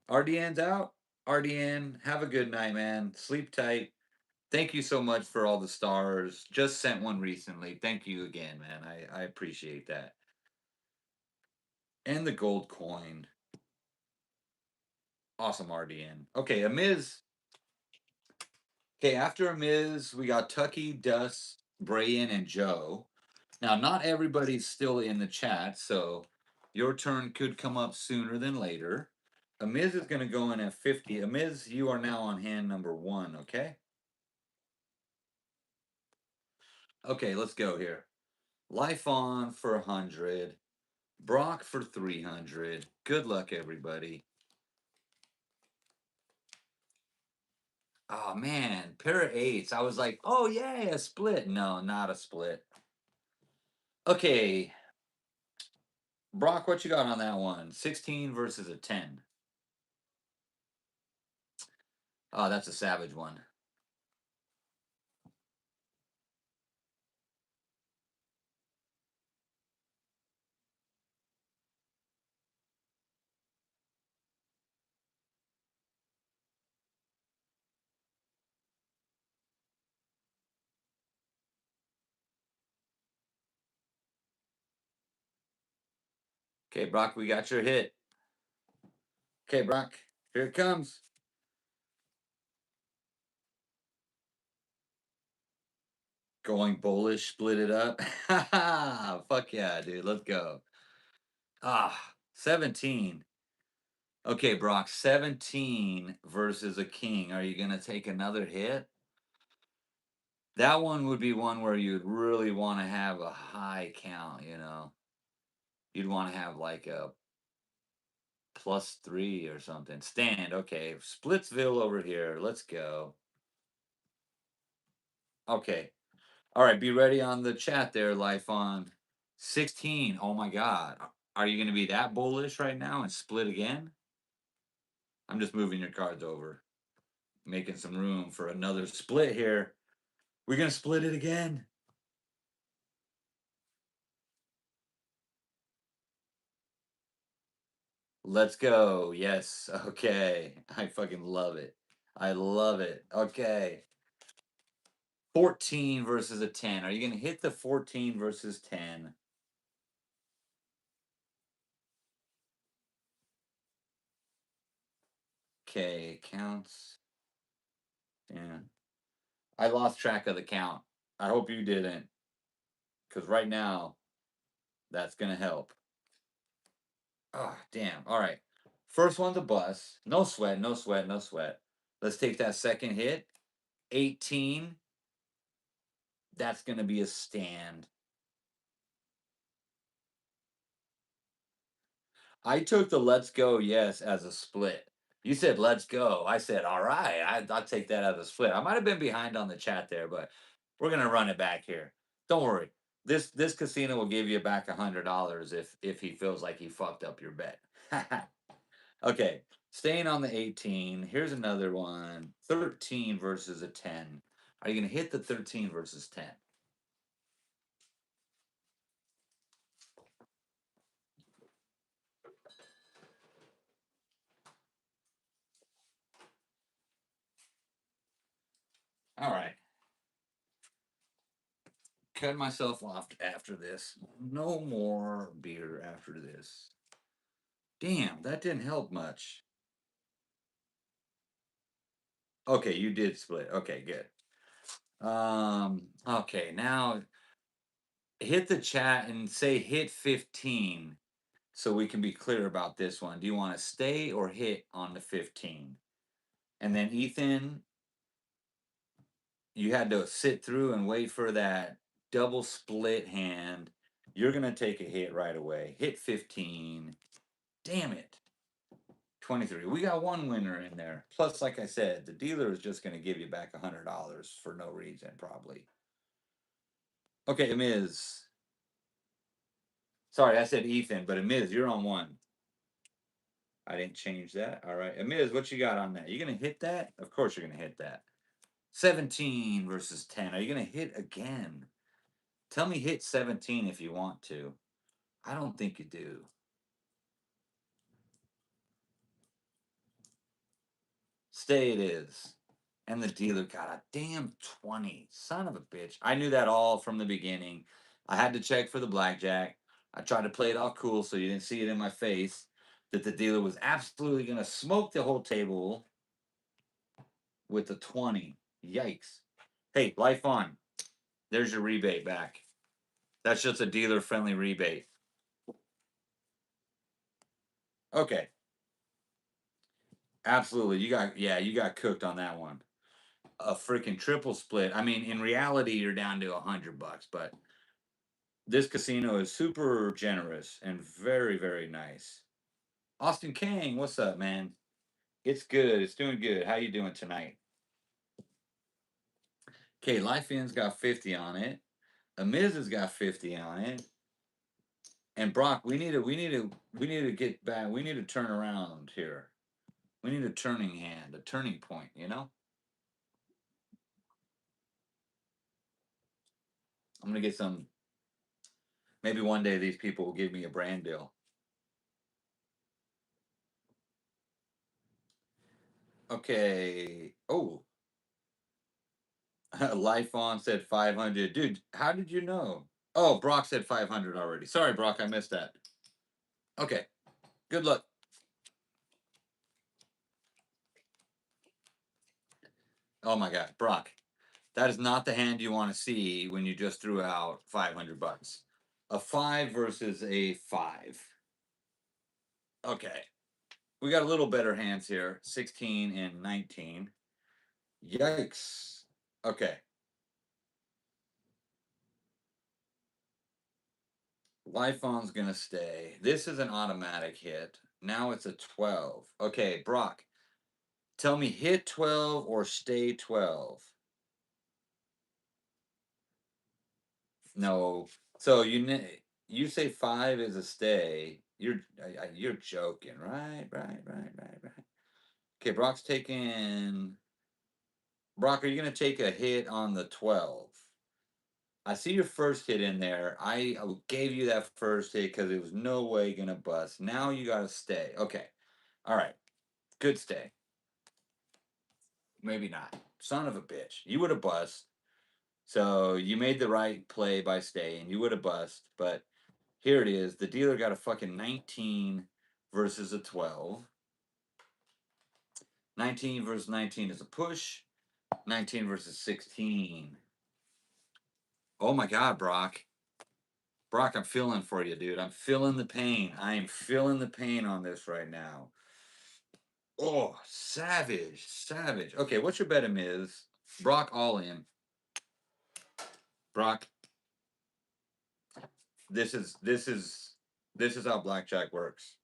RDN's out. RDN, have a good night, man. Sleep tight. Thank you so much for all the stars. Just sent one recently. Thank you again, man. I appreciate that. And the gold coin. Awesome, RDN. Okay, Amiz. Okay, after Amiz, we got Tucky, Dust, Brayan, and Joe. Now, not everybody's still in the chat, so your turn could come up sooner than later. Amiz is going to go in at 50. Amiz, you are now on hand number 1, okay? Okay, let's go here. Life on for 100. Brock for 300. Good luck, everybody. Oh, man. Pair of eights. I was like, oh, yeah, a split. No, not a split. Okay. Brock, what you got on that one? 16 versus a 10. Oh, that's a savage one. Okay, Brock, we got your hit. Okay, Brock, here it comes. Going bullish, split it up. Fuck yeah, dude. Let's go. 17. Okay, Brock, 17 versus a king. Are you going to take another hit? That one would be one where you'd really want to have a high count, you know? You'd want to have like a +3 or something. Stand, okay. Splitsville over here. Let's go. Okay. All right, be ready on the chat there, Life on 16. Oh my God. Are you going to be that bullish right now and split again? I'm just moving your cards over, making some room for another split here. We're going to split it again. Let's go. Yes. Okay. I fucking love it. I love it. Okay. 14 versus a 10. Are you going to hit the 14 versus 10? Okay. Counts. Yeah. I lost track of the count. I hope you didn't. Because right now, that's going to help. Oh, damn. All right. First one's a bust. No sweat, no sweat, no sweat. Let's take that second hit. 18. That's going to be a stand. I took the let's go yes as a split. You said let's go. I said, all right. I'll take that as a split. I might have been behind on the chat there, but we're going to run it back here. Don't worry. This casino will give you back $100 if he feels like he fucked up your bet. Okay, staying on the 18. Here's another one. 13 versus a 10. Are you going to hit the 13 versus 10? All right. Cut myself off after this. No more beer after this. Damn, that didn't help much. Okay, you did split. Okay, good. Okay, now hit the chat and say hit 15 so we can be clear about this one. Do you want to stay or hit on the 15? And then Ethan, you had to sit through and wait for that double split hand. You're going to take a hit right away. Hit 15. Damn it. 23. We got one winner in there. Plus, like I said, the dealer is just going to give you back $100 for no reason, probably. Okay, Amiz. Sorry, I said Ethan, but Amiz, you're on one. I didn't change that. All right. Amiz, what you got on that? You going to hit that? Of course you're going to hit that. 17 versus 10. Are you going to hit again? Tell me hit 17 if you want to. I don't think you do. Stay it is. And the dealer got a damn 20. Son of a bitch. I knew that all from the beginning. I had to check for the blackjack. I tried to play it all cool so you didn't see it in my face that the dealer was absolutely going to smoke the whole table with the 20. Yikes. Hey, life on. There's your rebate back. That's just a dealer friendly rebate. Okay. Absolutely. You got cooked on that one. A freaking triple split. I mean, in reality, you're down to $100, but this casino is super generous and very, very nice. Austin Kang, what's up, man? It's good. It's doing good. How you doing tonight? Okay, Life In's got 50 on it. Amiz has got 50 on it. And Brock, we need to get back. We need to turn around here. We need a turning hand, a turning point, you know? I'm gonna get some. Maybe one day these people will give me a brand deal. Okay. Oh, Life on said 500. Dude, how did you know? Oh, Brock said 500 already. Sorry, Brock, I missed that. Okay. Good luck. Oh my God, Brock. That is not the hand you want to see when you just threw out $500. A 5 versus a 5. Okay. We got a little better hands here. 16 and 19. Yikes. Okay. Life on's gonna stay. This is an automatic hit. Now it's a 12. Okay, Brock. Tell me hit 12 or stay 12. No. So you say 5 is a stay. You're joking, right. Okay, Brock's taking. Brock, are you gonna take a hit on the 12? I see your first hit in there. I gave you that first hit because it was no way gonna bust. Now you gotta stay. Okay. All right. Good stay. Maybe not. Son of a bitch. You would have bust. So you made the right play by staying. You would have bust, but here it is. The dealer got a fucking 19 versus a 12. 19 versus 19 is a push. 19 versus 16. Oh my God, Brock. Brock, I'm feeling for you, dude. I'm feeling the pain. I am feeling the pain on this right now. Oh, savage, savage. Okay, what's your bet, Miz? Brock all in. Brock, this is how blackjack works.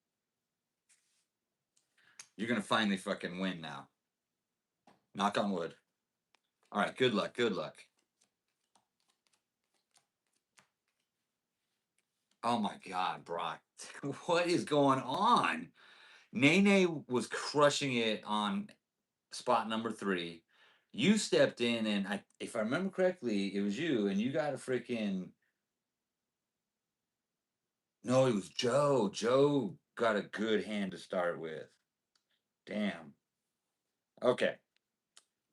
You're gonna finally fucking win now. Knock on wood. All right, good luck. Good luck. Oh my God, Brock. What is going on? Nene was crushing it on spot number 3. You stepped in, and if I remember correctly, it was you, and you got a freaking. No, it was Joe. Joe got a good hand to start with. Damn. Okay.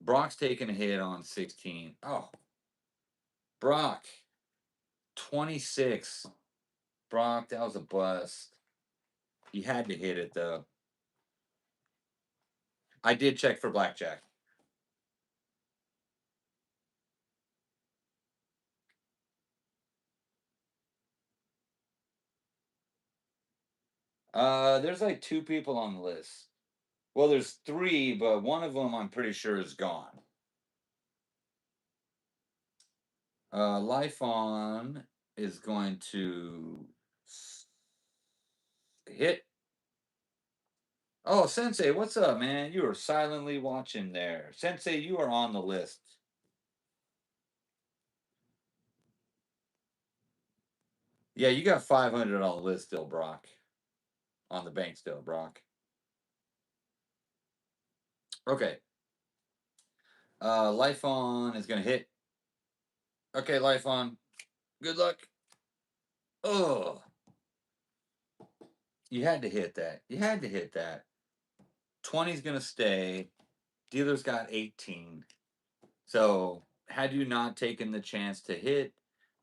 Brock's taking a hit on 16. Oh, Brock, 26. Brock, that was a bust. You had to hit it, though. I did check for blackjack. There's like 2 people on the list. Well, there's 3, but one of them I'm pretty sure is gone. Life on is going to hit. Oh, Sensei, what's up, man? You are silently watching there. Sensei, you are on the list. Yeah, you got 500 on the list still, Brock. On the bank still, Brock. Okay. Life on is gonna hit. Okay, life on. Good luck. Oh, you had to hit that. You had to hit that. 20's gonna stay. Dealer's got 18. So had you not taken the chance to hit,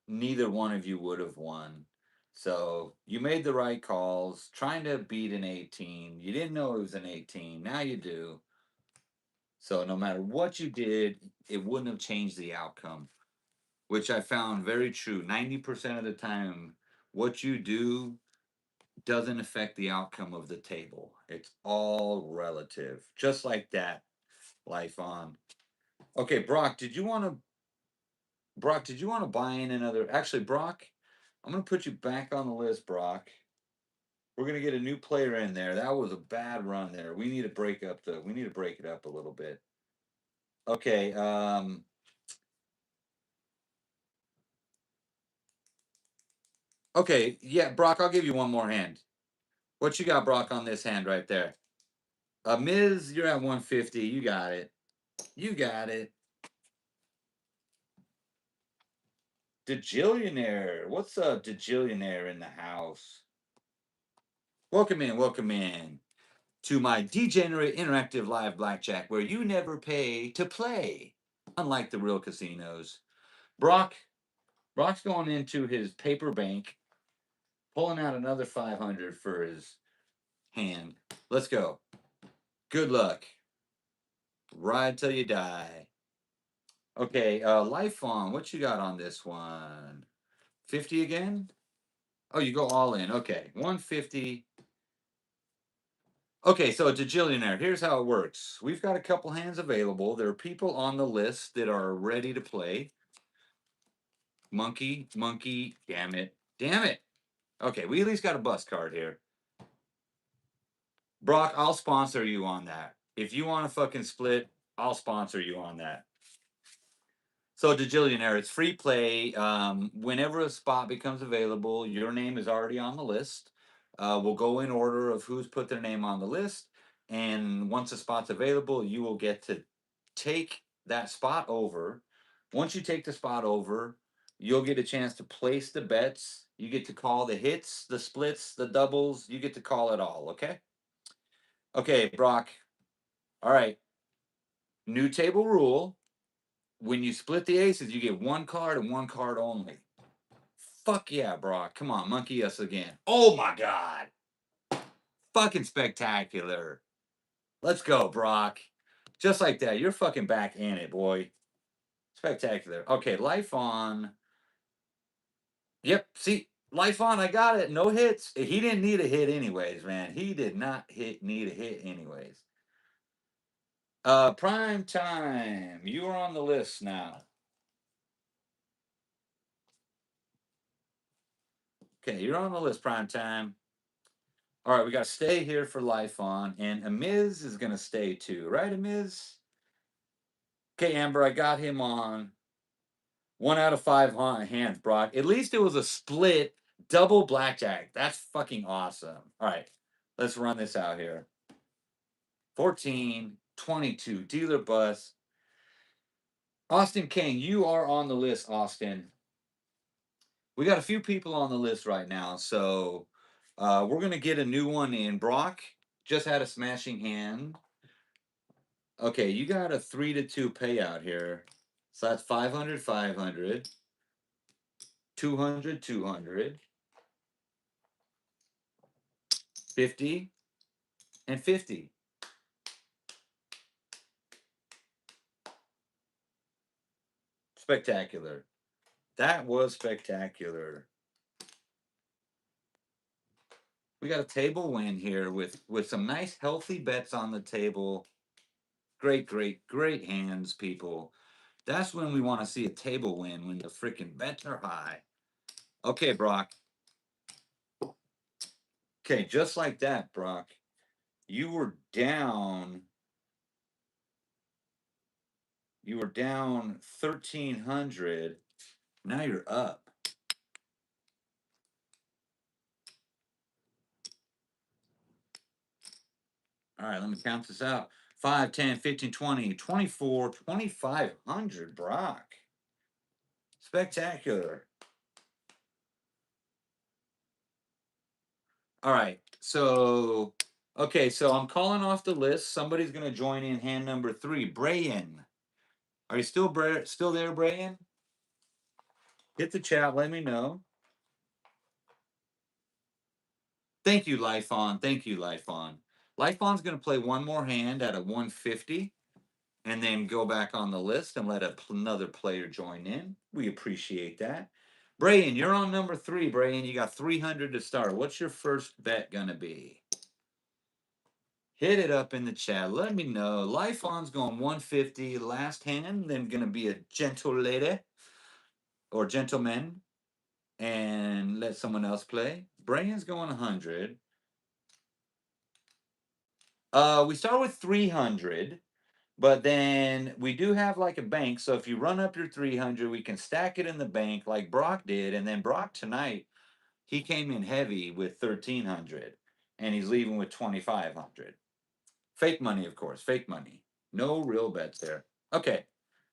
neither one of you would have won. So you made the right calls, trying to beat an 18. You didn't know it was an 18. Now you do. So no matter what you did, it wouldn't have changed the outcome, which I found very true. 90% of the time, what you do doesn't affect the outcome of the table. It's all relative. Just like that, life on. Okay, Brock, did you want to buy in another? Actually, Brock, I'm gonna put you back on the list, Brock. We're gonna get a new player in there. That was a bad run there. We need to break up the. We need to break it up a little bit. Okay. Okay. Yeah, Brock, I'll give you one more hand. What you got, Brock, on this hand right there? Miz, you're at 150. You got it. You got it. Dejillionaire. What's up, Dejillionaire in the house? Welcome in. Welcome in to my Degenerate Interactive Live Blackjack, where you never pay to play, unlike the real casinos. Brock's going into his paper bank, pulling out another 500 for his hand. Let's go. Good luck. Ride till you die. Okay, Life on. What you got on this one? 50 again? Oh, you go all in. Okay, 150. Okay, so Dejillionaire, here's how it works. We've got a couple hands available. There are people on the list that are ready to play. Monkey, monkey, damn it. Damn it. Okay, we at least got a bus card here. Brock, I'll sponsor you on that. If you want to fucking split, I'll sponsor you on that. So, Dejillionaire, it's free play. Whenever a spot becomes available, your name is already on the list. We'll go in order of who's put their name on the list. And once a spot's available, you will get to take that spot over. Once you take the spot over, you'll get a chance to place the bets. You get to call the hits, the splits, the doubles. You get to call it all, okay? Okay, Brock. All right. New table rule. When you split the aces, you get one card and one card only. Fuck yeah, Brock. Come on, monkey us again. Oh my God. Fucking spectacular. Let's go, Brock. Just like that. You're fucking back in it, boy. Spectacular. Okay, life on. Yep, see, life on. I got it. No hits. He didn't need a hit anyways, man. He did not need a hit anyways. Prime time. You are on the list now. Okay, you're on the list, prime time. All right, we got to stay here for life on, and Amiz is going to stay too, right, Amiz? Okay, Amber, I got him on. 1 out of 5 hands, Brock. At least it was a split double blackjack. That's fucking awesome. All right, let's run this out here. 14, 22, dealer bus. Austin King, you are on the list, Austin. We got a few people on the list right now, so we're going to get a new one in. Brock just had a smashing hand. Okay, you got a 3-2 payout here. So that's 500, 500, 200, 200, 50, and 50. Spectacular. That was spectacular. We got a table win here with some nice healthy bets on the table. Great, great, great hands, people. That's when we want to see a table win, when the freaking bets are high. Okay, Brock. Okay, just like that, Brock. You were down. You were down 1,300. Now you're up. All right, let me count this out. 5, 10, 15, 20, 24, 2,500, Brock. Spectacular. All right, so Okay, so I'm calling off the list. Somebody's gonna join in hand number 3. Brian. Are you still there, Brian? Hit the chat, let me know. Thank you, Life On. Thank you, Life On. Life On's gonna play one more hand at a 150 and then go back on the list and let another player join in. We appreciate that. Brian, you're on number 3, Brian. You got 300 to start. What's your first bet gonna be? Hit it up in the chat. Let me know. Life On's going 150 last hand, then gonna be a gentle lady or gentleman, and let someone else play. Brian's going 100. We start with 300, but then we do have like a bank. So if you run up your 300, we can stack it in the bank like Brock did. And then Brock tonight, he came in heavy with 1,300 and he's leaving with 2,500. Fake money, of course, fake money. No real bets there. Okay,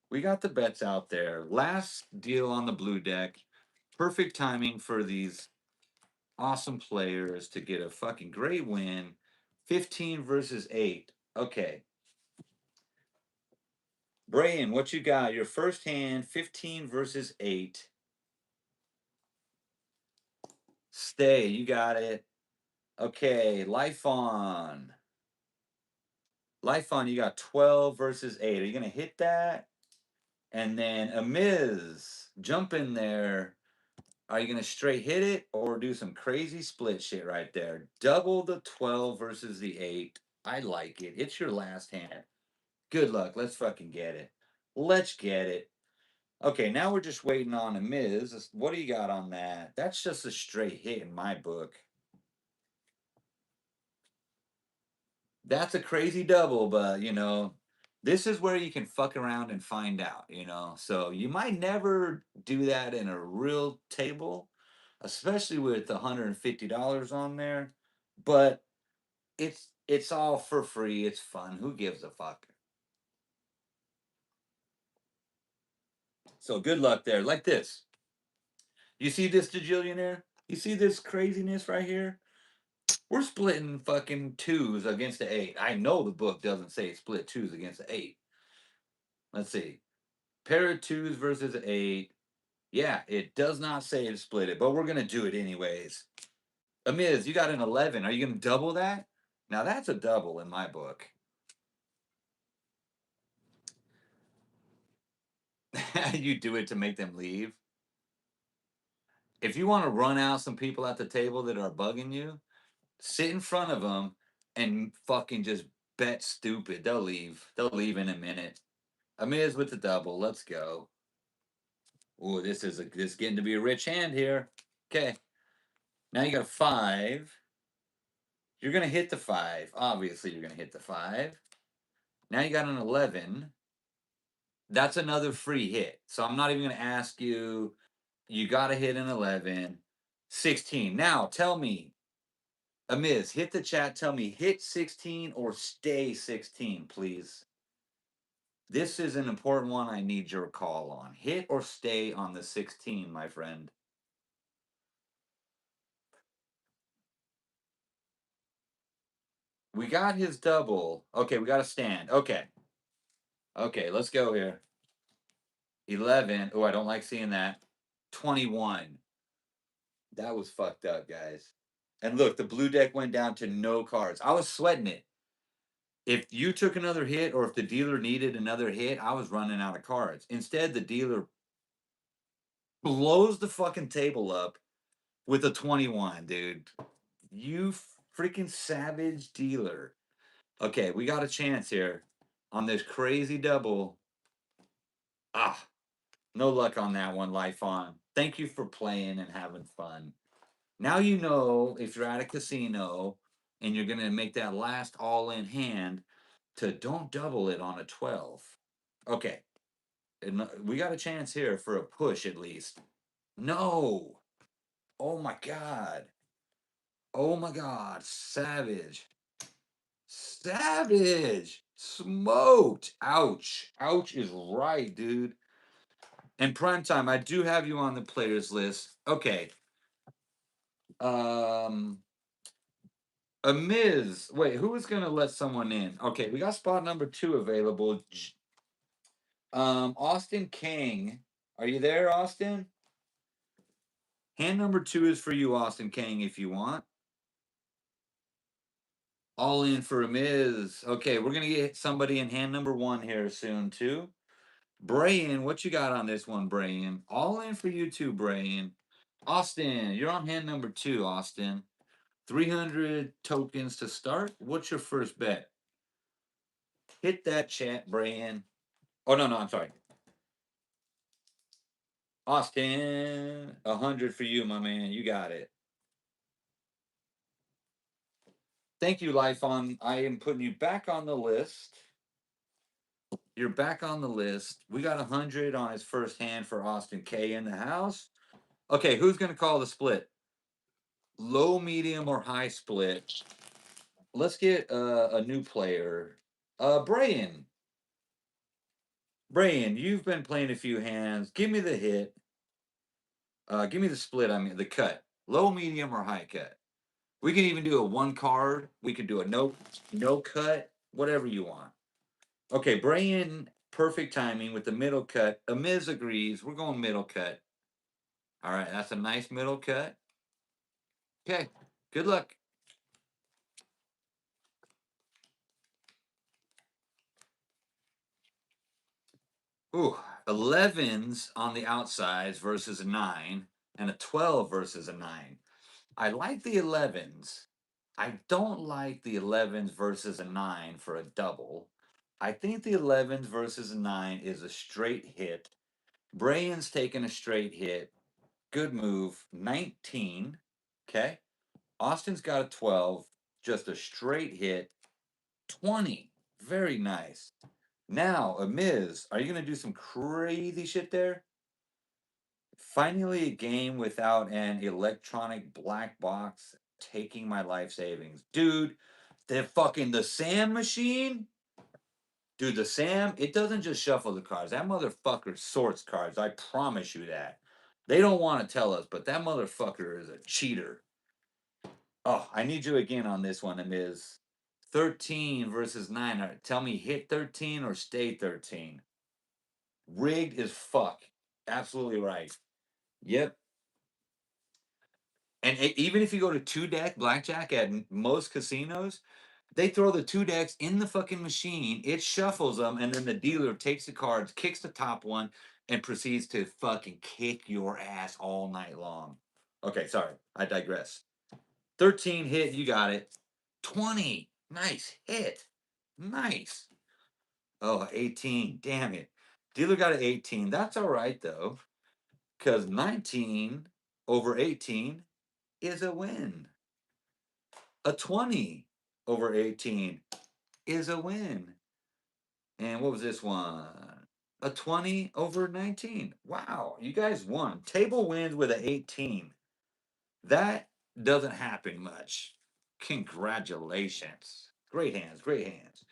we got the bets out there. Last deal on the blue deck. Perfect timing for these awesome players to get a fucking great win. 15 versus 8. Okay. Brian, what you got? Your first hand, 15 versus 8. Stay, you got it. Okay, Life On. Life On, you got 12 versus 8. Are you going to hit that? And then a Miz, jump in there. Are you going to straight hit it or do some crazy split shit right there? Double the 12 versus the 8. I like it. It's your last hand. Good luck. Let's fucking get it. Let's get it. Okay, now we're just waiting on a Miz. What do you got on that? That's just a straight hit in my book. That's a crazy double, but this is where you can fuck around and find out. So you might never do that in a real table, especially with $150 on there. But it's all for free. It's fun. Who gives a fuck? So good luck there. Like this. You see this, Jillionaire? You see this craziness right here? We're splitting fucking twos against the 8. I know the book doesn't say split twos against the 8. Let's see. Pair of twos versus 8. Yeah, it does not say to split it, but we're going to do it anyways. Amiz, you got an 11. Are you going to double that? Now that's a double in my book. You do it to make them leave. If you want to run out some people at the table that are bugging you, sit in front of them and fucking just bet stupid. They'll leave. They'll leave in a minute. Amiz with the double. Let's go. Oh, this is getting to be a rich hand here. Okay. Now you got a 5. You're gonna hit the 5. Obviously, you're gonna hit the 5. Now you got an 11. That's another free hit. So I'm not even gonna ask you. You gotta hit an 11. 16. Now tell me, Amiz, hit the chat. Tell me, hit 16 or stay 16, please. This is an important one. I need your call on. Hit or stay on the 16, my friend. We got his double. Okay, we got to stand. Okay. Okay, let's go here. 11. Oh, I don't like seeing that. 21. That was fucked up, guys. And look, the blue deck went down to no cards. I was sweating it. If you took another hit or if the dealer needed another hit, I was running out of cards. Instead, the dealer blows the fucking table up with a 21, dude. You freaking savage dealer. Okay, we got a chance here on this crazy double. Ah, no luck on that one, Life On. Thank you for playing and having fun. Now you know if you're at a casino and you're going to make that last all in hand to don't double it on a 12. Okay. And we got a chance here for a push at least. No. Oh my God. Oh my God. Savage. Savage. Smoked. Ouch. Ouch is right, dude. And Primetime, I do have you on the players list. Okay. Um A Miz. Wait, who is gonna let someone in? Okay, we got spot number 2 available. Austin King. Are you there, Austin? Hand number 2 is for you, Austin King, if you want. All in for a Miz. Okay, we're gonna get somebody in hand number 1 here soon too. Brian, what you got on this one, Brian? All in for you too, Brian. Austin, you're on hand number 2, Austin. 300 tokens to start. What's your first bet? Hit that chat, Brian. Oh, no, no, I'm sorry. Austin, 100 for you, my man. You got it. Thank you, Life On. I am putting you back on the list. You're back on the list. We got 100 on his first hand for Austin K in the house. Okay, who's going to call the split? Low, medium, or high split? Let's get a new player. Brian. Brian, you've been playing a few hands. Give me the hit. Give me the split. I mean, the cut. Low, medium, or high cut. We can even do a one card. We could do a no cut, whatever you want. Okay, Brian, perfect timing with the middle cut. Amiz agrees. We're going middle cut. All right, that's a nice middle cut. Okay, good luck. Ooh, 11s on the outsides versus a 9, and a 12 versus a 9. I like the 11s. I don't like the 11s versus a 9 for a double. I think the 11s versus a 9 is a straight hit. Brian's taking a straight hit. Good move. 19. Okay. Austin's got a 12. Just a straight hit. 20. Very nice. Now, Amiz, are you going to do some crazy shit there? Finally, a game without an electronic black box taking my life savings. Dude, the Sam machine? Dude, the Sam, it doesn't just shuffle the cards. That motherfucker sorts cards. I promise you that. They don't want to tell us, but that motherfucker is a cheater. Oh, I need you again on this one, Amiz. 13 versus 9. All right, tell me, hit 13 or stay 13? Rigged as fuck. Absolutely right. Yep. And even if you go to 2 deck blackjack at most casinos, they throw the 2 decks in the fucking machine. It shuffles them, and then the dealer takes the cards, kicks the top one, and proceeds to fucking kick your ass all night long. Okay, sorry, I digress. 13 hit, you got it. 20, nice hit, nice. Oh, 18, damn it. Dealer got an 18. That's all right though, because 19 over 18 is a win. A 20 over 18 is a win. And what was this one? A 20 over 19. Wow, you guys won. Table wins with an 18. That doesn't happen much. Congratulations. Great hands, great hands.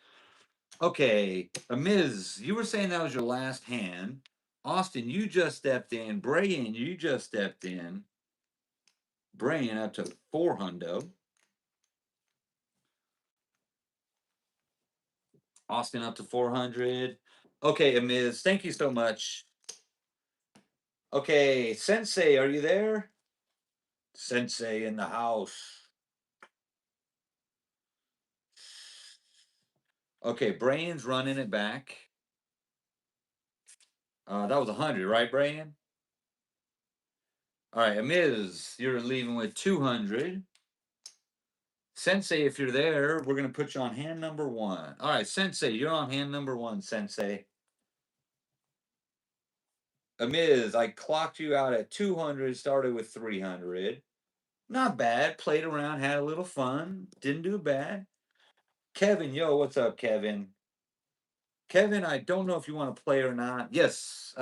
Okay, Amiz, you were saying that was your last hand. Austin, you just stepped in. Brian, you just stepped in. Brian up to 400. Austin up to 400. Okay, Amiz, thank you so much. Okay, Sensei, are you there? Sensei in the house. Okay, Brian's running it back. That was 100, right, Brian? All right, Amiz, you're leaving with 200. Sensei, if you're there, we're going to put you on hand number 1. All right, Sensei, you're on hand number 1, Sensei. Amiz, I clocked you out at 200, started with 300. Not bad. Played around, had a little fun. Didn't do bad. Kevin, yo, what's up, Kevin? Kevin, I don't know if you want to play or not. Yes,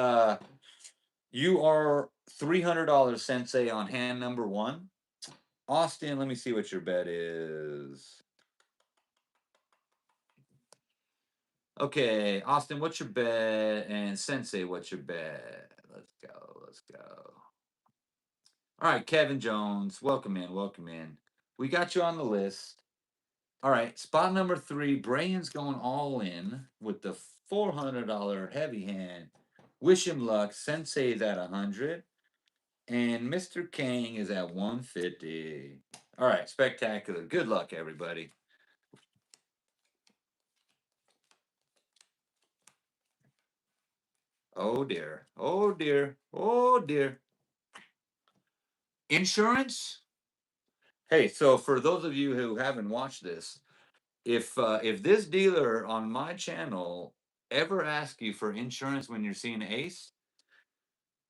you are $300 Sensei on hand number 1. Austin, let me see what your bet is. Okay, Austin, what's your bet? And Sensei, what's your bet? Let's go. Let's go. All right, Kevin Jones, welcome in. Welcome in. We got you on the list. All right, spot number 3. Brian's going all in with the $400 heavy hand. Wish him luck. Sensei's at 100. And Mr. Kang is at 150. All right, spectacular. Good luck, everybody. Oh, dear. Oh, dear. Oh, dear. Insurance? Hey, so for those of you who haven't watched this, if this dealer on my channel ever asks you for insurance when you're seeing ace,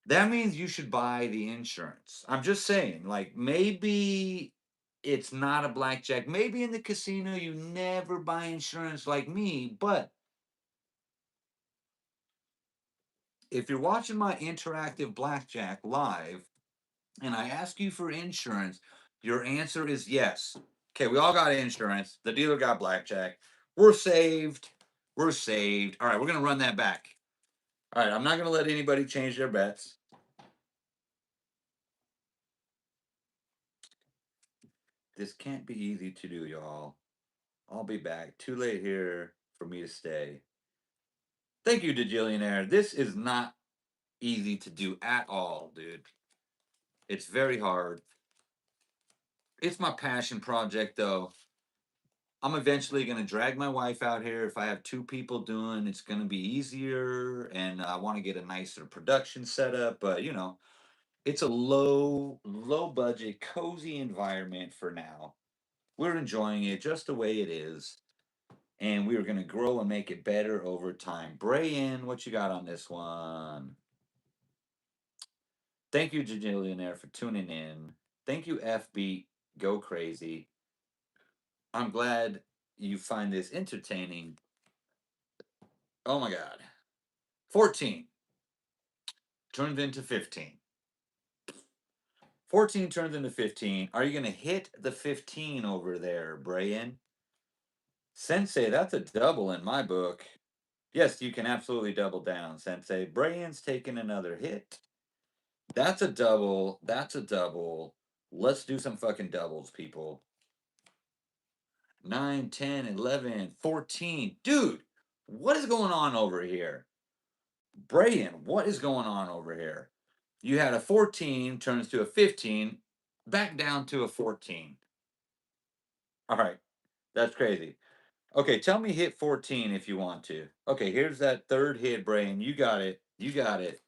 that means you should buy the insurance. I'm just saying, like, maybe it's not a blackjack. Maybe in the casino you never buy insurance like me, but if you're watching my interactive blackjack live and I ask you for insurance, your answer is yes. Okay, we all got insurance. The dealer got blackjack. We're saved. We're saved. All right, we're going to run that back. All right, I'm not going to let anybody change their bets. This can't be easy to do, y'all. I'll be back. Too late here for me to stay. Thank you, Dejillionaire. This is not easy to do at all, dude. It's very hard. It's my passion project, though. I'm eventually going to drag my wife out here. If I have 2 people doing, it's going to be easier. And I want to get a nicer production setup. But, it's a low budget, cozy environment for now. We're enjoying it just the way it is. And we are going to grow and make it better over time. Brayin, what you got on this one? Thank you, Jajillionaire, for tuning in. Thank you, FB. Go crazy. I'm glad you find this entertaining. Oh my God. 14 turns into 15. 14 turns into 15. Are you going to hit the 15 over there, Brayan? Sensei, that's a double in my book. Yes, you can absolutely double down, Sensei. Brayan's taking another hit. That's a double. That's a double. Let's do some fucking doubles, people. 9, 10, 11, 14. Dude, what is going on over here? Brayan, what is going on over here? You had a 14, turns to a 15, back down to a 14. All right, that's crazy. Okay, tell me hit 14 if you want to. Okay, here's that third hit, Brayan. You got it. You got it.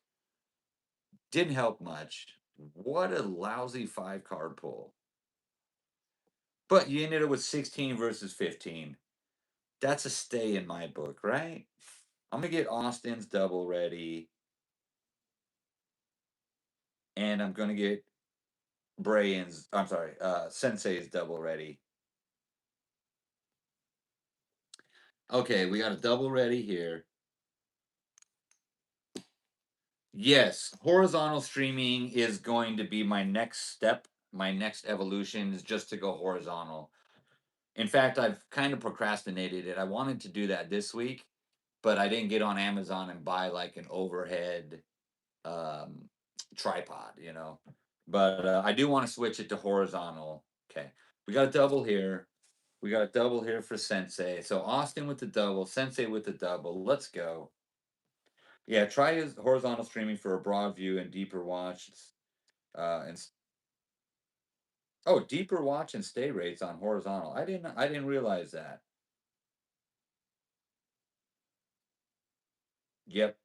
Didn't help much. What a lousy 5-card pull. But you ended up with 16 versus 15. That's a stay in my book, right? I'm going to get Austin's double ready. And I'm going to get Sensei's double ready. Okay, we got a double ready here. Yes, horizontal streaming is going to be my next step. My next evolution is just to go horizontal. In fact, I've kind of procrastinated it. I wanted to do that this week, but I didn't get on Amazon and buy like an overhead um, tripod. But I do want to switch it to horizontal. Okay, we got a double here. We got a double here for Sensei. So Austin with the double, Sensei with the double. Let's go. Yeah, try his horizontal streaming for a broad view and deeper watch. And deeper watch and stay rates on horizontal. I didn't realize that. Yep.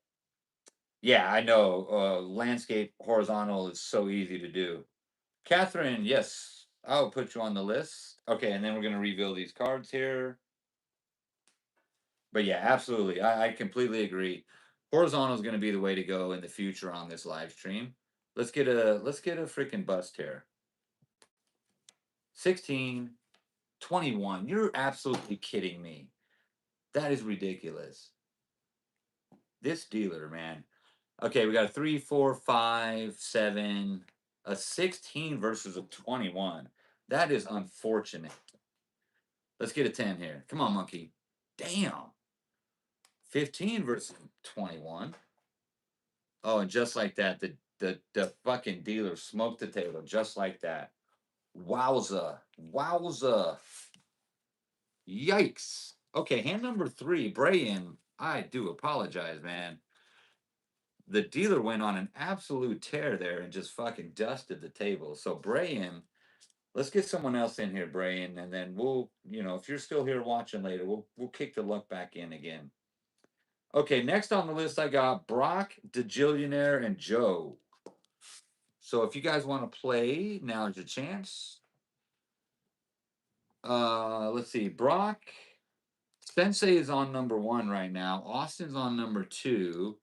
Yeah, I know. Landscape horizontal is so easy to do. Catherine, yes, I'll put you on the list. Okay, and then we're gonna reveal these cards here. But yeah, absolutely. I completely agree. Horizontal is going to be the way to go in the future on this live stream. Let's get a freaking bust here. 16, 21. You're absolutely kidding me. That is ridiculous. This dealer, man. Okay, we got a 3, 4, 5, 7, a 16 versus a 21. That is unfortunate. Let's get a 10 here. Come on, monkey. Damn. 15 versus 21. Oh, and just like that, the fucking dealer smoked the table just like that. Wowza. Wowza. Yikes. Okay, hand number 3, Brayan. I do apologize, man. The dealer went on an absolute tear there and just fucking dusted the table. So Brayan, let's get someone else in here, Brayan, and then we'll, if you're still here watching later, we'll kick the luck back in again. Okay, next on the list I got Brock, DeJillionaire, and Joe. So if you guys want to play, now's your chance. Let's see. Brock, Sensei is on number 1 right now. Austin's on number 2.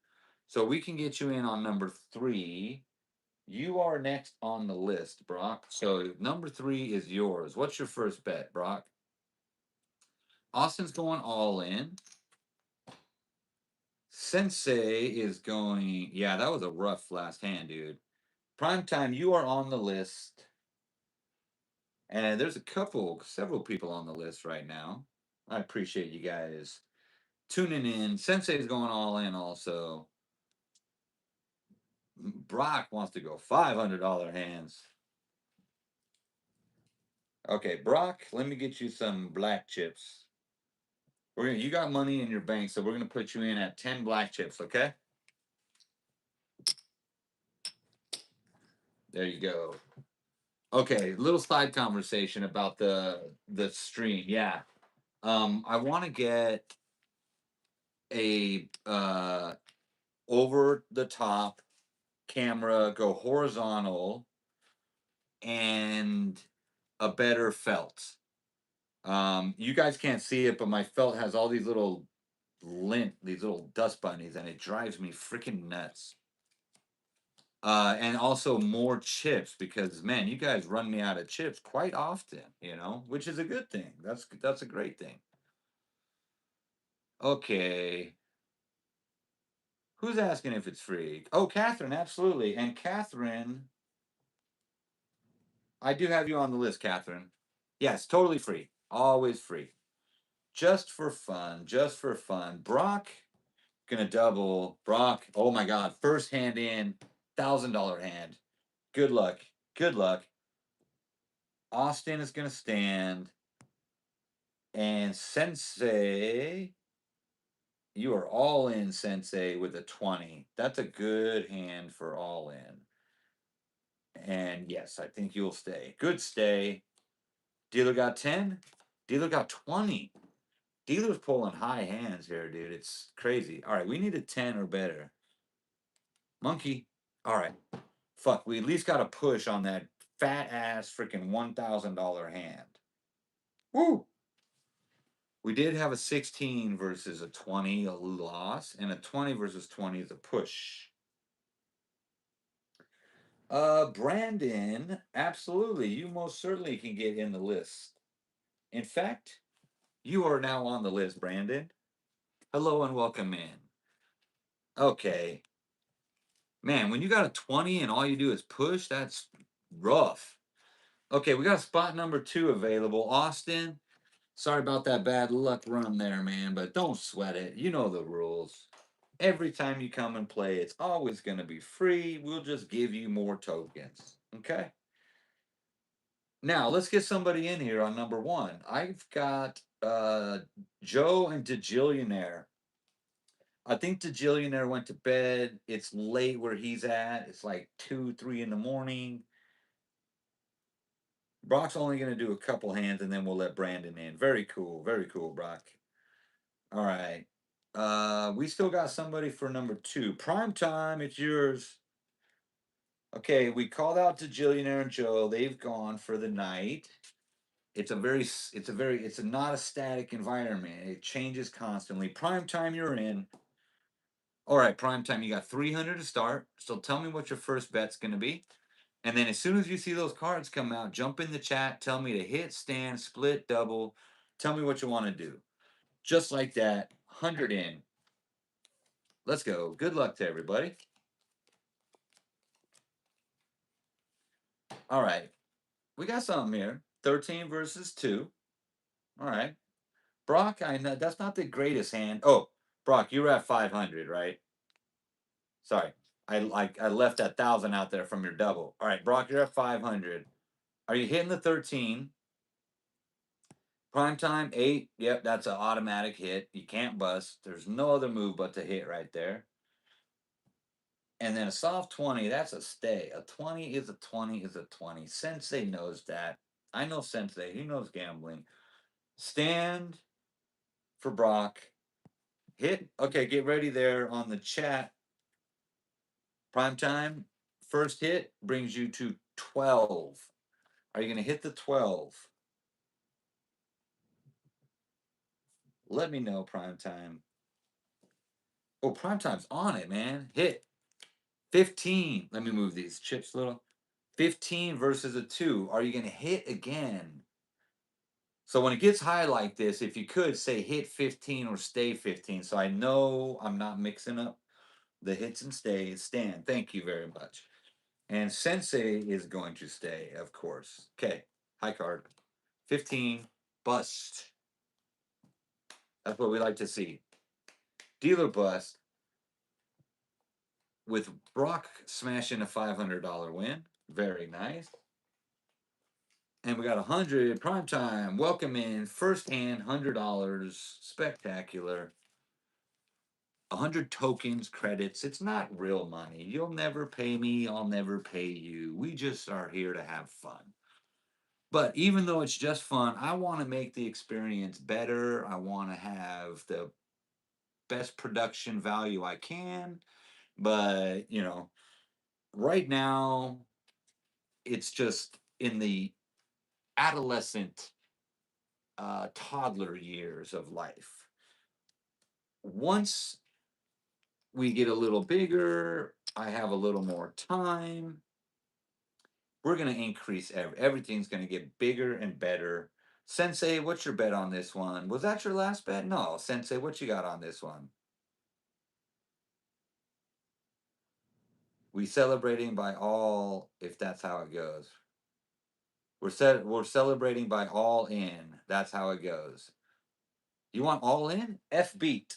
So we can get you in on number 3. You are next on the list, Brock. So number 3 is yours. What's your first bet, Brock? Austin's going all in. Sensei is going. Yeah, that was a rough last hand, dude. Primetime, you are on the list. And there's several people on the list right now. I appreciate you guys tuning in. Sensei's going all in also. Brock wants to go $500 hands. Okay, Brock, let me get you some black chips. You got money in your bank, so we're gonna put you in at 10 black chips, okay? There you go. Okay, little side conversation about the stream. Yeah. I want to get a over the top camera, go horizontal, and a better felt. You guys can't see it, but my felt has all these little these little dust bunnies, and it drives me freaking nuts. And also more chips because man, you guys run me out of chips quite often, which is a good thing. That's a great thing. Okay. Who's asking if it's free? Oh, Catherine, absolutely. And Catherine, I do have you on the list, Catherine. Yes, totally free. Always free. Just for fun. Just for fun. Brock, gonna double. Brock, oh my God. First hand in, $1,000 hand. Good luck. Good luck. Austin is gonna stand. And Sensei, you are all in, Sensei, with a 20. That's a good hand for all in. And yes, I think you'll stay. Good stay. Dealer got 10. Dealer got 20. Dealer's pulling high hands here, dude. It's crazy. All right, we need a 10 or better. Monkey. All right. Fuck, we at least got a push on that fat ass freaking $1,000 hand. Woo! We did have a 16 versus a 20, a loss, and a 20 versus 20 is a push. Brandon, absolutely. You most certainly can get in the list. In fact, you are now on the list, Brandon. Hello and welcome in. Okay. Man, when you got a 20 and all you do is push, that's rough. Okay, we got spot number 2 available. Austin, sorry about that bad luck run there, man, but don't sweat it. You know the rules. Every time you come and play, it's always going to be free. We'll just give you more tokens. Okay? Now, let's get somebody in here on number 1. I've got Joe and DeJillionaire. I think DeJillionaire went to bed. It's late where he's at. It's like 2, 3 in the morning. Brock's only going to do a couple hands and then we'll let Brandon in. Very cool. Very cool, Brock. All right. We still got somebody for number 2. Prime time, it's yours. Okay, we called out to Jillionaire and Joe. They've gone for the night. It's not a static environment. It changes constantly. Prime time, you're in. All right, prime time, you got 300 to start. So tell me what your first bet's going to be. And then as soon as you see those cards come out, jump in the chat. Tell me to hit, stand, split, double. Tell me what you want to do. Just like that, 100 in. Let's go. Good luck to everybody. All right. We got something here. 13 versus 2. All right. Brock, I know that's not the greatest hand. Oh, Brock, you were at 500, right? Sorry. I left that 1,000 out there from your double. All right, Brock, you're at 500. Are you hitting the 13? Prime time 8. Yep, that's an automatic hit. You can't bust. There's no other move but to hit right there. And then a soft 20, that's a stay. A 20 is a 20 is a 20. Sensei knows that. I know Sensei. He knows gambling. Stand for Brock. Hit. Okay, get ready there on the chat. Prime time. First hit brings you to 12. Are you going to hit the 12? Let me know, prime time. Oh, prime time's on it, man. Hit. 15. Let me move these chips a little. 15 versus a 2. Are you going to hit again? So when it gets high like this, if you could say hit 15 or stay 15. So I know I'm not mixing up the hits and stays. Stan, thank you very much. And Sensei is going to stay, of course. Okay, high card. 15, bust. That's what we like to see. Dealer bust with Brock smashing a $500 win. Very nice. And we got 100 prime time. Welcome in. First hand, $100. Spectacular. 100 tokens, credits. It's not real money. You'll never pay me. I'll never pay you. We just are here to have fun. But even though it's just fun, I want to make the experience better. I want to have the best production value I can. But, right now, it's just in the adolescent, toddler years of life. Once we get a little bigger, I have a little more time. We're going to increase everything's going to get bigger and better. Sensei, what's your bet on this one? Was that your last bet? No, Sensei, what you got on this one? We celebrating by all, if that's how it goes. We're celebrating by all in. That's how it goes. You want all in? F beat.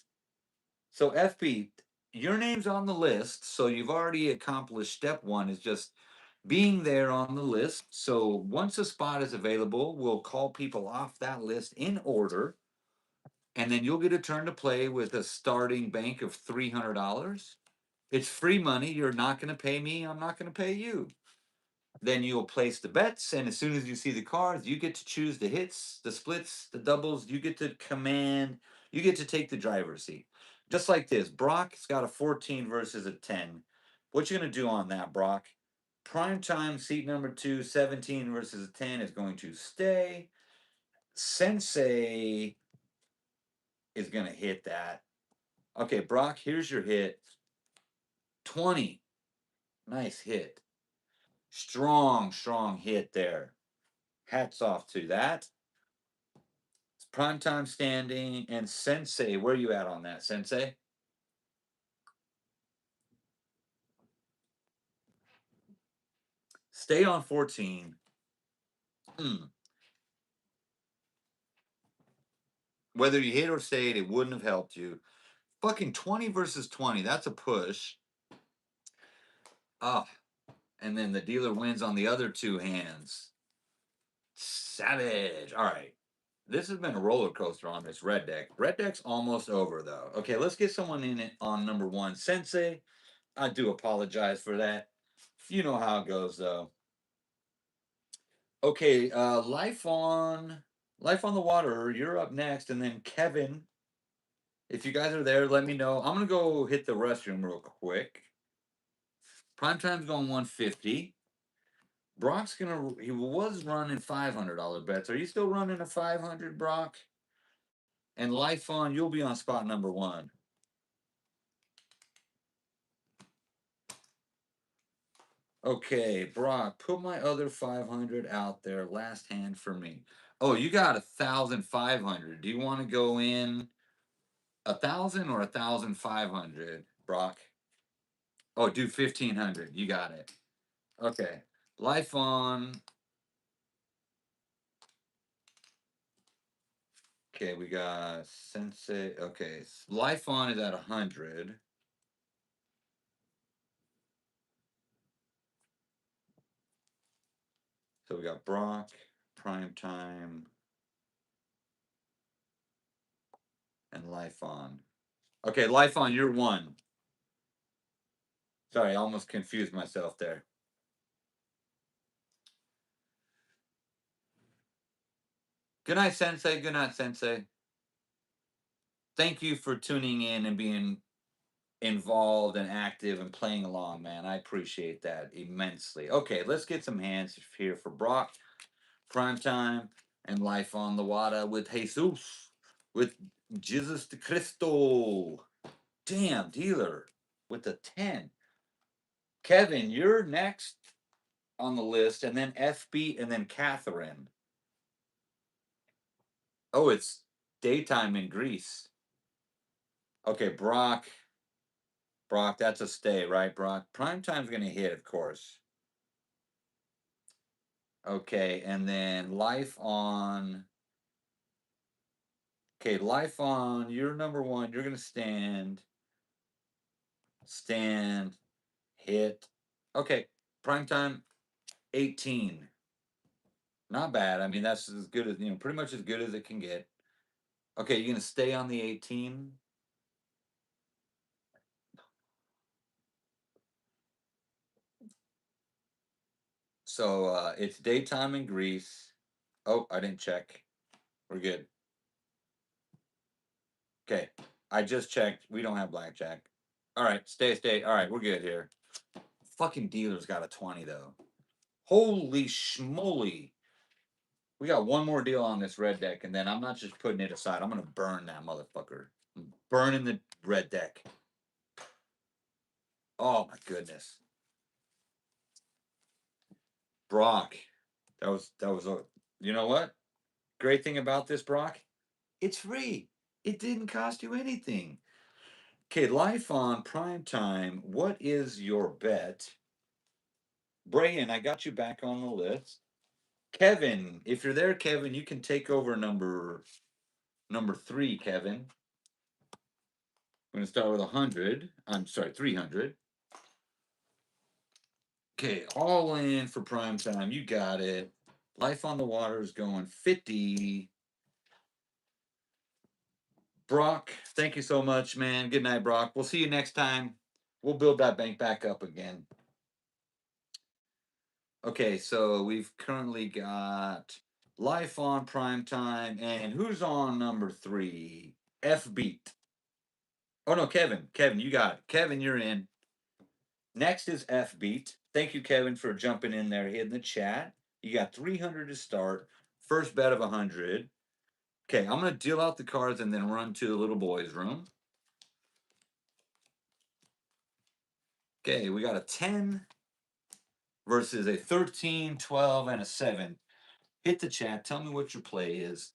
So F beat, your name's on the list, so you've already accomplished step one is just being there on the list. So once a spot is available, we'll call people off that list in order, and then you'll get a turn to play with a starting bank of $300. It's free money. You're not going to pay me. I'm not going to pay you. Then you'll place the bets, and as soon as you see the cards, you get to choose the hits, the splits, the doubles. You get to command. You get to take the driver's seat. Just like this. Brock's got a 14 versus a 10. What you going to do on that, Brock? Prime time seat number 2, 17 versus a 10 is going to stay. Sensei is going to hit that. Okay, Brock, here's your hit. 20. Nice hit. Strong, strong hit there. Hats off to that. It's primetime standing. And Sensei, where are you at on that, Sensei? Stay on 14. Whether you hit or stayed, it wouldn't have helped you. Fucking 20 versus 20. That's a push. Ah, and then the dealer wins on the other two hands. Savage. All right. This has been a roller coaster on this red deck. Red deck's almost over, though. Okay, let's get someone in it on number 1. Sensei, I do apologize for that. You know how it goes, though. Okay, Life on the Water, you're up next. And then Kevin, if you guys are there, let me know. I'm going to go hit the restroom real quick. Primetime's going 150. Brock's he was running $500 bets. Are you still running a 500, Brock? And Life on, you'll be on spot number 1. Okay, Brock, put my other 500 out there. Last hand for me. Oh, you got 1,500. Do you want to go in 1,000 or 1,500, Brock? Oh, do 1,500. You got it. Okay. Life on. Okay, we got Sensei. Okay, Life on is at 100. So we got Brock, Prime Time. and life on. Okay, life on, you're one. Sorry, I almost confused myself there. Good night, Sensei. Good night, Sensei. Thank you for tuning in and being involved and active and playing along, man. I appreciate that immensely. Okay, let's get some hands here for Brock, Primetime, and Life on the Water with Jesus, with Jesus de Cristo. Damn, dealer with the 10. Kevin, you're next on the list, and then FB, and then Catherine. Oh, it's daytime in Greece. Okay, Brock. Brock, that's a stay, right, Brock? Primetime's going to hit, of course. Okay, and then life on. Okay, life on. You're number one. You're going to stand. Stand. Hit. Okay, primetime 18. Not bad. I mean, that's as good as, pretty much as good as it can get. Okay, you're going to stay on the 18. So it's daytime in Greece. Oh, I didn't check. We're good. Okay, I just checked. We don't have blackjack. All right, stay. All right, we're good here. Fucking dealer's got a 20 though. Holy schmoly. We got one more deal on this red deck, and then I'm not just putting it aside. I'm gonna burn that motherfucker. I'm burning the red deck. Oh my goodness. Brock. That was a, you know what? Great thing about this, Brock, it's free. It didn't cost you anything. Okay, life on prime time. What is your bet? Brayan, I got you back on the list. Kevin, if you're there, Kevin, you can take over number 3, Kevin. I'm going to start with 100. I'm sorry, 300. Okay, all in for prime time. You got it. Life on the Water is going 50. Brock, thank you so much, man. Good night, Brock. We'll see you next time. We'll build that bank back up again. Okay, so we've currently got Life on prime time, and who's on number 3? F Beat. Oh no, Kevin. Kevin, you got it. Kevin, you're in. Next is F Beat. Thank you, Kevin, for jumping in there in the chat. You got 300 to start. First bet of 100. Okay, I'm going to deal out the cards and then run to the little boy's room. Okay, we got a 10 versus a 13, 12, and a 7. Hit the chat. Tell me what your play is.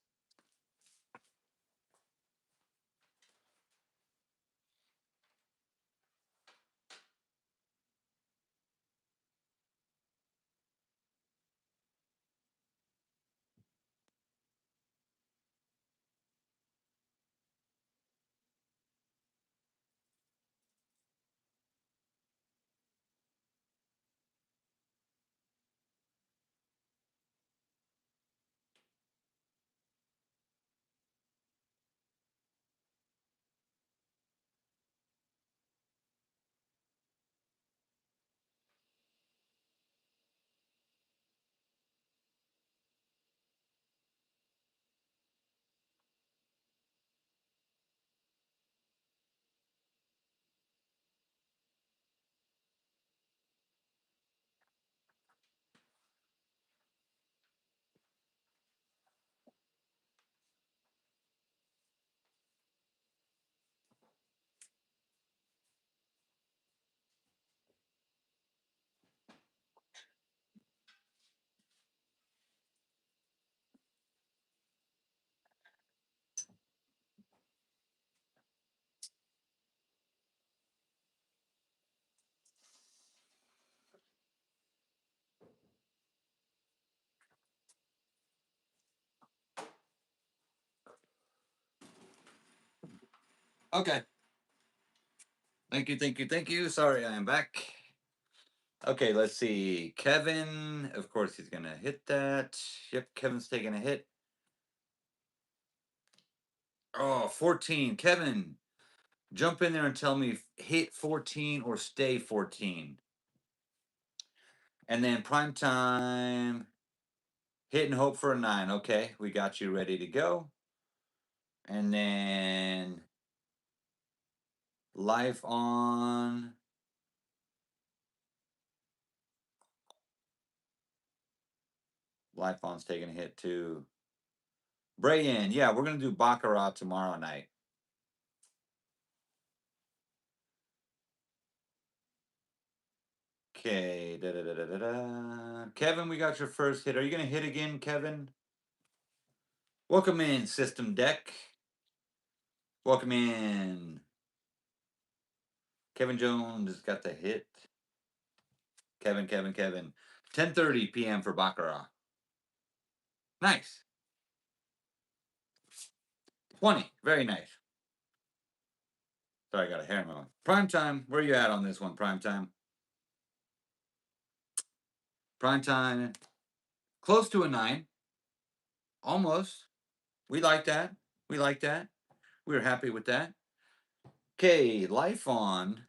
Okay. Thank you. Sorry, I am back. Okay, let's see. Kevin, of course, he's going to hit that. Yep, Kevin's taking a hit. Oh, 14. Kevin, jump in there and tell me hit 14 or stay 14. And then prime time, hit and hope for a 9. Okay, we got you ready to go. And then life on. Life on's taking a hit too. Brayan, yeah, we're gonna do Baccarat tomorrow night. Okay, da da da da da da. Kevin, we got your first hit. Are you gonna hit again, Kevin? Welcome in, System Deck. Welcome in. Kevin Jones has got the hit. Kevin. 10:30 p.m. for Baccarat. Nice. 20. Very nice. Sorry, I got a hair in my mouth. Prime time. Where are you at on this one? Prime time. Prime time. Close to a 9. Almost. We like that. We like that. We're happy with that. Okay, life on.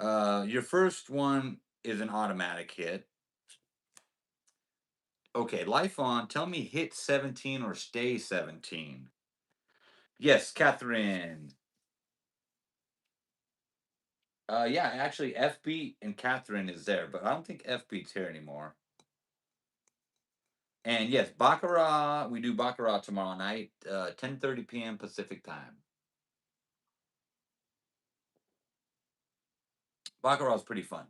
Your first one is an automatic hit. Okay, life on. Tell me hit 17 or stay 17. Yes, Catherine. Yeah, actually, F beat and Catherine is there, but I don't think F beat's here anymore. And yes, Baccarat. We do Baccarat tomorrow night, 10:30 p.m. Pacific time. Baccarat's pretty fun.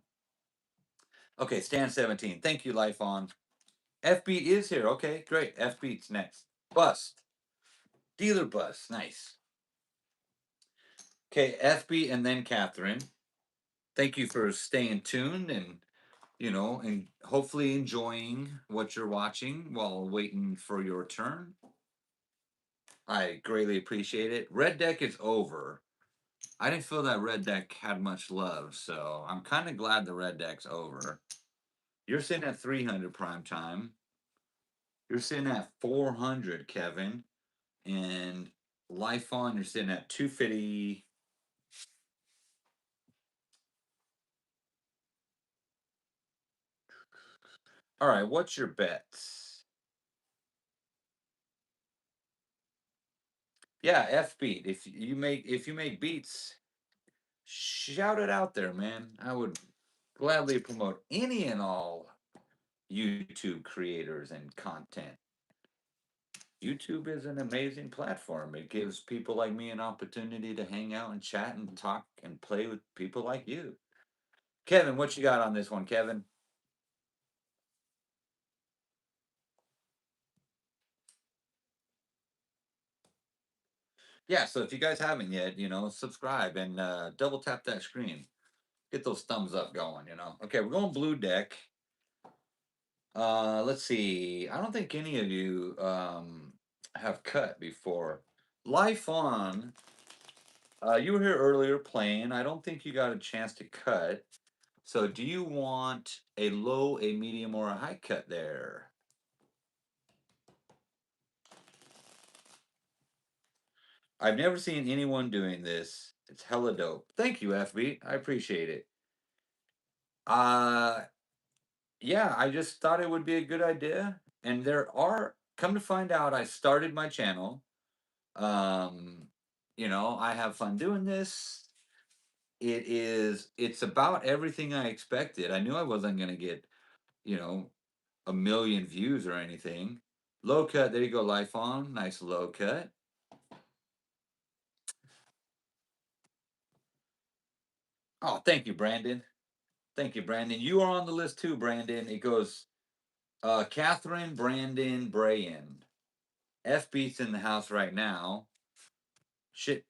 Okay, stand 17. Thank you, life on. F beat is here. Okay, great. F beat's next. Bust. Dealer bust. Nice. Okay, FB and then Catherine. Thank you for staying tuned and and hopefully enjoying what you're watching while waiting for your turn. I greatly appreciate it. Red deck is over. I didn't feel that red deck had much love, so I'm kind of glad the red deck's over. You're sitting at 300 prime time. You're sitting at 400, Kevin. And life on, you're sitting at 250. All right, what's your bets? Yeah, F beat. If you make beats, shout it out there, man. I would gladly promote any and all YouTube creators and content. YouTube is an amazing platform. It gives people like me an opportunity to hang out and chat and talk and play with people like you. Kevin, what you got on this one, Kevin? Yeah, so if you guys haven't yet, subscribe and double tap that screen. Get those thumbs up going. Okay, we're going blue deck. Let's see. I don't think any of you have cut before. Life on. You were here earlier playing. I don't think you got a chance to cut. So, do you want a low, a medium, or a high cut there? I've never seen anyone doing this. It's hella dope. Thank you, FB. I appreciate it. Uh, yeah, I just thought it would be a good idea. And come to find out, I started my channel. Um, I have fun doing this. It's about everything I expected. I knew I wasn't gonna get, you know, a million views or anything. Low cut, there you go, life on. Nice low cut. Oh, thank you, Brandon. Thank you, Brandon. You are on the list too, Brandon. It goes Catherine, Brandon, Brayan. F Beats in the house right now. Shit.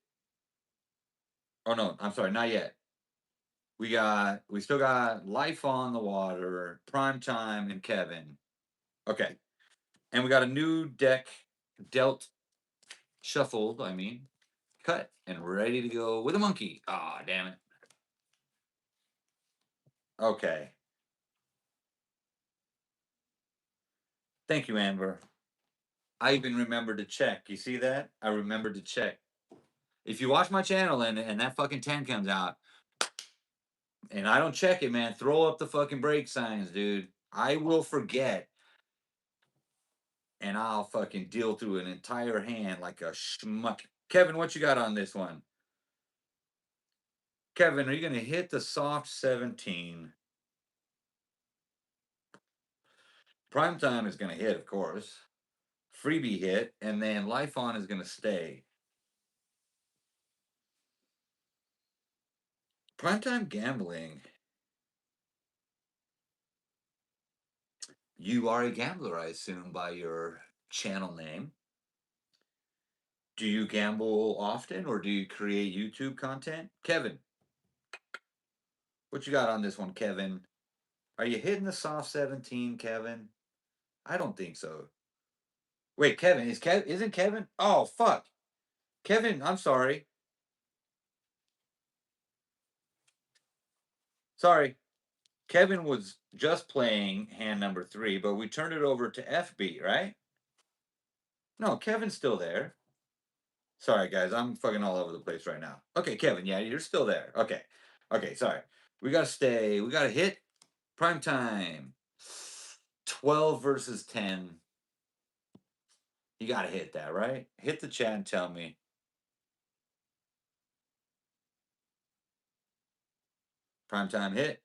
Oh no, I'm sorry, not yet. We still got Life on the Water, Prime Time, and Kevin. Okay. And we got a new deck dealt, shuffled, I mean, cut and ready to go with a monkey. Ah, damn it. Okay. Thank you, Amber. I even remembered to check. You see that? I remembered to check. If you watch my channel and that fucking 10 comes out and I don't check it, man, throw up the fucking break signs, dude. I will forget and I'll fucking deal through an entire hand like a schmuck. Kevin, what you got on this one? Kevin, are you going to hit the soft 17? Primetime is going to hit, of course. Freebie hit, and then Life On is going to stay. Primetime gambling. You are a gambler, I assume, by your channel name. Do you gamble often or do you create YouTube content? Kevin, what you got on this one, Kevin? Are you hitting the soft 17, Kevin? I don't think so. Wait, Kevin, isn't Kevin? Oh, fuck. Kevin, I'm sorry. Sorry. Kevin was just playing hand number 3, but we turned it over to FB, right? No, Kevin's still there. Sorry, guys, I'm fucking all over the place right now. Okay, Kevin, yeah, you're still there. Okay. Okay, sorry. We gotta stay. We gotta hit prime time. 12 versus 10. You gotta hit that, right? Hit the chat and tell me. Prime time hit.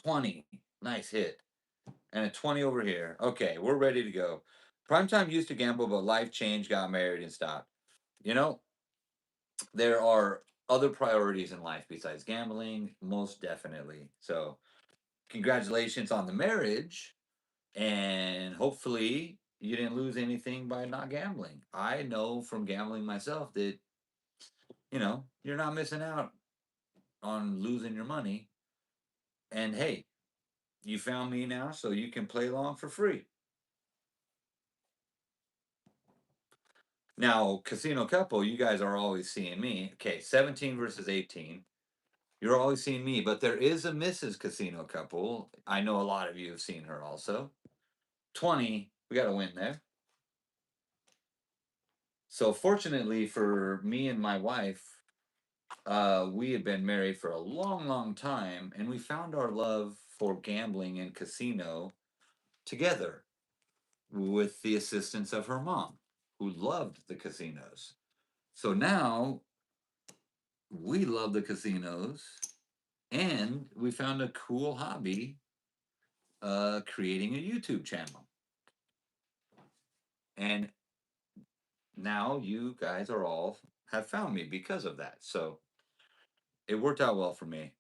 20. Nice hit. And a 20 over here. Okay, we're ready to go. Primetime used to gamble, but life changed, got married, and stopped. You know, there are other priorities in life besides gambling, most definitely. So, congratulations on the marriage. And hopefully, you didn't lose anything by not gambling. I know from gambling myself that, you're not missing out on losing your money. And hey, you found me now, so you can play along for free. Now, Casino Couple, you guys are always seeing me. Okay, 17 versus 18. You're always seeing me, but there is a Mrs. Casino Couple. I know a lot of you have seen her also. 20, we got to win there. So, fortunately for me and my wife, we had been married for a long, long time, and we found our love for gambling and casino together with the assistance of her mom, who loved the casinos. So now we love the casinos, and we found a cool hobby, creating a YouTube channel. And now you guys are all have found me because of that. So it worked out well for me.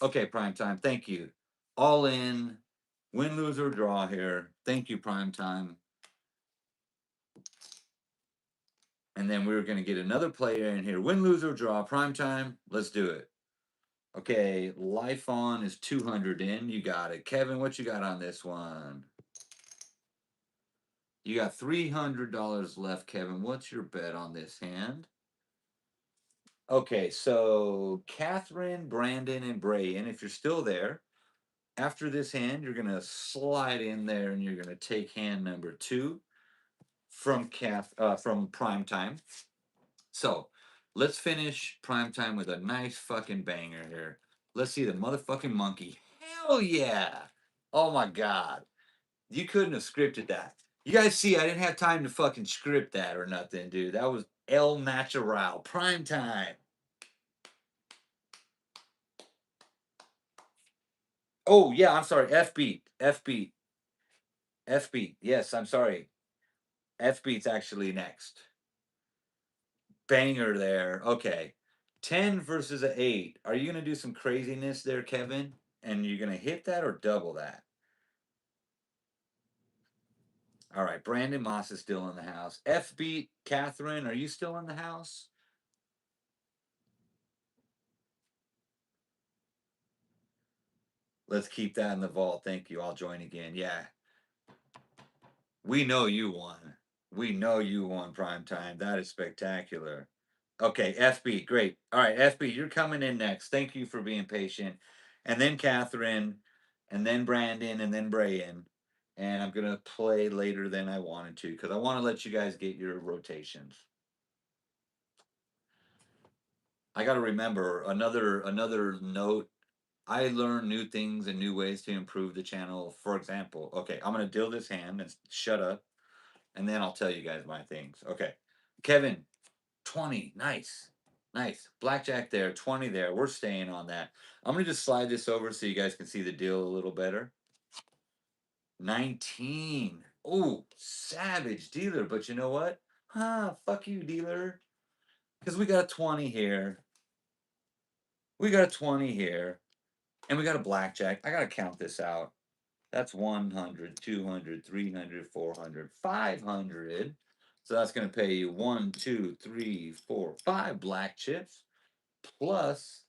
Okay, prime time. Thank you. All in, win, lose, or draw here. Thank you, prime time. And then we're going to get another player in here. Win, lose, or draw. Prime time. Let's do it. Okay, life on is 200 in. You got it. Kevin, what you got on this one? You got $300 left, Kevin. What's your bet on this hand? Okay, so Catherine, Brandon, and Brayan, if you're still there, after this hand, you're going to slide in there and you're going to take hand number 2 from prime time. So let's finish prime time with a nice fucking banger here. Let's see the motherfucking monkey. Hell yeah! Oh my god. You couldn't have scripted that. You guys see, I didn't have time to fucking script that or nothing, dude. That was El Natural. Prime time. Oh, yeah, I'm sorry. F beat. F beat. F beat. Yes, I'm sorry. F beat's actually next. Banger there. Okay. 10 versus an 8. Are you going to do some craziness there, Kevin? And you're going to hit that or double that? All right. Brandon Moss is still in the house. F beat. Catherine, are you still in the house? Let's keep that in the vault. Thank you. I'll join again. Yeah. We know you won. We know you won prime time. That is spectacular. Okay, FB, great. All right, FB, you're coming in next. Thank you for being patient. And then Catherine, and then Brandon, and then Brayan. And I'm gonna play later than I wanted to because I want to let you guys get your rotations. I got to remember another note. I learn new things and new ways to improve the channel. For example, okay, I'm gonna deal this hand and shut up, and then I'll tell you guys my things. Okay, Kevin, 20, nice, nice. Blackjack there, 20 there. We're staying on that. I'm gonna just slide this over so you guys can see the deal a little better. 19. Oh, savage dealer. But you know what? Fuck you, dealer. Because we got a 20 here. We got a 20 here. And we got a blackjack. I got to count this out. That's 100, 200, 300, 400, 500. So that's going to pay you 1, 2, 3, 4, 5 black chips. Plus,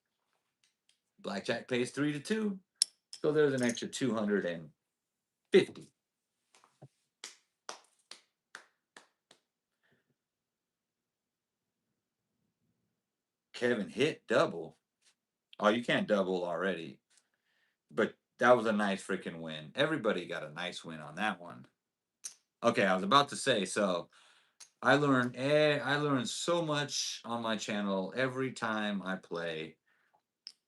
blackjack pays 3 to 2. So there's an extra 250. Kevin hit double. Oh, you can't double already. But that was a nice freaking win. Everybody got a nice win on that one. Okay, I was about to say, so I learned so much on my channel every time I play.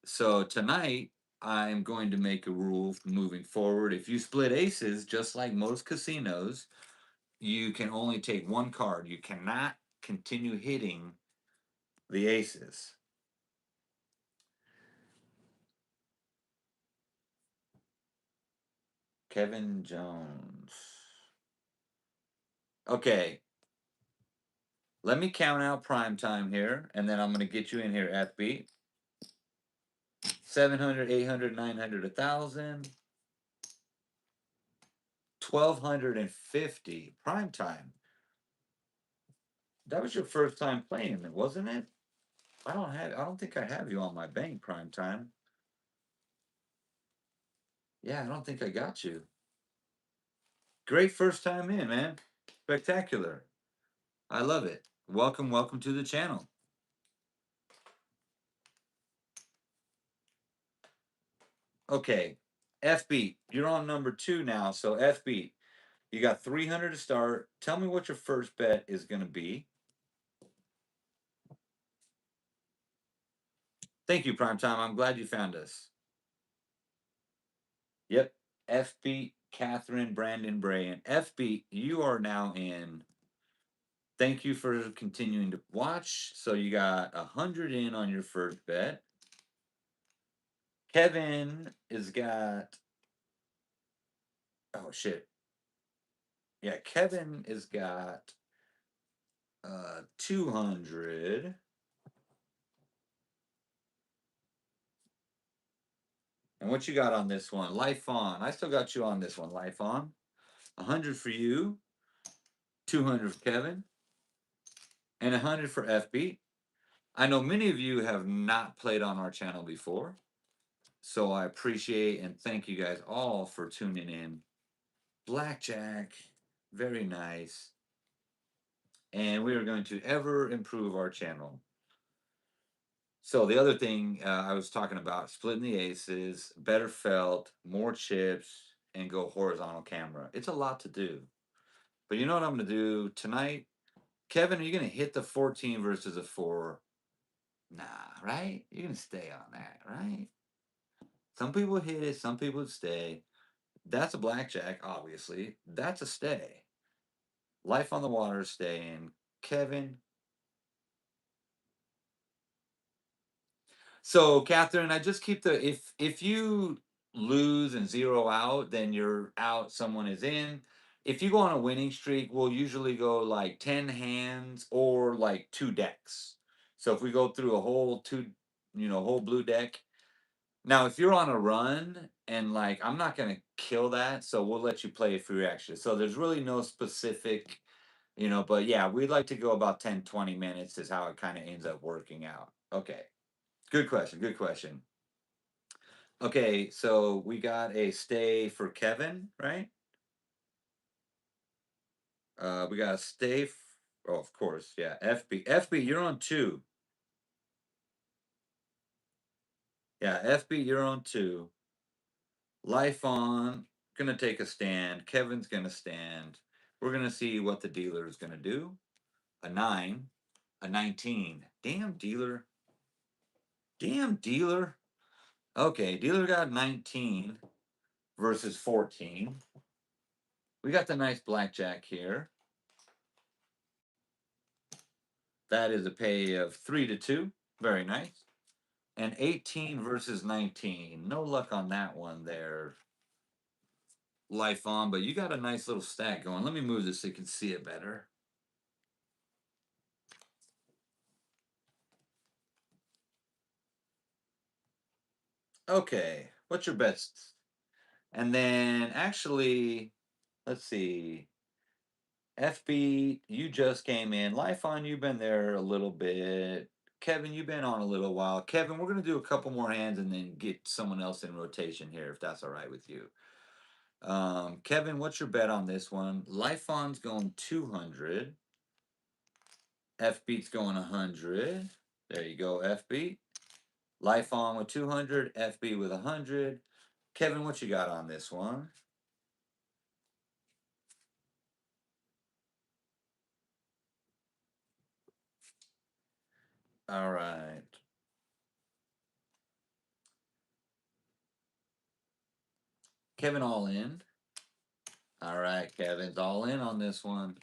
So tonight I'm going to make a rule moving forward. If you split aces, just like most casinos, you can only take one card. You cannot continue hitting the aces. Kevin Jones. Okay, let me count out prime time here, and then I'm going to get you in here, FB. 700, 800, 900, 1,000. 1,250 prime time. That was your first time playing it, wasn't it? I don't think I have you on my bank prime time. Yeah, I don't think I got you. Great first time in, man. Spectacular. I love it. Welcome, welcome to the channel. Okay, FB, you're on number 2 now. So FB, you got 300 to start. Tell me what your first bet is going to be. Thank you, Prime Time. I'm glad you found us. Yep. FB, Catherine, Brandon, Brayan. FB, you are now in. Thank you for continuing to watch. So you got 100 in on your first bet. Kevin has got. Oh, shit. Yeah, Kevin has got 200. And what you got on this one? Life on. I still got you on this one. Life on. 100 for you. 200 for Kevin. And 100 for FB. I know many of you have not played on our channel before. So I appreciate and thank you guys all for tuning in. Blackjack. Very nice. And we are going to ever improve our channel. So the other thing I was talking about, splitting the aces, better felt, more chips, and go horizontal camera. It's a lot to do. But you know what I'm going to do tonight? Kevin, are you going to hit the 14 versus a 4? Nah, right? You're going to stay on that, right? Some people hit it, some people stay. That's a blackjack, obviously. That's a stay. Life on the water staying. Kevin. So, Catherine, I just keep the if you lose and zero out, then you're out. Someone is in. If you go on a winning streak, we'll usually go like 10 hands or like 2 decks. So if we go through a whole whole blue deck. Now, if you're on a run and like I'm not gonna kill that, so we'll let you play a free extra. So there's really no specific, but yeah, we'd like to go about 10, 20 minutes is how it kind of ends up working out. Okay. Good question. Good question. Okay, so we got a stay for Kevin, right? We got a stay. Oh, of course, yeah. FB, FB, you're on 2. Yeah, FB, you're on 2. Life on. Gonna take a stand. Kevin's gonna stand. We're gonna see what the dealer is gonna do. A 9, a 19. Damn dealer. Damn dealer. Okay, dealer got 19 versus 14. We got the nice blackjack here. That is a pay of 3-2. Very nice. And 18 versus 19. No luck on that one there. Life on, but you got a nice little stack going. Let me move this so you can see it better. Okay, what's your best? And then actually, let's see. FB, you just came in. Life on, you've been there a little bit. Kevin, you've been on a little while. Kevin, we're going to do a couple more hands and then get someone else in rotation here, if that's all right with you. Kevin, what's your bet on this one? Life on's going 200. FB's going 100. There you go, FB. Life on with 200. FB with 100. Kevin, what you got on this one? All right. Kevin all in. All right, Kevin's all in on this one.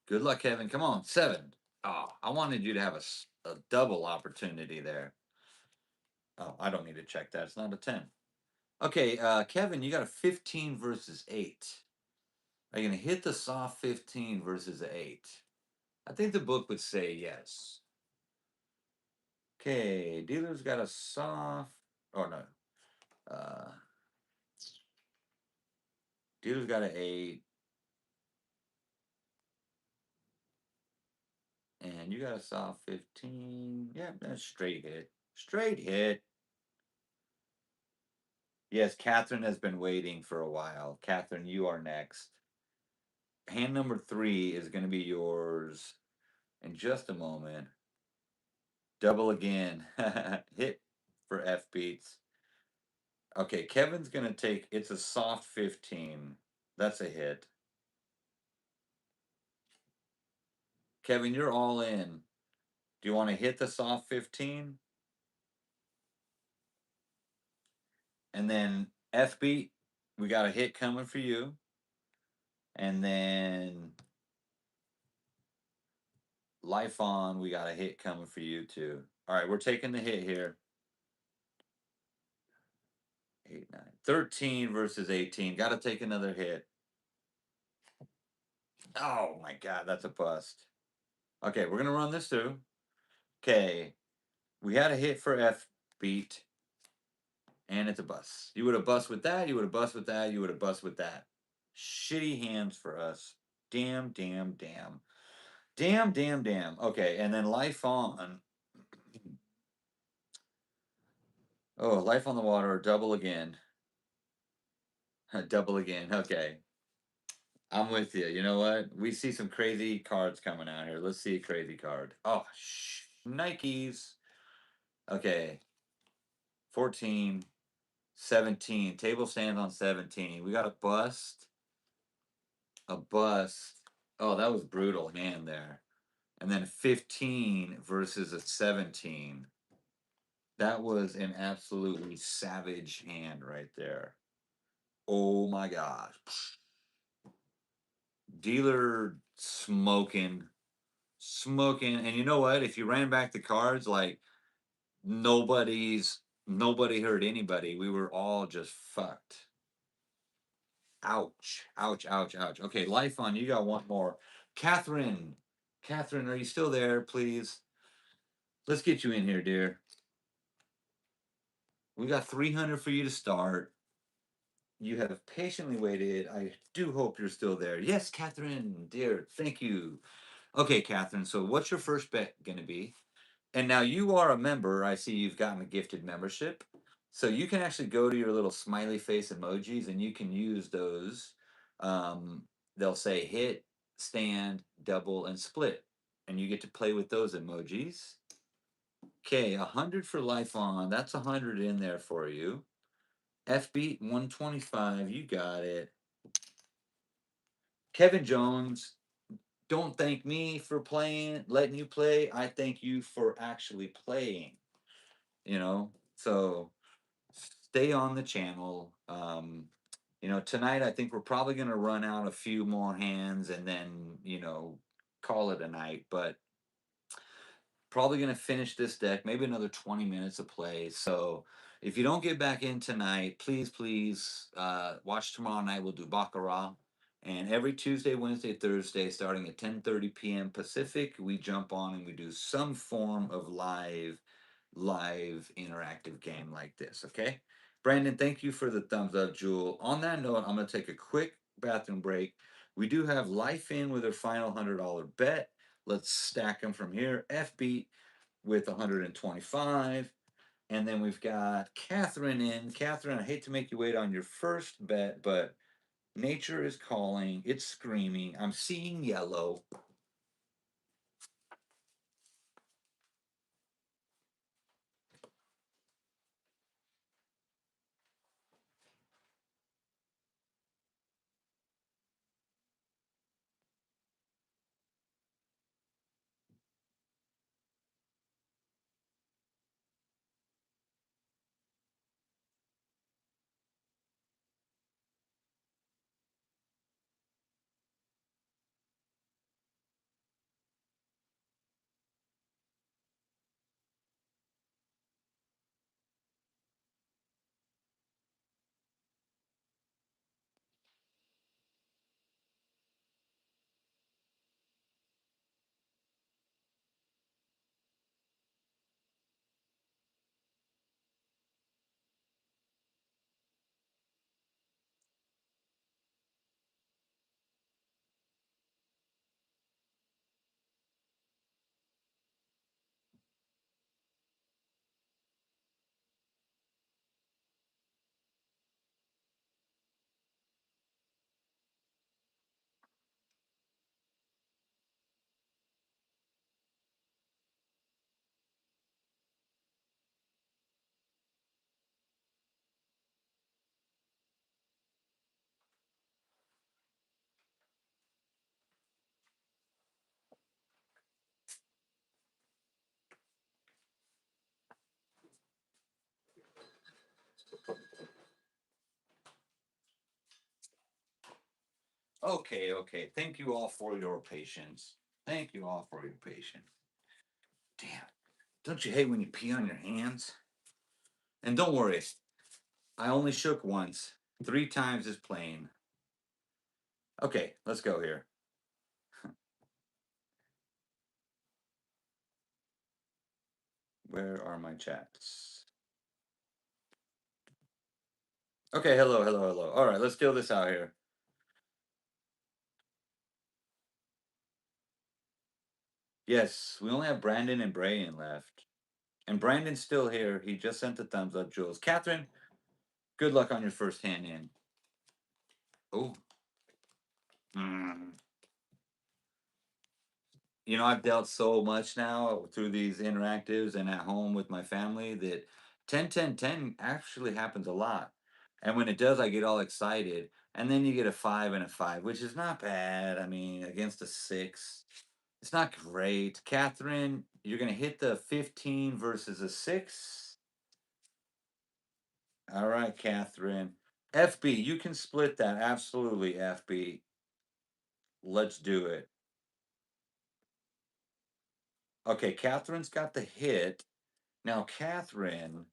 Good luck, Kevin. Come on, 7. Oh, I wanted you to have a double opportunity there. Oh, I don't need to check that. It's not a 10. Okay, Kevin, you got a 15 versus 8. Are you going to hit the soft 15 versus the 8? I think the book would say yes. Okay, dealer's got a soft. Oh, no. Dealer's got an 8. And you got a soft 15. Yeah, that's straight hit. Straight hit. Yes, Catherine has been waiting for a while. Catherine, you are next. Hand number 3 is going to be yours in just a moment. Double again. Hit for F beats. Okay, Kevin's going to take, it's a soft 15. That's a hit. Kevin, you're all in. Do you want to hit the soft 15? And then F beat, we got a hit coming for you. And then Life on, we got a hit coming for you too. All right, we're taking the hit here. 8, 9. 13 versus 18. Got to take another hit. Oh my God, that's a bust. Okay, we're going to run this through. Okay, we had a hit for F beat, and it's a bust. You would have bust with that, you would have bust with that, you would have bust with that. Shitty hands for us. Damn, damn, damn. Damn, damn, damn. Okay, and then Life on. Oh, Life on the Water, double again. Double again. Okay. I'm with you. You know what? We see some crazy cards coming out here. Let's see a crazy card. Oh, Nikes. Okay. 14, 17. Table stands on 17. We got a bust. A bust. Oh, that was brutal hand there. And then 15 versus a 17. That was an absolutely savage hand right there. Oh my gosh. Dealer smoking. Smoking. And you know what? If you ran back the cards, like nobody hurt anybody. We were all just fucked. Ouch. Ouch, ouch, ouch. Okay, Life on, you got one more. Catherine. Catherine, are you still there, please? Let's get you in here, dear. We got 300 for you to start. You have patiently waited. I do hope you're still there. Yes, Catherine, dear. Thank you. Okay, Catherine. So, what's your first bet going to be? And now you are a member. I see you've gotten a gifted membership. So you can actually go to your little smiley face emojis and you can use those. They'll say hit, stand, double, and split. And you get to play with those emojis. Okay, 100 for Life on. That's 100 in there for you. F beat 125. You got it. Kevin Jones, don't thank me for playing, letting you play. I thank you for actually playing. So stay on the channel. Tonight I think we're probably going to run out a few more hands and then call it a night. But probably going to finish this deck, maybe another 20 minutes of play. So if you don't get back in tonight, please watch tomorrow night. We'll do Baccarat. And every Tuesday, Wednesday, Thursday, starting at 10:30 p.m. Pacific, we jump on and we do some form of live interactive game like this, okay? Brandon, thank you for the thumbs up, Jewel. On that note, I'm going to take a quick bathroom break. We do have Life in with her final $100 bet. Let's stack them from here. F beat with 125. And then we've got Catherine in. Catherine, I hate to make you wait on your first bet, but nature is calling. It's screaming. I'm seeing yellow. Okay. Thank you all for your patience. Thank you all for your patience. Damn. Don't you hate when you pee on your hands? And don't worry, I only shook once. 3 times is plain. Okay, let's go here. Where are my chats? Okay, hello. All right, let's deal this out here. Yes, we only have Brandon and Brian left. And Brandon's still here. He just sent the thumbs up, Jules. Catherine, good luck on your first hand in. Oh. Mm. I've dealt so much now through these interactives and at home with my family that 10-10-10 actually happens a lot. And when it does, I get all excited. And then you get a 5 and a 5, which is not bad. I mean, against a 6, it's not great. Catherine, you're going to hit the 15 versus a 6. All right, Catherine. FB, you can split that. Absolutely, FB. Let's do it. Okay, Catherine's got the hit. Now, Catherine,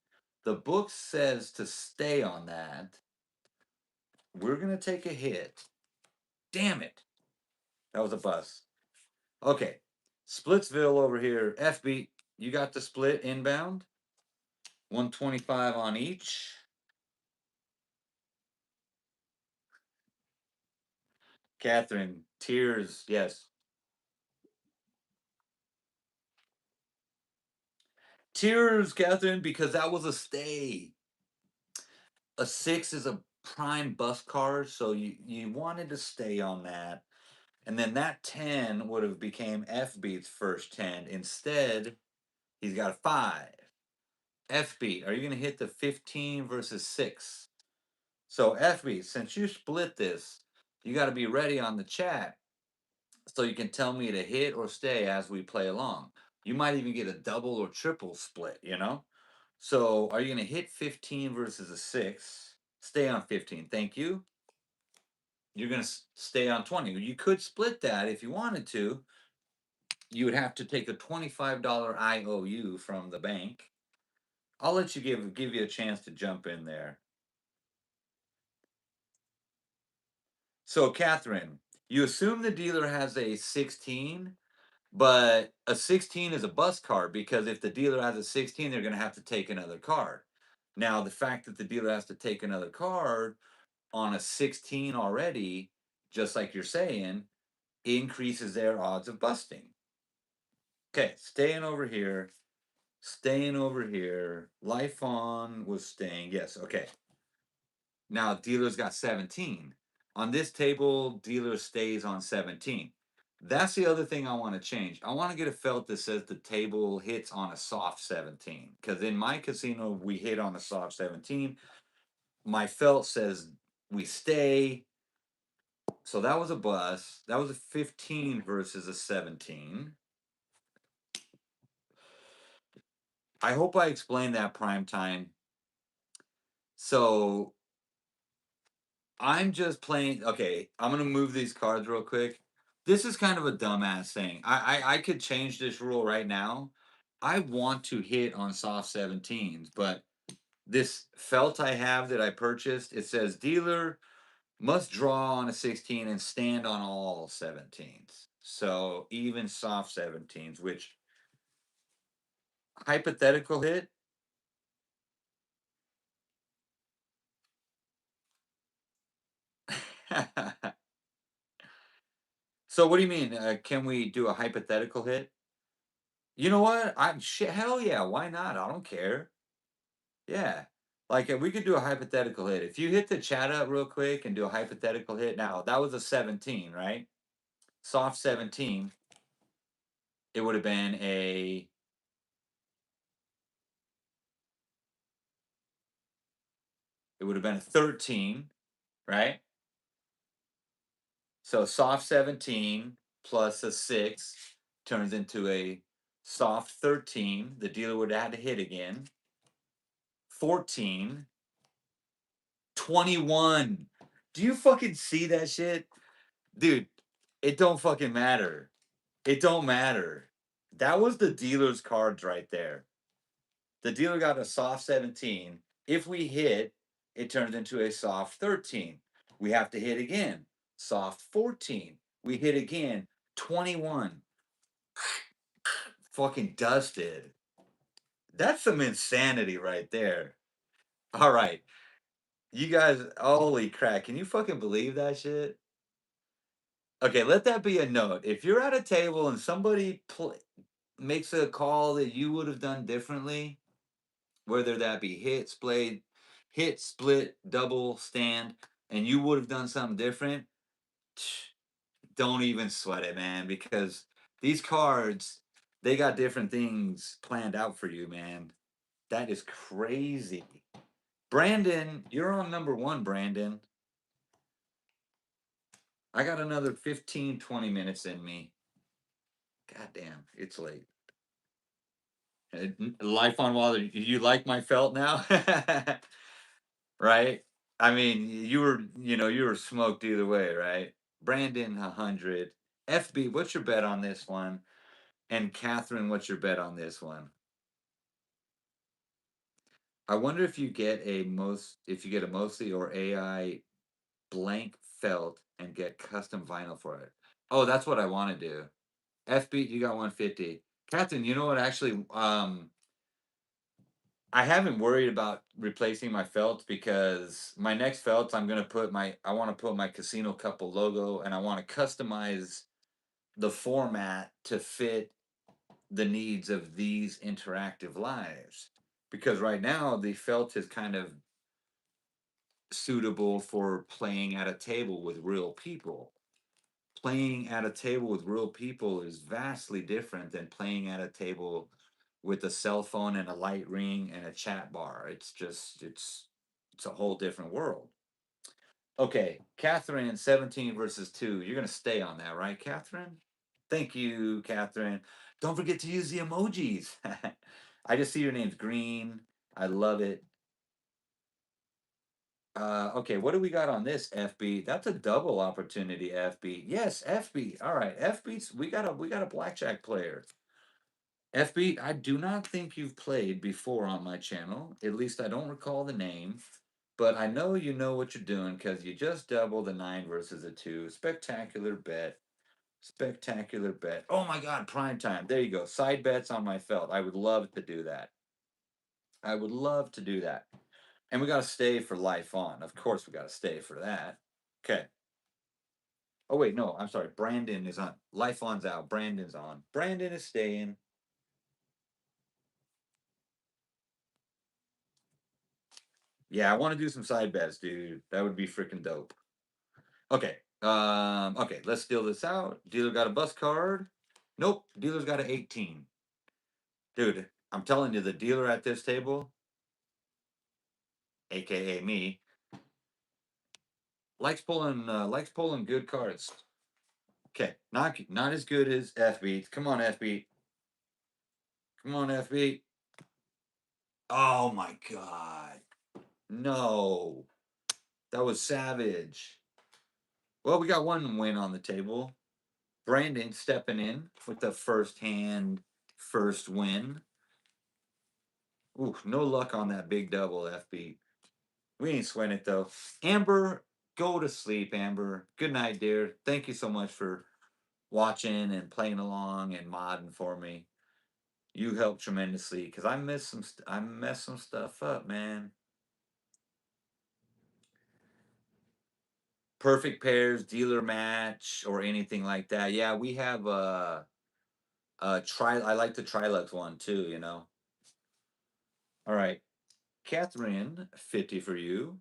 the book says to stay on that. We're going to take a hit. Damn it. That was a bust. Okay. Splitsville over here. FB, you got the split inbound. 125 on each. Catherine, tears. Yes. Tears, Catherine, because that was a stay. A 6 is a prime bust card, so you wanted to stay on that. And then that 10 would have became FB's first 10. Instead, he's got a 5. FB, are you going to hit the 15 versus 6? So FB, since you split this, you got to be ready on the chat so you can tell me to hit or stay as we play along. You might even get a double or triple split, you know? So are you going to hit 15 versus a 6? Stay on 15. Thank you. You're going to stay on 20. You could split that if you wanted to. You would have to take a $25 IOU from the bank. I'll let you give you a chance to jump in there. So, Catherine, you assume the dealer has a 16, but a 16 is a bust card because if the dealer has a 16, they're going to have to take another card. Now, the fact that the dealer has to take another card on a 16 already, just like you're saying, increases their odds of busting. Okay, staying over here, staying over here. Life on was staying. Yes, okay. Now, dealer's got 17. On this table, dealer stays on 17. That's the other thing I want to change. I want to get a felt that says the table hits on a soft 17. Because in my casino, we hit on a soft 17. My felt says we stay. So that was a bust. That was a 15 versus a 17. I hope I explained that prime time. So I'm just playing. Okay, I'm gonna move these cards real quick. This is kind of a dumbass thing. I could change this rule right now. I want to hit on soft 17s, but this felt I have that I purchased, it says dealer must draw on a 16 and stand on all 17s. So even soft 17s, which hypothetical hit. So what do you mean? Can we do a hypothetical hit? You know what? I'm shit. Hell yeah! Why not? I don't care. Yeah, like if we could do a hypothetical hit. If you hit the chat up real quick and do a hypothetical hit. Now that was a 17, right? Soft 17. It would have been a. It would have been a 13, right? So soft 17 plus a 6 turns into a soft 13. The dealer would have had to hit again. 14. 21. Do you fucking see that shit? Dude, it don't fucking matter. It don't matter. That was the dealer's cards right there. The dealer got a soft 17. If we hit, it turns into a soft 13. We have to hit again. Soft 14. We hit again. 21. Fucking dusted. That's some insanity right there. All right. You guys, holy crap. Can you fucking believe that shit? Okay, let that be a note. If you're at a table and somebody makes a call that you would have done differently, whether that be hit, split, double, stand, and you would have done something different, don't even sweat it, man, because these cards, they got different things planned out for you, man. That is crazy. Brandon, you're on number one, Brandon. I got another 15, 20 minutes in me. God damn, it's late. Life on Wilder. You like my felt now? Right? I mean, you were smoked either way, right? Brandon, 100. FB, what's your bet on this one? And Catherine, what's your bet on this one? I wonder if you get a mostly or AI blank felt and get custom vinyl for it. Oh, that's what I want to do. FB, you got 150. Catherine, you know what? Actually, I haven't worried about replacing my felts because my next felts I want to put my casino couple logo and I want to customize the format to fit the needs of these interactive lives. Because right now the felt is kind of suitable for playing at a table with real people. Playing at a table with real people is vastly different than playing at a table with a cell phone and a light ring and a chat bar. It's a whole different world. Okay, Catherine, 17 versus 2. You're going to stay on that, right, Catherine? Thank you, Catherine. Don't forget to use the emojis. I just see your name's green. I love it. Okay, what do we got on this FB? That's a double opportunity FB. Yes, FB. All right, FB's we got a blackjack player. FB, I do not think you've played before on my channel. At least I don't recall the name. But I know you know what you're doing because you just doubled a 9 versus a 2. Spectacular bet. Spectacular bet. Oh my God, prime time. There you go. Side bets on my felt. I would love to do that. I would love to do that. And we got to stay for life on. Of course, we got to stay for that. Okay. Oh, wait, no, I'm sorry. Brandon is on. Life on's out. Brandon's on. Brandon is staying. Yeah, I want to do some side bets, dude. That would be freaking dope. Okay. Okay, let's deal this out. Dealer got a bus card. Nope. Dealer's got an 18. Dude, I'm telling you, the dealer at this table, aka me, likes pulling good cards. Okay, not as good as FB. Come on, FB. Come on, FB. Oh my God. No. That was savage. Well, we got one win on the table. Brandon stepping in with the first hand, first win. Ooh, no luck on that big double FB. We ain't sweating it though. Amber, go to sleep, Amber. Good night, dear. Thank you so much for watching and playing along and modding for me. You helped tremendously because I messed some stuff up, man. Perfect pairs, dealer match, or anything like that. Yeah, we have I like the Trilux one too, you know. All right. Catherine, 50 for you.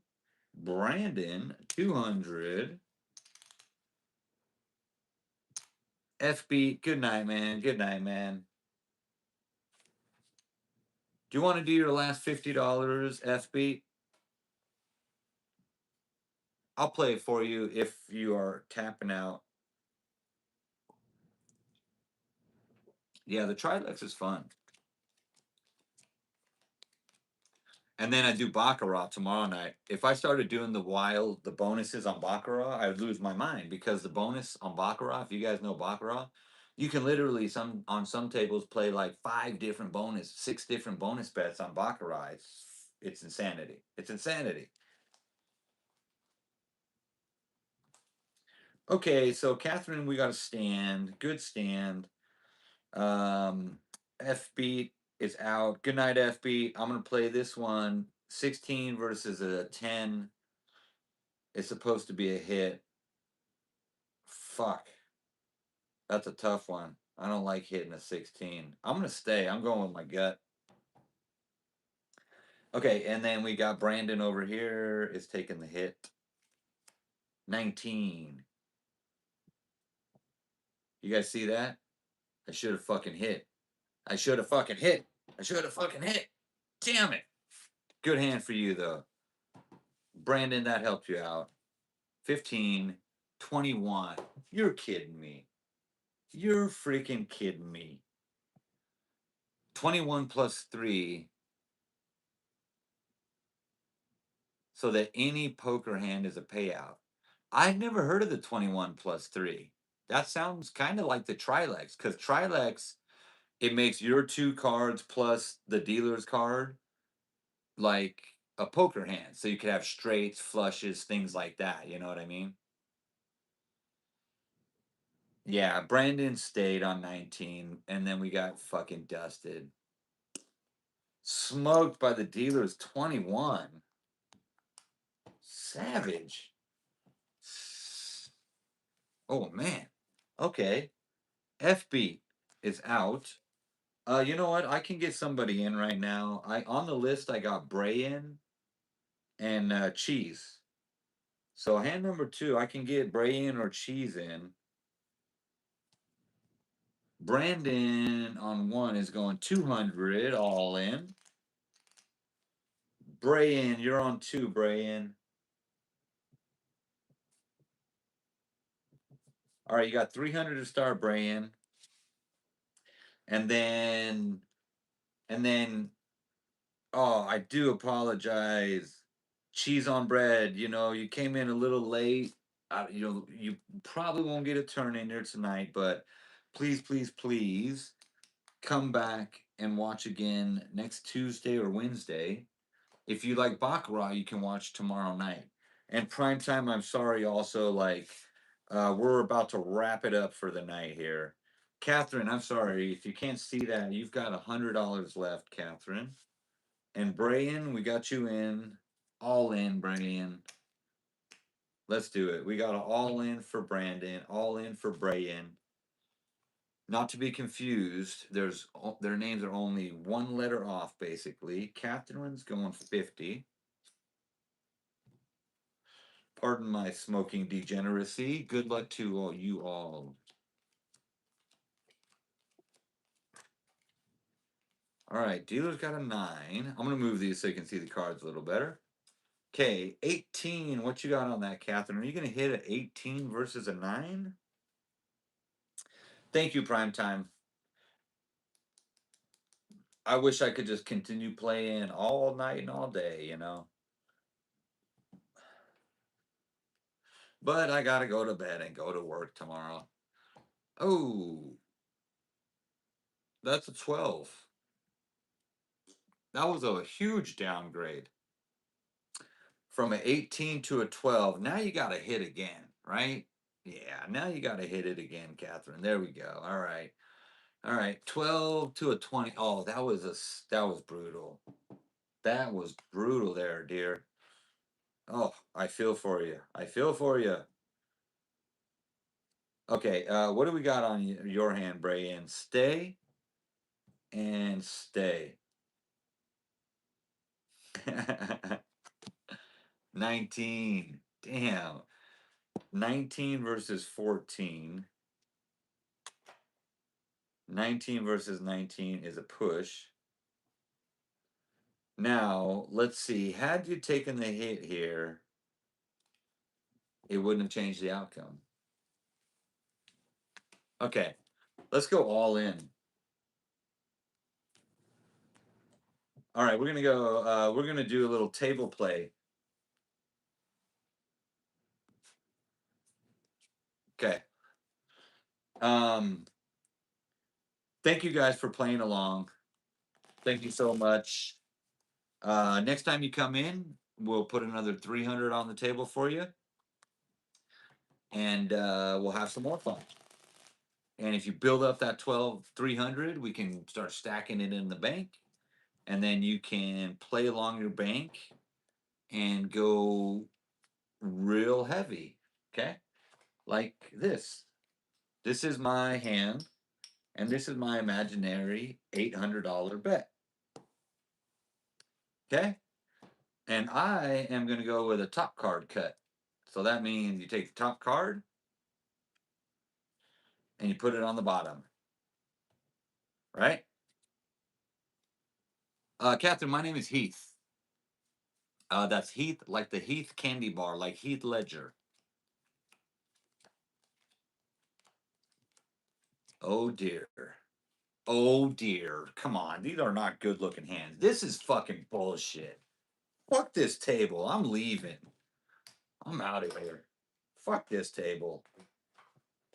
Brandon, 200. FB, good night, man. Good night, man. Do you want to do your last $50, FB? I'll play it for you if you are tapping out. Yeah, the Trilux is fun. And then I do Baccarat tomorrow night. If I started doing the bonuses on Baccarat, I would lose my mind because the bonus on Baccarat, if you guys know Baccarat, you can literally on some tables play like 6 different bonus bets on Baccarat. It's insanity. It's insanity. Okay, so Catherine, we got a stand. Good stand. F beat is out. Good night, F beat. I'm gonna play this one. 16 versus a 10. It's supposed to be a hit. Fuck. That's a tough one. I don't like hitting a 16. I'm gonna stay. I'm going with my gut. Okay, and then we got Brandon over here is taking the hit. 19. You guys see that? I should have fucking hit. I should have fucking hit. I should have fucking hit. Damn it. Good hand for you though. Brandon, that helped you out. 15, 21. You're kidding me. You're freaking kidding me. 21 plus 3 so that any poker hand is a payout. I've never heard of the 21 plus 3. That sounds kind of like the Trilex because Trilex, it makes your 2 cards plus the dealer's card like a poker hand. So you could have straights, flushes, things like that. You know what I mean? Yeah, Brandon stayed on 19, and then we got fucking dusted. Smoked by the dealers 21. Savage. Oh man. Okay. FB is out. You know what? I can get somebody in right now. I on the list I got Bray in and Cheese. So hand number 2, I can get Bray in or Cheese in. Brandon on 1 is going 200 all in. Brayan, you're on 2, Brayan. All right, you got 300 to start, Brian. And then, and then, oh, I do apologize. Cheese on bread. You know, you came in a little late. You probably won't get a turn in there tonight, but please, please, please come back and watch again next Tuesday or Wednesday. If you like Baccarat, you can watch tomorrow night. And primetime, I'm sorry, also, like, we're about to wrap it up for the night here. Catherine, I'm sorry. If you can't see that, you've got $100 left, Catherine. And Brian, we got you in. All in, Brian. Let's do it. We got an all in for Brandon, all in for Brian. Not to be confused, their names are only one letter off, basically. Catherine's going 50. Pardon my smoking degeneracy. Good luck to all you all. All right, dealer's got a 9. I'm gonna move these so you can see the cards a little better. Okay, 18. What you got on that, Catherine? Are you gonna hit an 18 versus a 9? Thank you, Primetime. I wish I could just continue playing all night and all day, you know. But I gotta go to bed and go to work tomorrow. Oh, that's a 12. That was a huge downgrade from an 18 to a 12. Now you gotta hit again, right? Yeah, now you gotta hit it again, Catherine. There we go. All right. All right. 12 to a 20. Oh, that was brutal. That was brutal there, dear. Oh, I feel for you. I feel for you. Okay, what do we got on your hand, Brian? Stay and stay. 19. Damn. 19 versus 14. 19 versus 19 is a push. Now, let's see. Had you taken the hit here, it wouldn't have changed the outcome. Okay, let's go all in. All right, we're gonna do a little table play. Okay. Um, thank you guys for playing along. Thank you so much. Next time you come in, we'll put another 300 on the table for you, and we'll have some more fun. And if you build up that 300, we can start stacking it in the bank, and then you can play along your bank and go real heavy. Okay, like this. This is my hand, and this is my imaginary $800 bet. Okay, and I am going to go with a top card cut. So that means you take the top card and you put it on the bottom, right? Catherine, my name is Heath. That's Heath, like the Heath candy bar, like Heath Ledger. Oh dear. Oh dear. Come on. These are not good looking hands. This is fucking bullshit. Fuck this table. I'm leaving. I'm out of here. Fuck this table.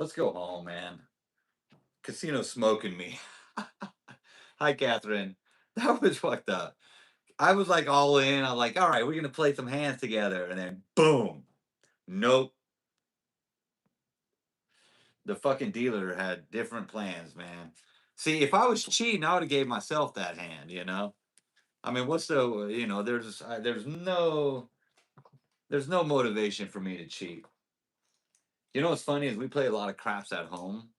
Let's go home, man. Casino smoking me. Hi, Catherine. That was fucked up. I was like all in. I'm like, all right, we're gonna play some hands together, and then boom, nope. The fucking dealer had different plans, man. See, if I was cheating, I would have gave myself that hand. You know, I mean, what's the there's no motivation for me to cheat. You know what's funny is we play a lot of craps at home.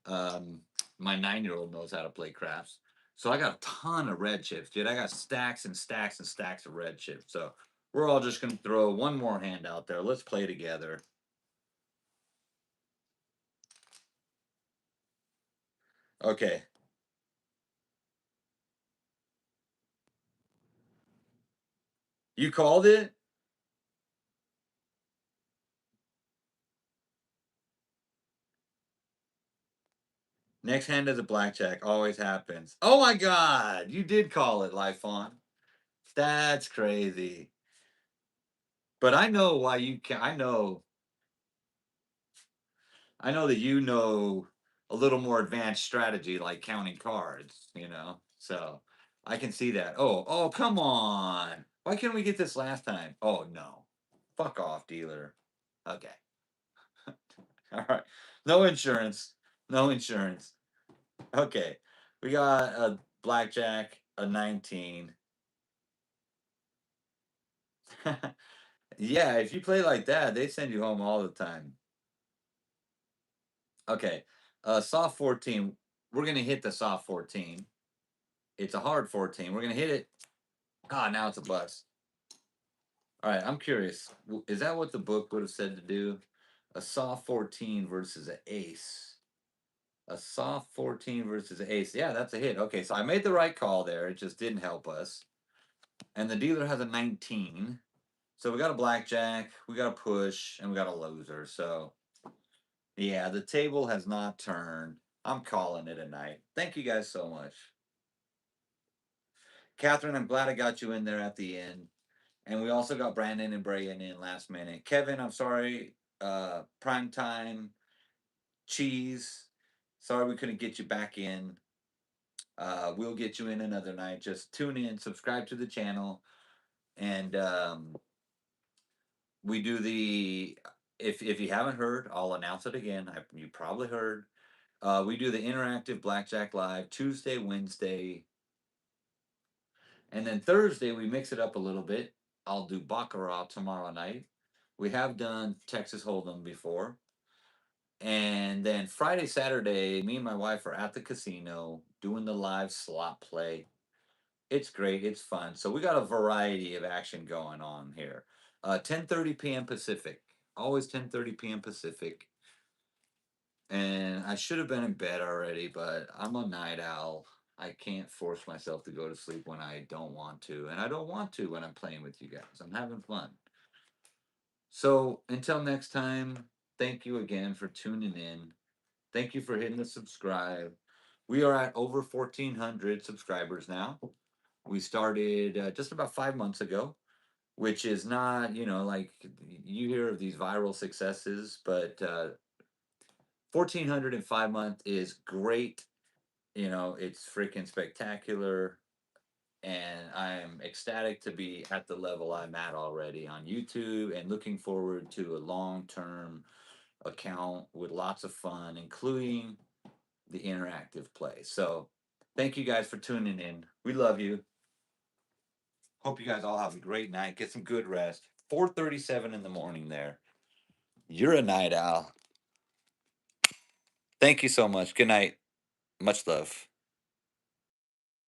Um, my 9-year-old knows how to play craps. So I got a ton of red chips, dude. I got stacks and stacks and stacks of red chips. So we're all just gonna throw one more hand out there. Let's play together. Okay. You called it? Next hand is a blackjack. Always happens. Oh my God! You did call it, Lifon. That's crazy. But I know why you can. I know that you know a little more advanced strategy, like counting cards. So I can see that. Oh, come on! Why can't we get this last time? Oh no! Fuck off, dealer. Okay. All right. No insurance. No insurance. Okay. We got a blackjack, a 19. Yeah, if you play like that, they send you home all the time. Okay. Soft 14. We're going to hit the soft 14. It's a hard 14. We're going to hit it. Ah, now it's a bust. All right. I'm curious. Is that what the book would have said to do? A soft 14 versus an ace. A soft 14 versus an ace. Yeah, that's a hit. Okay, so I made the right call there. It just didn't help us. And the dealer has a 19. So we got a blackjack, we got a push, and we got a loser. So yeah, the table has not turned. I'm calling it a night. Thank you guys so much. Catherine, I'm glad I got you in there at the end. And we also got Brandon and Brian in last minute. Kevin, I'm sorry. Prime time, cheese. Sorry we couldn't get you back in. We'll get you in another night. Just tune in, subscribe to the channel, and we do the. If you haven't heard, I'll announce it again. You probably heard. We do the interactive Blackjack Live Tuesday, Wednesday, and then Thursday we mix it up a little bit. I'll do Baccarat tomorrow night. We have done Texas Hold'em before. And then Friday, Saturday, me and my wife are at the casino doing the live slot play. It's great. It's fun. So we got a variety of action going on here. 10:30 p.m. Pacific. Always 10:30 p.m. Pacific. And I should have been in bed already, but I'm a night owl. I can't force myself to go to sleep when I don't want to. And I don't want to when I'm playing with you guys. I'm having fun. So until next time, thank you again for tuning in. Thank you for hitting the subscribe. We are at over 1,400 subscribers now. We started just about 5 months ago, which is not, like you hear of these viral successes, but 1,400 in 5 months is great. It's freaking spectacular. And I'm ecstatic to be at the level I'm at already on YouTube and looking forward to a long term account with lots of fun, including the interactive play. So thank you guys for tuning in. We love you. Hope you guys all have a great night. Get some good rest. 4:37 in the morning there. You're a night owl. Thank you so much. Good night. Much love.